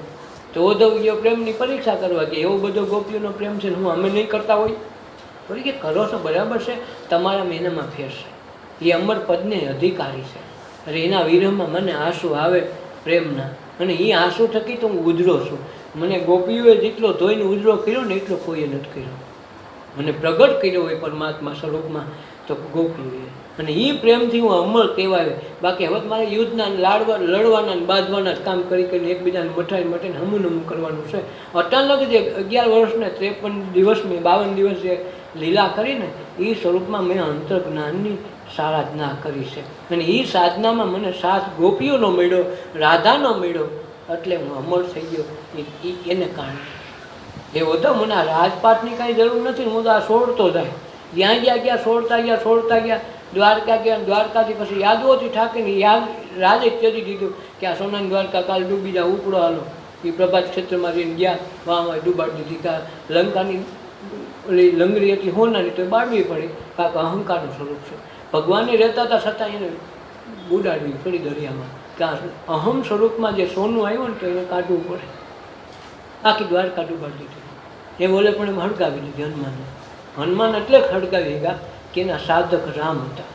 તો ઉદ્ધવ ગયો પ્રેમની પરીક્ષા કરવા કે એવો બધો ગોપીઓનો પ્રેમ છે, હું અમે નહીં કરતા હોય. બોલી કે કરો છો બરાબર છે, તમારા મહિનામાં ફેર છે, એ અમર પદને અધિકારી છે. અરે એના વિરહમાં મને આંસુ આવે પ્રેમના, અને એ આંસુ થકી તો હું ઉજળો છું. મને ગોપીઓએ જેટલો ધોઈને ઉજળો કર્યો ને એટલો કોઈએ નથી કર્યો. મને પ્રગટ કર્યો હોય પરમાત્મા સ્વરૂપમાં તો ગોપીઓએ, અને એ પ્રેમથી હું અમર કહેવાય. બાકી હવે મારે યુદ્ધના લડવાના બાંધવાના કામ કરી કરીને એકબીજાને મઠાઈને હમું કરવાનું છે. અચાનક જે 11 વર્ષને 53 દિવસની 52 દિવસ જે લીલા કરીને એ સ્વરૂપમાં મેં અંતર્જ્ઞાનની સાધના કરી છે. અને એ સાધનામાં મને 7 ગોપીઓનો મળ્યો, રાધાનો મળ્યો, એટલે હું અમર થઈ ગયો. એને કારણે એ હતો મને આ રાજપાટની કાંઈ જરૂર નથી. હું તો આ છોડતો જાય, જ્યાં ગયા છોડતા ગયા. દ્વારકા ગયા, દ્વારકાથી પછી યાદવોથી ઠાકીને યાદ રાજે ત્યજી દીધું કે આ સોનાની દ્વારકા કાલ ડૂબી જાય, ઉપડો હાલો. એ પ્રભાત ક્ષેત્રમાં જઈને ગયા, વાહ ડૂબાડી દીધી. કા લંકાની ઓલી લંગડી હતી હોનાની, તો એ બાળવી પડી. કાંક અહંકારનું સ્વરૂપ છે. ભગવાને રહેતા હતા છતાં એને બુડાડવી પડી દરિયામાં. કાં અહમ સ્વરૂપમાં જે સોનું આવ્યું ને તો એને કાઢવું પડે. આખી દ્વારકા ડૂબાડી દીધી. એ બોલે પણ એમ હડકાવી દીધી હનુમાનને. હનુમાન એટલે હડકાવી ગયા કે એના સાધક રામ હતા.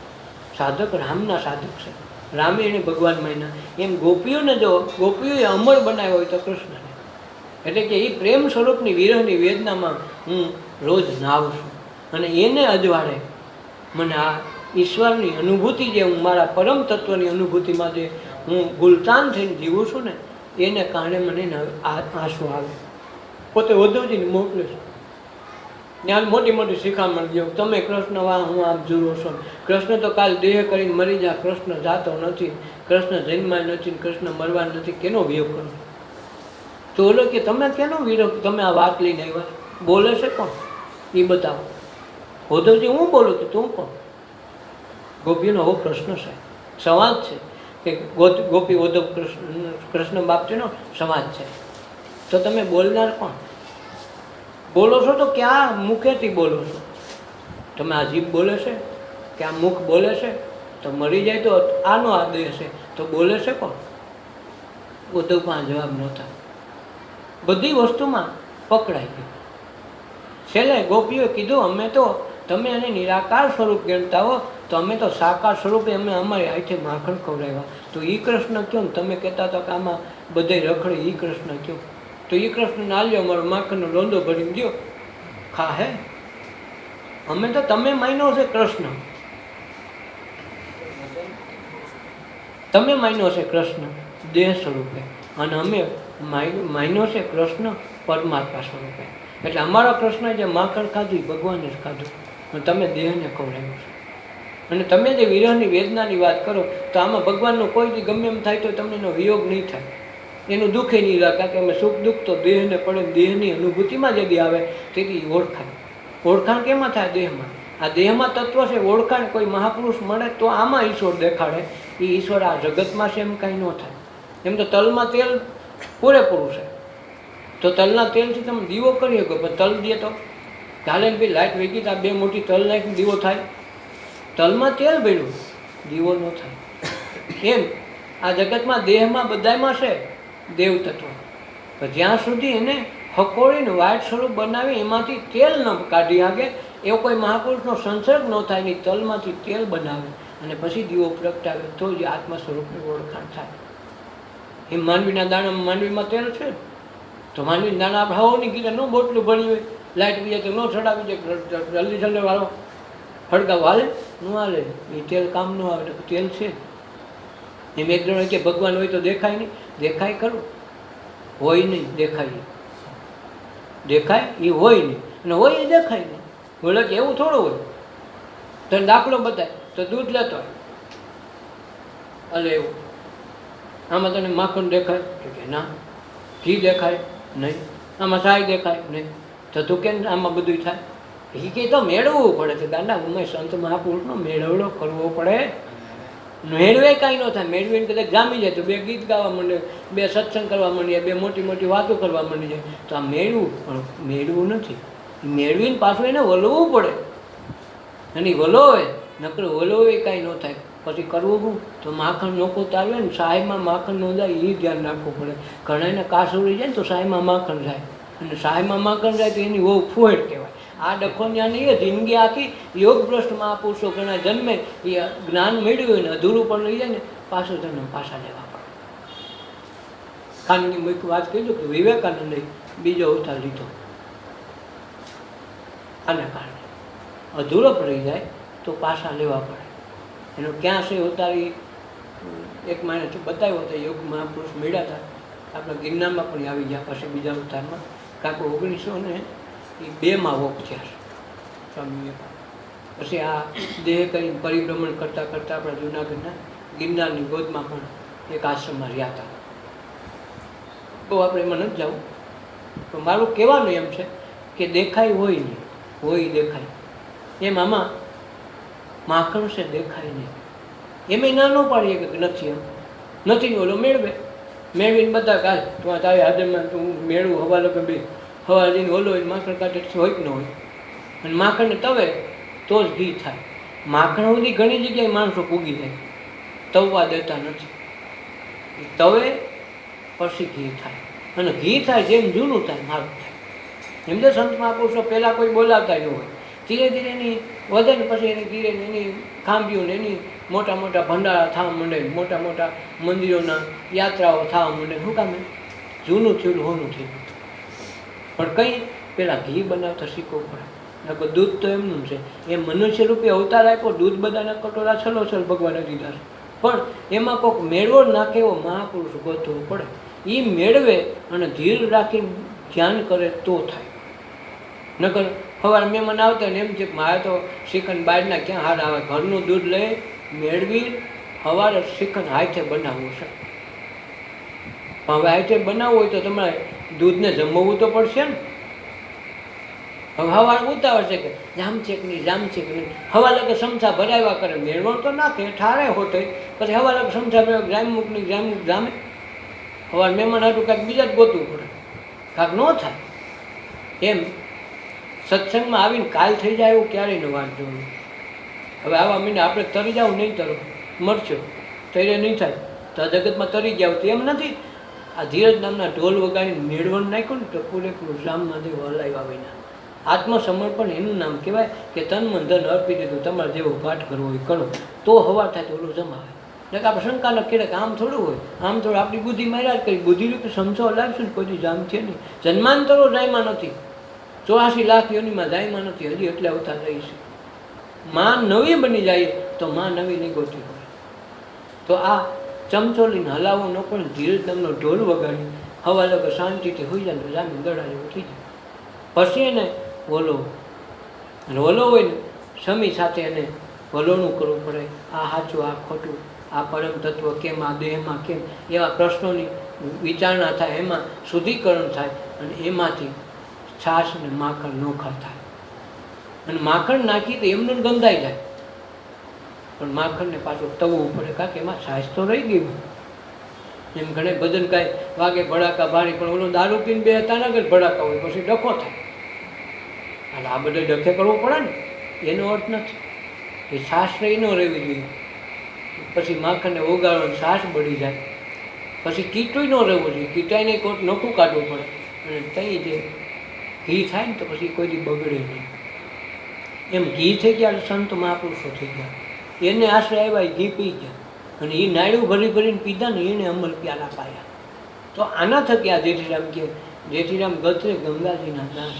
સાધક રામના સાધક છે. રામે એને ભગવાન માન્યા. એમ ગોપીઓને જો ગોપીઓએ અમર બનાવ્યો હોય તો કૃષ્ણને. એટલે કે એ પ્રેમ સ્વરૂપની વિરહની વેદનામાં હું રોજ નાવું છું. અને એને અજવાળે મને આ ઈશ્વરની અનુભૂતિ, જે હું મારા પરમ તત્વની અનુભૂતિમાં જે હું ગુલતાન થઈને જીવું છું ને, એને કારણે મને આંસુ આવે. પોતે ઉદ્ધવજીને મોકલે છે. ત્યાં મોટી મોટી શિખામણ દો, તમે કૃષ્ણ વાહ હું આમ જુઓ છો. કૃષ્ણ તો કાલ દેહ કરીને મરી જા, કૃષ્ણ જાતો નથી, કૃષ્ણ જન્માય નથી, કૃષ્ણ મરવા નથી, કેનો વિયોગ કરો? તો ઓલો કે તમે કેનો વિરોધ, તમે આ વાત લઈને આવ્યા, બોલે છે કોણ એ બતાવો. ઉદ્ધવજી હું બોલું કે તું કોણ? ગોપીનો આવો પ્રશ્ન છે, સંવાદ છે કે ગોપી ઉદ્ધવ કૃષ્ણ બાપજીનો સંવાદ છે. તો તમે બોલનાર કોણ? બોલો છો તો ક્યાં મુખેથી બોલો છો? તમે આ જીભ બોલે છે કે આ મુખ બોલે છે? તો મરી જાય તો આનો આદેશ છે, તો બોલે છે કોણ? ઉદ્ધવ પાસે જવાબ નહોતા. બધી વસ્તુમાં પકડાઈ ગયું. છેલ્લે ગોપીઓએ કીધું અમે તો, તમે એને નિરાકાર સ્વરૂપ ગણતા હો, તો અમે તો સાકાર સ્વરૂપે અમે અમારી હાથે માખણ ખવડાવ્યા. તો એ કૃષ્ણ કયો ને તમે કહેતા હતા કે આમાં બધે રખડે, એ કૃષ્ણ કયો? તો એ કૃષ્ણ ના લ્યો, અમારો માખણનો લોંદો ભરીને દો, ખા હે. અમે તો તમે માન્યો છે કૃષ્ણ, તમે માન્યો છે કૃષ્ણ દેહ સ્વરૂપે, અને અમે માન્યો છે કૃષ્ણ પરમાત્મા સ્વરૂપે. એટલે અમારો કૃષ્ણ જે માખણ ખાધું ભગવાને જ ખાધું, અને તમે દેહને ખવડાવ્યો છે. અને તમે જે વિરહની વેદનાની વાત કરો, તો આમાં ભગવાનનો કોઈ ગમે એમ થાય તો તમને એનો વિયોગ નહીં થાય, એનું દુઃખ એ નહીં રહે. કારણ કે અમે સુખ દુઃખ તો દેહને પડે, દેહની અનુભૂતિમાં જે આવે તેથી ઓળખાણ. ઓળખાણ કેમાં થાય? દેહમાં. આ દેહમાં તત્વ છે. ઓળખાણ કોઈ મહાપુરુષ મળે તો આમાં ઈશ્વર દેખાડે. એ ઈશ્વર આ જગતમાં છે એમ કાંઈ ન થાય. એમ તો તલમાં તેલ પૂરેપૂરું છે, તો તલના તેલથી તમે દીવો કરી શકો, પણ તલ દે તો ચાલે ને ભાઈ લાઇટ વેગી તો 2 મોટી તલ નાખીને દીવો થાય? તલમાં તેલ ભર્યું, દીવો ન થાય. એમ આ જગતમાં દેહમાં બધામાં છે દેવ તત્વ, પણ જ્યાં સુધી એને હકોળીને વાઇટ સ્વરૂપ બનાવી એમાંથી તેલ ન કાઢી શકે, એવો કોઈ મહાપુરુષનો સંસર્ગ ન થાય નહીં. તલમાંથી તેલ બનાવે અને પછી દીવો પ્રગટાવે તો જ આત્મા સ્વરૂપની ઓળખાણ થાય. એમ માંડવીના દાણામાં, માંડવીમાં તેલ છે તો માંડવીના દાણા આપણે હવાની ગીરે ન બોટલું ભરી હોય લાઇટ બી જાય તો ન ચડાવી જાય, જલ્દી જલ્દી વાળો હળગાવ હાલે ન હાલે, એ તેલ કામ ન આવે, તેલ છે એમ. એક જણ કે ભગવાન હોય તો દેખાય નહીં, દેખાય ખરું, હોય નહીં, દેખાય, દેખાય એ હોય નહીં, અને હોય એ દેખાય નહીં. બોલે કે એવું થોડું હોય, તને દાખલો બતાય તો દૂધ લેતો હોય, અલે એવું આમાં તને માખણ દેખાય કે ના, ઘી દેખાય નહીં, આમાં સાય દેખાય નહીં, તો તું કેમ આમાં બધું થાય? એ કે તો મેળવવું પડે છે ગાંડા, ઉમે સંત મહાપુરુષનો મેળવડો કરવો પડે. મેળવે કાંઈ ન થાય, મેળવીને કદાચ જામી જાય તો બે ગીત ગાવા માંડે, બે સત્સંગ કરવા માંડીએ, બે મોટી મોટી વાતો કરવા માંડી જાય, તો આ મેળવું. પણ મેળવું નથી, મેળવીને પાછું એને વલવવું પડે, અને વલોવે નકર વલોવે કાંઈ ન થાય. પછી કરવું શું? તો માખણ નોકો તારવે ને સાહેબમાં માખણ ન જાય એ ધ્યાન રાખવું પડે. ઘણાને કાસ ઉડી જાય ને તો સાહેબમાં માખણ જાય, અને સાહેબમાં માખણ જાય તો એની બહુ ફોડ કહેવાય. આ ડખોન્યાની એ જિંદગી આખી યોગભ્રષ્ટ મહાપુરુષો ઘણા જન્મે એ જ્ઞાન મેળવ્યું ને અધૂરું પણ લઈ જાય ને પાછું તેને પાછા લેવા પડે. ખાનની એક વાત કીધું કે વિવેકાનંદે બીજો અવતાર લીધો, આના કારણે અધૂરો પડી જાય તો પાછા લેવા પડે. એનો ક્યાં છે અવતાર એ એક માણસ બતાવ્યો હતો, યોગ મહાપુરુષ મળ્યા હતા આપણા ગિરનારમાં પણ આવી ગયા પછી બીજા અવતારમાં. કાંકો 1902માં વોક થયા છે સ્વામી વિવેકાનંદ. પછી આ દેહ કરીને પરિભ્રમણ કરતાં કરતાં આપણા જૂનાગઢના ગિરનારની ગોદમાં પણ એક આશ્રમમાં રહ્યા હતા. તો આપણે એમાં નથી જવું, તો મારું કહેવાનું એમ છે કે દેખાય હોય નહીં, હોય દેખાય એમ આમાં માખણ છે દેખાય નહીં. એમ ના ન પાડીએ કે નથી, એમ નથી, ઓલો મેળવે, મેળવીને બધા કાલ તું તારી હાજરમાં તું મેળવું હવા લોકો બે હવા જઈને ઓલો હોય માખણ કાઢે હોય કે ન હોય, અને માખણને તવે તો જ ઘી થાય. માખણ સુધી ઘણી જગ્યાએ માણસો પૂગી જાય, તવવા દેતા નથી, તવે પછી ઘી થાય, અને ઘી થાય જેમ જૂનું થાય મારું થાય. એમ તો સંત મહાપુરુષો પહેલાં કોઈ બોલાવતા જ હોય, ધીરે ધીરે એની વધે ને પછી એની ધીરે એની ખાંભીઓ ને એની મોટા મોટા ભંડારા થવા માંડે, મોટા મોટા મંદિરોના યાત્રાઓ થવા માંડે. શું કામ? જૂનું થયું હોનું થયું. પણ કંઈ પહેલાં ઘી બનાવતા શીખવું પડે. નકર દૂધ તો એમનું છે, એ મનુષ્ય રૂપે અવતાર આપ્યો, દૂધ બધાના કટોરા છલોછલ ભગવાને દીધા છે, પણ એમાં કોઈક મેળવો નાખે એવો મહાપુરુષ ગોતવો પડે. એ મેળવે અને ધીર રાખીને ધ્યાન કરે તો થાય. નકર સવારે મહેમાન આવતા ને એમ છે કે મારે તો શ્રીખંડ બહારના ક્યાં હાર આવે, ઘરનું દૂધ લઈ મેળવી સવારે શ્રીખંડ હાથે બનાવવું છે. પણ હવે હાથે બનાવવું હોય તો તમારે દૂધને જમવું તો પડશે ને. હવે સવાર ઉતાવળ છે કે જામચેકની હવા લગે સમસા ભરાવ્યા કરે, મેળવણ તો નાખે ઠારે હોતે, પછી હવા લગે સમસા ભરાવ જામુકની જામે. સવાર મહેમાન હાટું કાંઈક બીજા જ ગોતવું પડે, કાંઈક ન થાય. એમ સત્સંગમાં આવીને કાલ થઈ જાય એવું ક્યારેય ન વાત જોવું. હવે આવા મહિને આપણે તરી જાવ નહીં તરો મરશો તૈરે નહીં થાય તો આ જગતમાં તરી જાવ તો એમ નથી. આ ધીરજ નામના ઢોલ વગાડીને મેળવણ નાખ્યું ને તો પૂરેપૂરું જામમાંથી હલાવ્યા વિના આત્મસમર્પણ એનું નામ કહેવાય કે તન મન ધન અર્પી દીધું, તમારે જેવો પાઠ કરવો હોય કરો, તો હવા થાય તો ઓલું જમાવે. એટલે આપણે શંકા ન કરે કે આમ થોડું હોય, આમ થોડું આપણી બુદ્ધિ માર્યા જ કરી, બુદ્ધિ રૂપે સમજો લાવશું ને કોઈ જામ છે નહીં. જન્માંતરો જાયમાં નથી, 84 લાખ યોનીમાં જાયમાં નથી, હજી એટલે અવતાર રહી છે. માં નવી બની જાય તો માં નવી નહીં ગોતી હોય. તો આ ચમચોલીને હલાવવું ન પણ ધીરજ નામનો ઢોલ વગાડી હવા લગે શાંતિથી હોઈ જાય તો જામીન દડા જેવું થઈ જાય. પછી એને વલો, અને વલો હોય ને સમી સાથે એને વલોનું કરવું પડે. આ સાચું, આ ખોટું, આ પરમ તત્વ કેમ, આ દેહમાં કેમ, એવા પ્રશ્નોની વિચારણા થાય, એમાં શુદ્ધિકરણ થાય, અને એમાંથી છાશ ને માખણ નોખા થાય. અને માખણ નાખી તો એમનું ગંધાઈ જાય, પણ માખણને પાછું તવવું પડે, કારણ કે એમાં છાશ તો રહી ગઈ. એમ ઘણે ભજન કાંઈ વાગે ભડાકા ભારી, પણ ઓલો દારૂ પીને બે હતા ને ભડાકા હોય પછી ડખો થાય. અને આ બધે ડખે કરવું પડે ને, એનો અર્થ નથી. એ છાશ રહી ન રહેવી જોઈએ. પછી માખણને ઓગાળો છાશ બળી જાય, પછી કીટું ન રહેવું જોઈએ, કીટાઈને કોટ નોખું કાઢવું પડે, અને ત્યાં જે ઘી થાય ને તો પછી કોઈ દી બગડે નહીં. એમ ઘી થઈ ગયા સંત મહાપુરુષો થઈ ગયા, એને આશરે આવ્યા, ઘી પી ગયા, અને એ નાયડું ભરી ભરીને પીધા ને એને અમલ પ્યાલા પાયા. તો આના થકી આ જેઠીરામ કે જેઠીરામ ગત્રે ગંગાજીના દાન,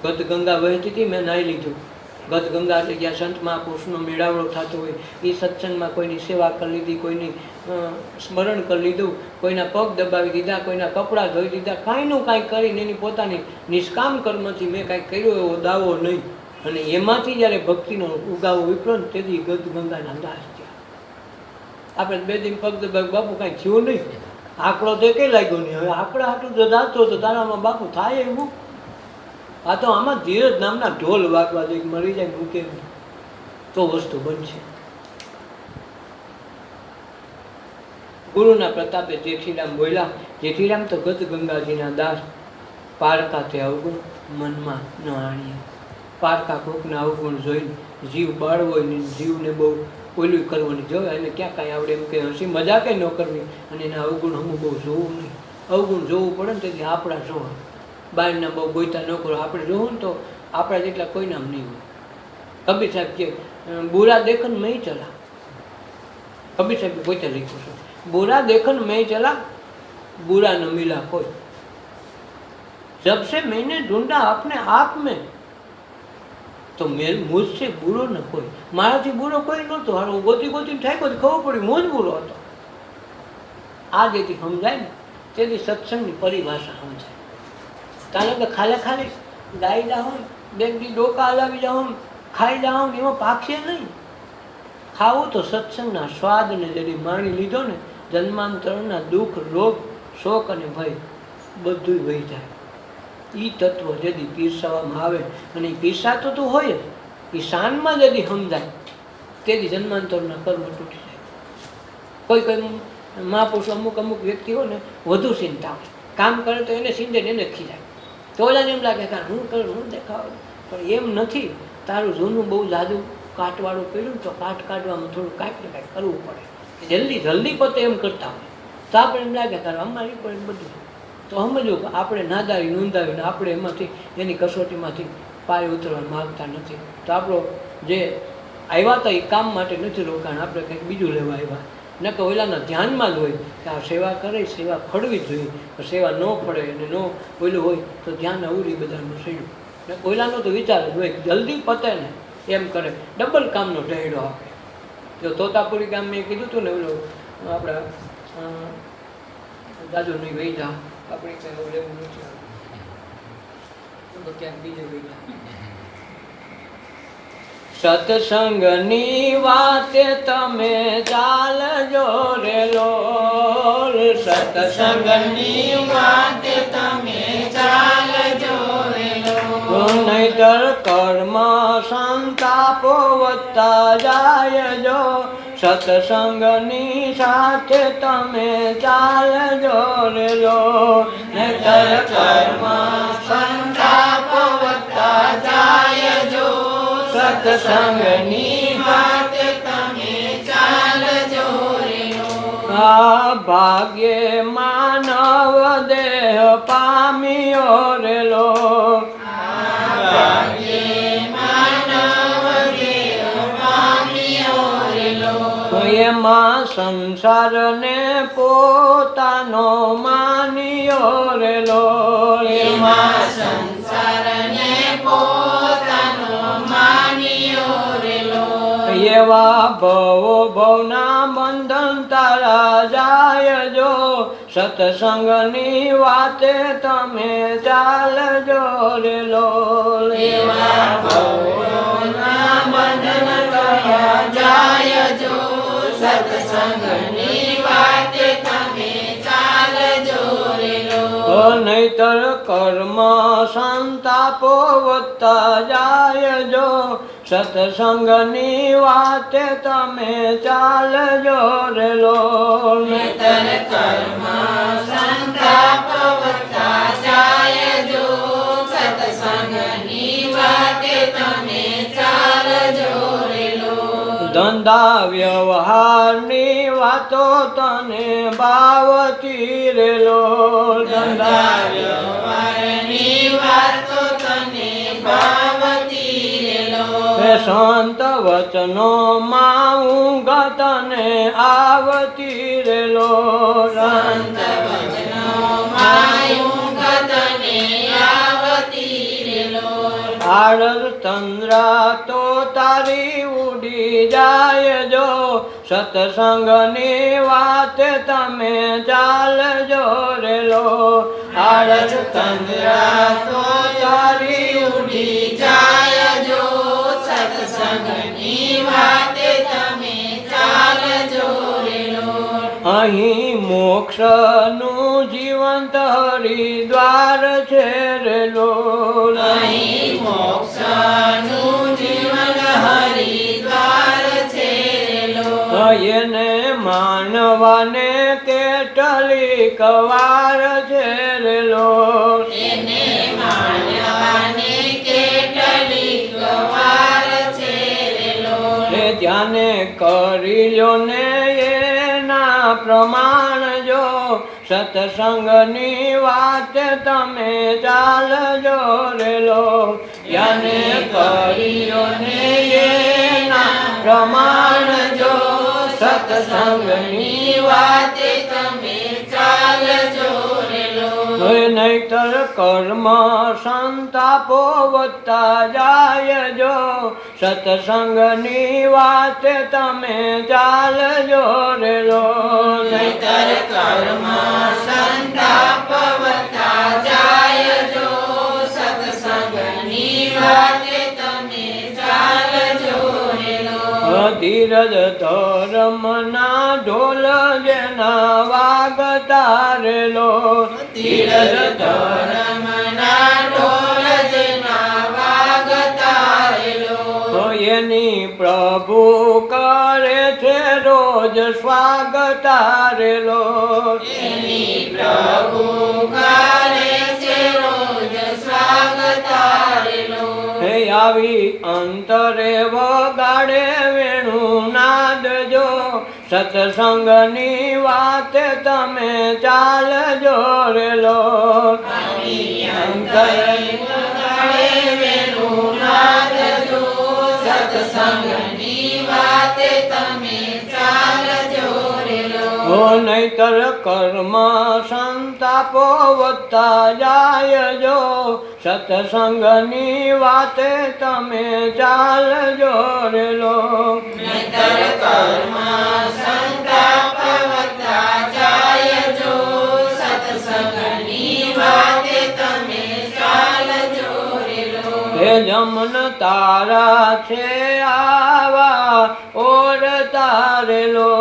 ગત ગંગા વહેતી હતી, મેં નાહી લીધું. ગત ગંગા એટલે જ્યાં સંત મહાપુરુષનો મેળાવડો થતો હોય એ સત્સંગમાં કોઈની સેવા કરી લીધી, કોઈની સ્મરણ કરી લીધું, કોઈના પગ દબાવી દીધા, કોઈના કપડાં ધોઈ દીધા, કાંઈનું કાંઈ કરીને એની પોતાની નિષ્કામ કર્મથી મેં કાંઈ કર્યો એવો દાવો નહીં. અને એમાંથી જ્યારે ભક્તિનો ઉગાવો વિપરો ને તેથી ગત ગંગાના દાસ થયા. આપણે 2 દિન પગ દબાવી બાપુ કાંઈ થયું નહીં, આંકડો તો કંઈ લાગ્યો નહીં. હવે આંકડા આટલું જો દાતો તો તારામાં બાપુ થાય એવું? આ તો આમાં ધીરજ નામના ઢોલ વાગવા દે, મરી જાય મૂકે તો વસ્તુ બનશે. ગુરુના પ્રતાપે જેઠીરામ બોલ્યા. જેઠીરામ તો ગત ગંગાજીના દાસ. પારકા તે અવગુણ મનમાં ન આણીએ. પારકા કોકના અવગુણ જોઈને જીવ બાળવો ને જીવને બહુ ઓલું કરવાની જોવે. એને ક્યાં કાંઈ આવડે એમ કે હસી મજાકે ન કરવી અને એના અવગુણ હમું બહુ જોવું નહીં. અવગુણ જોવું પડે ને તેથી આપણા જોવા. બહારના બહુ ગોઈતા ન કરો. આપણે જોવું ને તો આપણા જેટલા કોઈ નામ નહીં હોય. કબીર સાહેબ કે બુરા દેખન મેં ચલા. કબીર સાહેબ ગોઈતા લખ્યું છે, बुरा देखन मैं चला बुरा न मिला कोई, जब से मैंने ढूंढा अपने आप में तो मुझसे बुरो न कोई. મારાથી બુરો કોઈ નહોતો. હારું ગોતી ગોતીને થાય કોઈ ખબર પડી હું જ બુરો હતો. આ જેથી સમજાય ને તેથી સત્સંગની પરિભાષા સમજાય. કારણ કે ખાલે ખાલી ગાઈ જાઓ, બેગડી ડોકા હલાવી જાઓ, ખાઈ જાઓ, એમાં પાકશે નહીં. ખાવું તો સત્સંગના સ્વાદને જરી માણી લીધો ને, જન્માંતરના દુઃખ, રોગ, શોક અને ભય બધું વહી જાય. એ તત્વ જદી પીરસાવામાં આવે અને એ પીરસાતો તો હોય જ, એ શાનમાં જદી સમજાય તેથી જન્માંતરના કર્મ તૂટી જાય. કોઈ કોઈ મહાપુરુષ અમુક અમુક વ્યક્તિઓ ને વધુ ચિંતા હોય, કામ કરે તો એને સિંધે એને ખીજાય. તો ઓલાને એમ લાગે કે હું કરું હું દેખાવ, પણ એમ નથી. તારું જૂનું બહુ જાદુ કાટવાળું પડ્યું તો કાટ કાઢવામાં થોડું કાંઈક ને કાંઈક કરવું પડે. જલ્દી જલ્દી પોતે એમ કરતા હોય તો આપણે એમ લાગે કે અમારી પર બધું તો સમજવું કે આપણે નાદારી નોંધાવીને આપણે એમાંથી એની કસોટીમાંથી પાય ઉતરવા માગતા નથી. તો આપણો જે આવ્યા હતા એ કામ માટે નથી રોકાણ, આપણે કંઈક બીજું લેવા આવ્યા. ન કે ઓલાના ધ્યાનમાં જ હોય કે આ સેવા કરે, સેવા ફળવી જ જોઈએ. સેવા ન ફળે અને ન ઓલું હોય તો ધ્યાન અવરી બધાનું સીડ્યું. ને ઓલાનો તો વિચાર જ હોય જલ્દી પતે ને એમ કરે, ડબલ કામનો ઢેડો આપે. જો તોતાપુરી ગામ મેં કીધું હતું ને ઓલું આપણા દાદુ નહીં વહી જા, આપણે કંઈ લેવું નથી, ક્યાંક બીજે વહી જા. સત્સંગની વાતે તમે ચાલજો રે લોલ, સત્સંગની વાતે તમે ચાલજો રે લોલ, નહીતર કર્મ સંતાપો વધતા જાય જો. સત્સંગની સાથે તમે ચાલજો રે લોલ, નહીતર કર્મ સંતાપો વધતા જાય જો. સત્સંગની વાતે તમે ચાલજો રે લોલ. આ ભાગ્યે માનવ દેહ પામ્યો રે લોલ, ભાગ્યે માનવ દેહ પામ્યો રે લોલ. એમાં સંસારને પોતાનો માન્યો રે લોલ, એમાં સંસારને પોતાનો માન્યો રે લોલ. એવા ભવો ભવના બંધન તારા જાય જો. સત્સંગની વાતે તમે ચાલજો રે લોલ, એવા ભવોના બંધન તયા જાય જો. સત્સંગની વાતે તમે ચાલજો રે લોલ. નહીતર કર્મ સંતાપો વધતા જાય જો. સત્સંગની વાતે તમે ચાલજો રે લોલ, નહીતર કર્મ સંતાપ વધતા જાય જો. સત્સંગની વાતે તમે ચાલજો રે લોલ. ધંધા વ્યવહારની વાતો તને બાવતી રે લોલ, ધંધા વ્યવહારની વાતો તને ભાવતી રે લોલ. સંત વચનો માં ઊંઘ તને આવતી રે લોલ, સંત વચનો માં ઊંઘ તને આવતી રે લોલ. આળસ તંદ્રા તો તારી ઉડી જાય જો સત્સંગની વાત તમે ચાલજો રેલો આળસ તંદ્રા તો તારી ઉડી જાય જો સત્સંગની વાતે તમે ચાલજો રેલો અહીં મોક્ષનું જીવંત હરિદ્વાર છે રેલો અહીં મોક્ષનું જીવન હરિદ્વાર છે રેલો એને માનવાને કેટલીક વાર છે રેલો એને માનવાને કેટલીક વાર છે રેલો ધ્યાને કરી લો ને એના પ્રમાણ જો સત્સંગની વાત તમે ચાલજો રેલો ધ્યાને કરી લો ને એના પ્રમાણ જો સત્સંગની વાતે તમે ચાલજો રેલો નહીતર કર્મ સંતાપો વધતા જાય જો સત્સંગની વાત તમે ચાલજો રેલો નહીતર કર્મ સંતાપ વધતા જાય જો સત્સંગની વાતે તમે ચાલજો રેલો ધીરજ ધર્મના ઢોલ જેના વાગતા રેલો ધીરજ ધર્મના ઢોલ જેના વાગતા રેલો એની પ્રભુ કરે છે રોજ સ્વાગત રેલો એની પ્રભુ કરે છે રોજ સ્વાગત રેલો હે આવી અંતરે વગાડે વેણું નાદ જો સત્સંગની વાત તમે ચાલજો રેલો આવી અંતરે વગાડે વેણું નાદ જો સત્સંગની વાતે તમે ચાલજો રેલો નહીતર કર્મ સંતાપો વધતા જાય જો સત્સંગની વાતે તમે ચાલજો રેલો નહીતર કર્મ સંતાપ વધતા જાય જો સત્સંગની વાતે તમે ચાલજો રેલો હે જમન તારા છે આવા ઓર તારેલો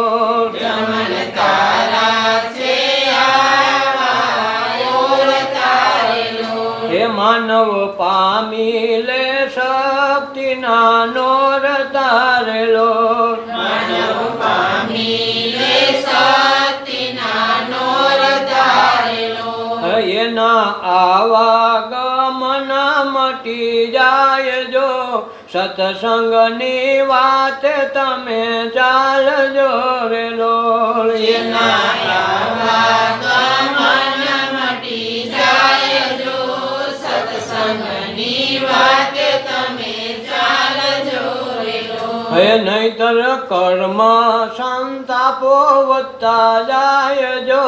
જમન તારા છે આવા ઓર તારેલો હે માનવ પામી લે શક્તિના નોર તારેલો માનવ પામી લે શક્તિના નોર તારેલો એના આવાગમન મટી જાય જો સત્સંગની વાત તમે ચાલજો રેલો એના આવાગમન મટી જાય જો સત્સંગની વાતે તમે ચાલજો રેલો હે નહીતર કર્મ સંતાપો વધતા જાય જો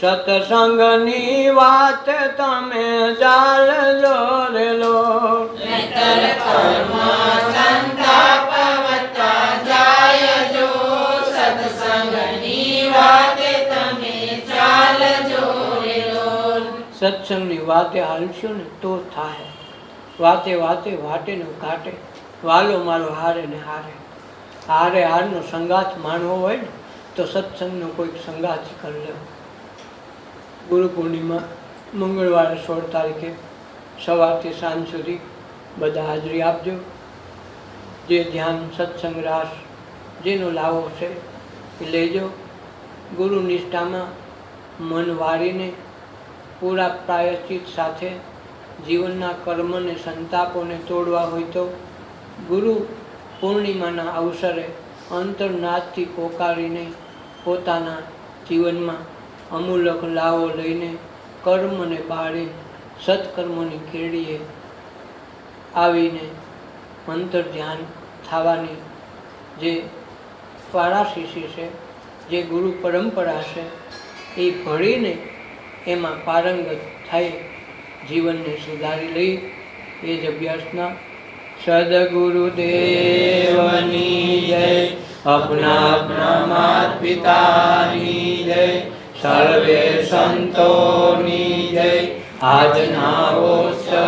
સત્સંગની વાત તમે ચાલજો રેલો નહીતર કર્મ સંતાપ વધતા જાય જો સત્સંગની વાતે તમે ચાલજો રેલો સત્સંગની વાતે હાલશો ને તો થાય વાતે વાતે વાટે ને કાટે વાલો મારો હારે ને હારે હારે હારનો સંગાથ માનવો હોય ને તો સત્સંગનો કોઈક સંગાથ કરી લેવો ગુરુ પૂર્ણિમા મંગળવારે 16 તારીખે સવારથી સાંજ સુધી બધા હાજરી આપજો જે ધ્યાન સત્સંગ રાસ જેનો લાવો છે એ લેજો ગુરુ નિષ્ઠામાં મન વાળીને પૂરા પ્રાયશ્ચિત સાથે જીવનના કર્મને સંતાપોને તોડવા હોય તો ગુરુ પૂર્ણિમાના અવસરે અંતરનાદથી પોકારીને પોતાના જીવનમાં અમૂલક લાવો લઈને કર્મને બાળી સત્કર્મોની કેડીએ આવીને અંતર ધ્યાન થવાની જે પારાશીશી છે, જે ગુરુ પરંપરા છે, એ ભળીને એમાં પારંગત થઈ જીવનને સુધારી લઈ એ જ અભ્યાસના સદગુરુદેવની જય અપના માત પિતાની જય સર્વે સંતોની જય આજના ઉત્સવ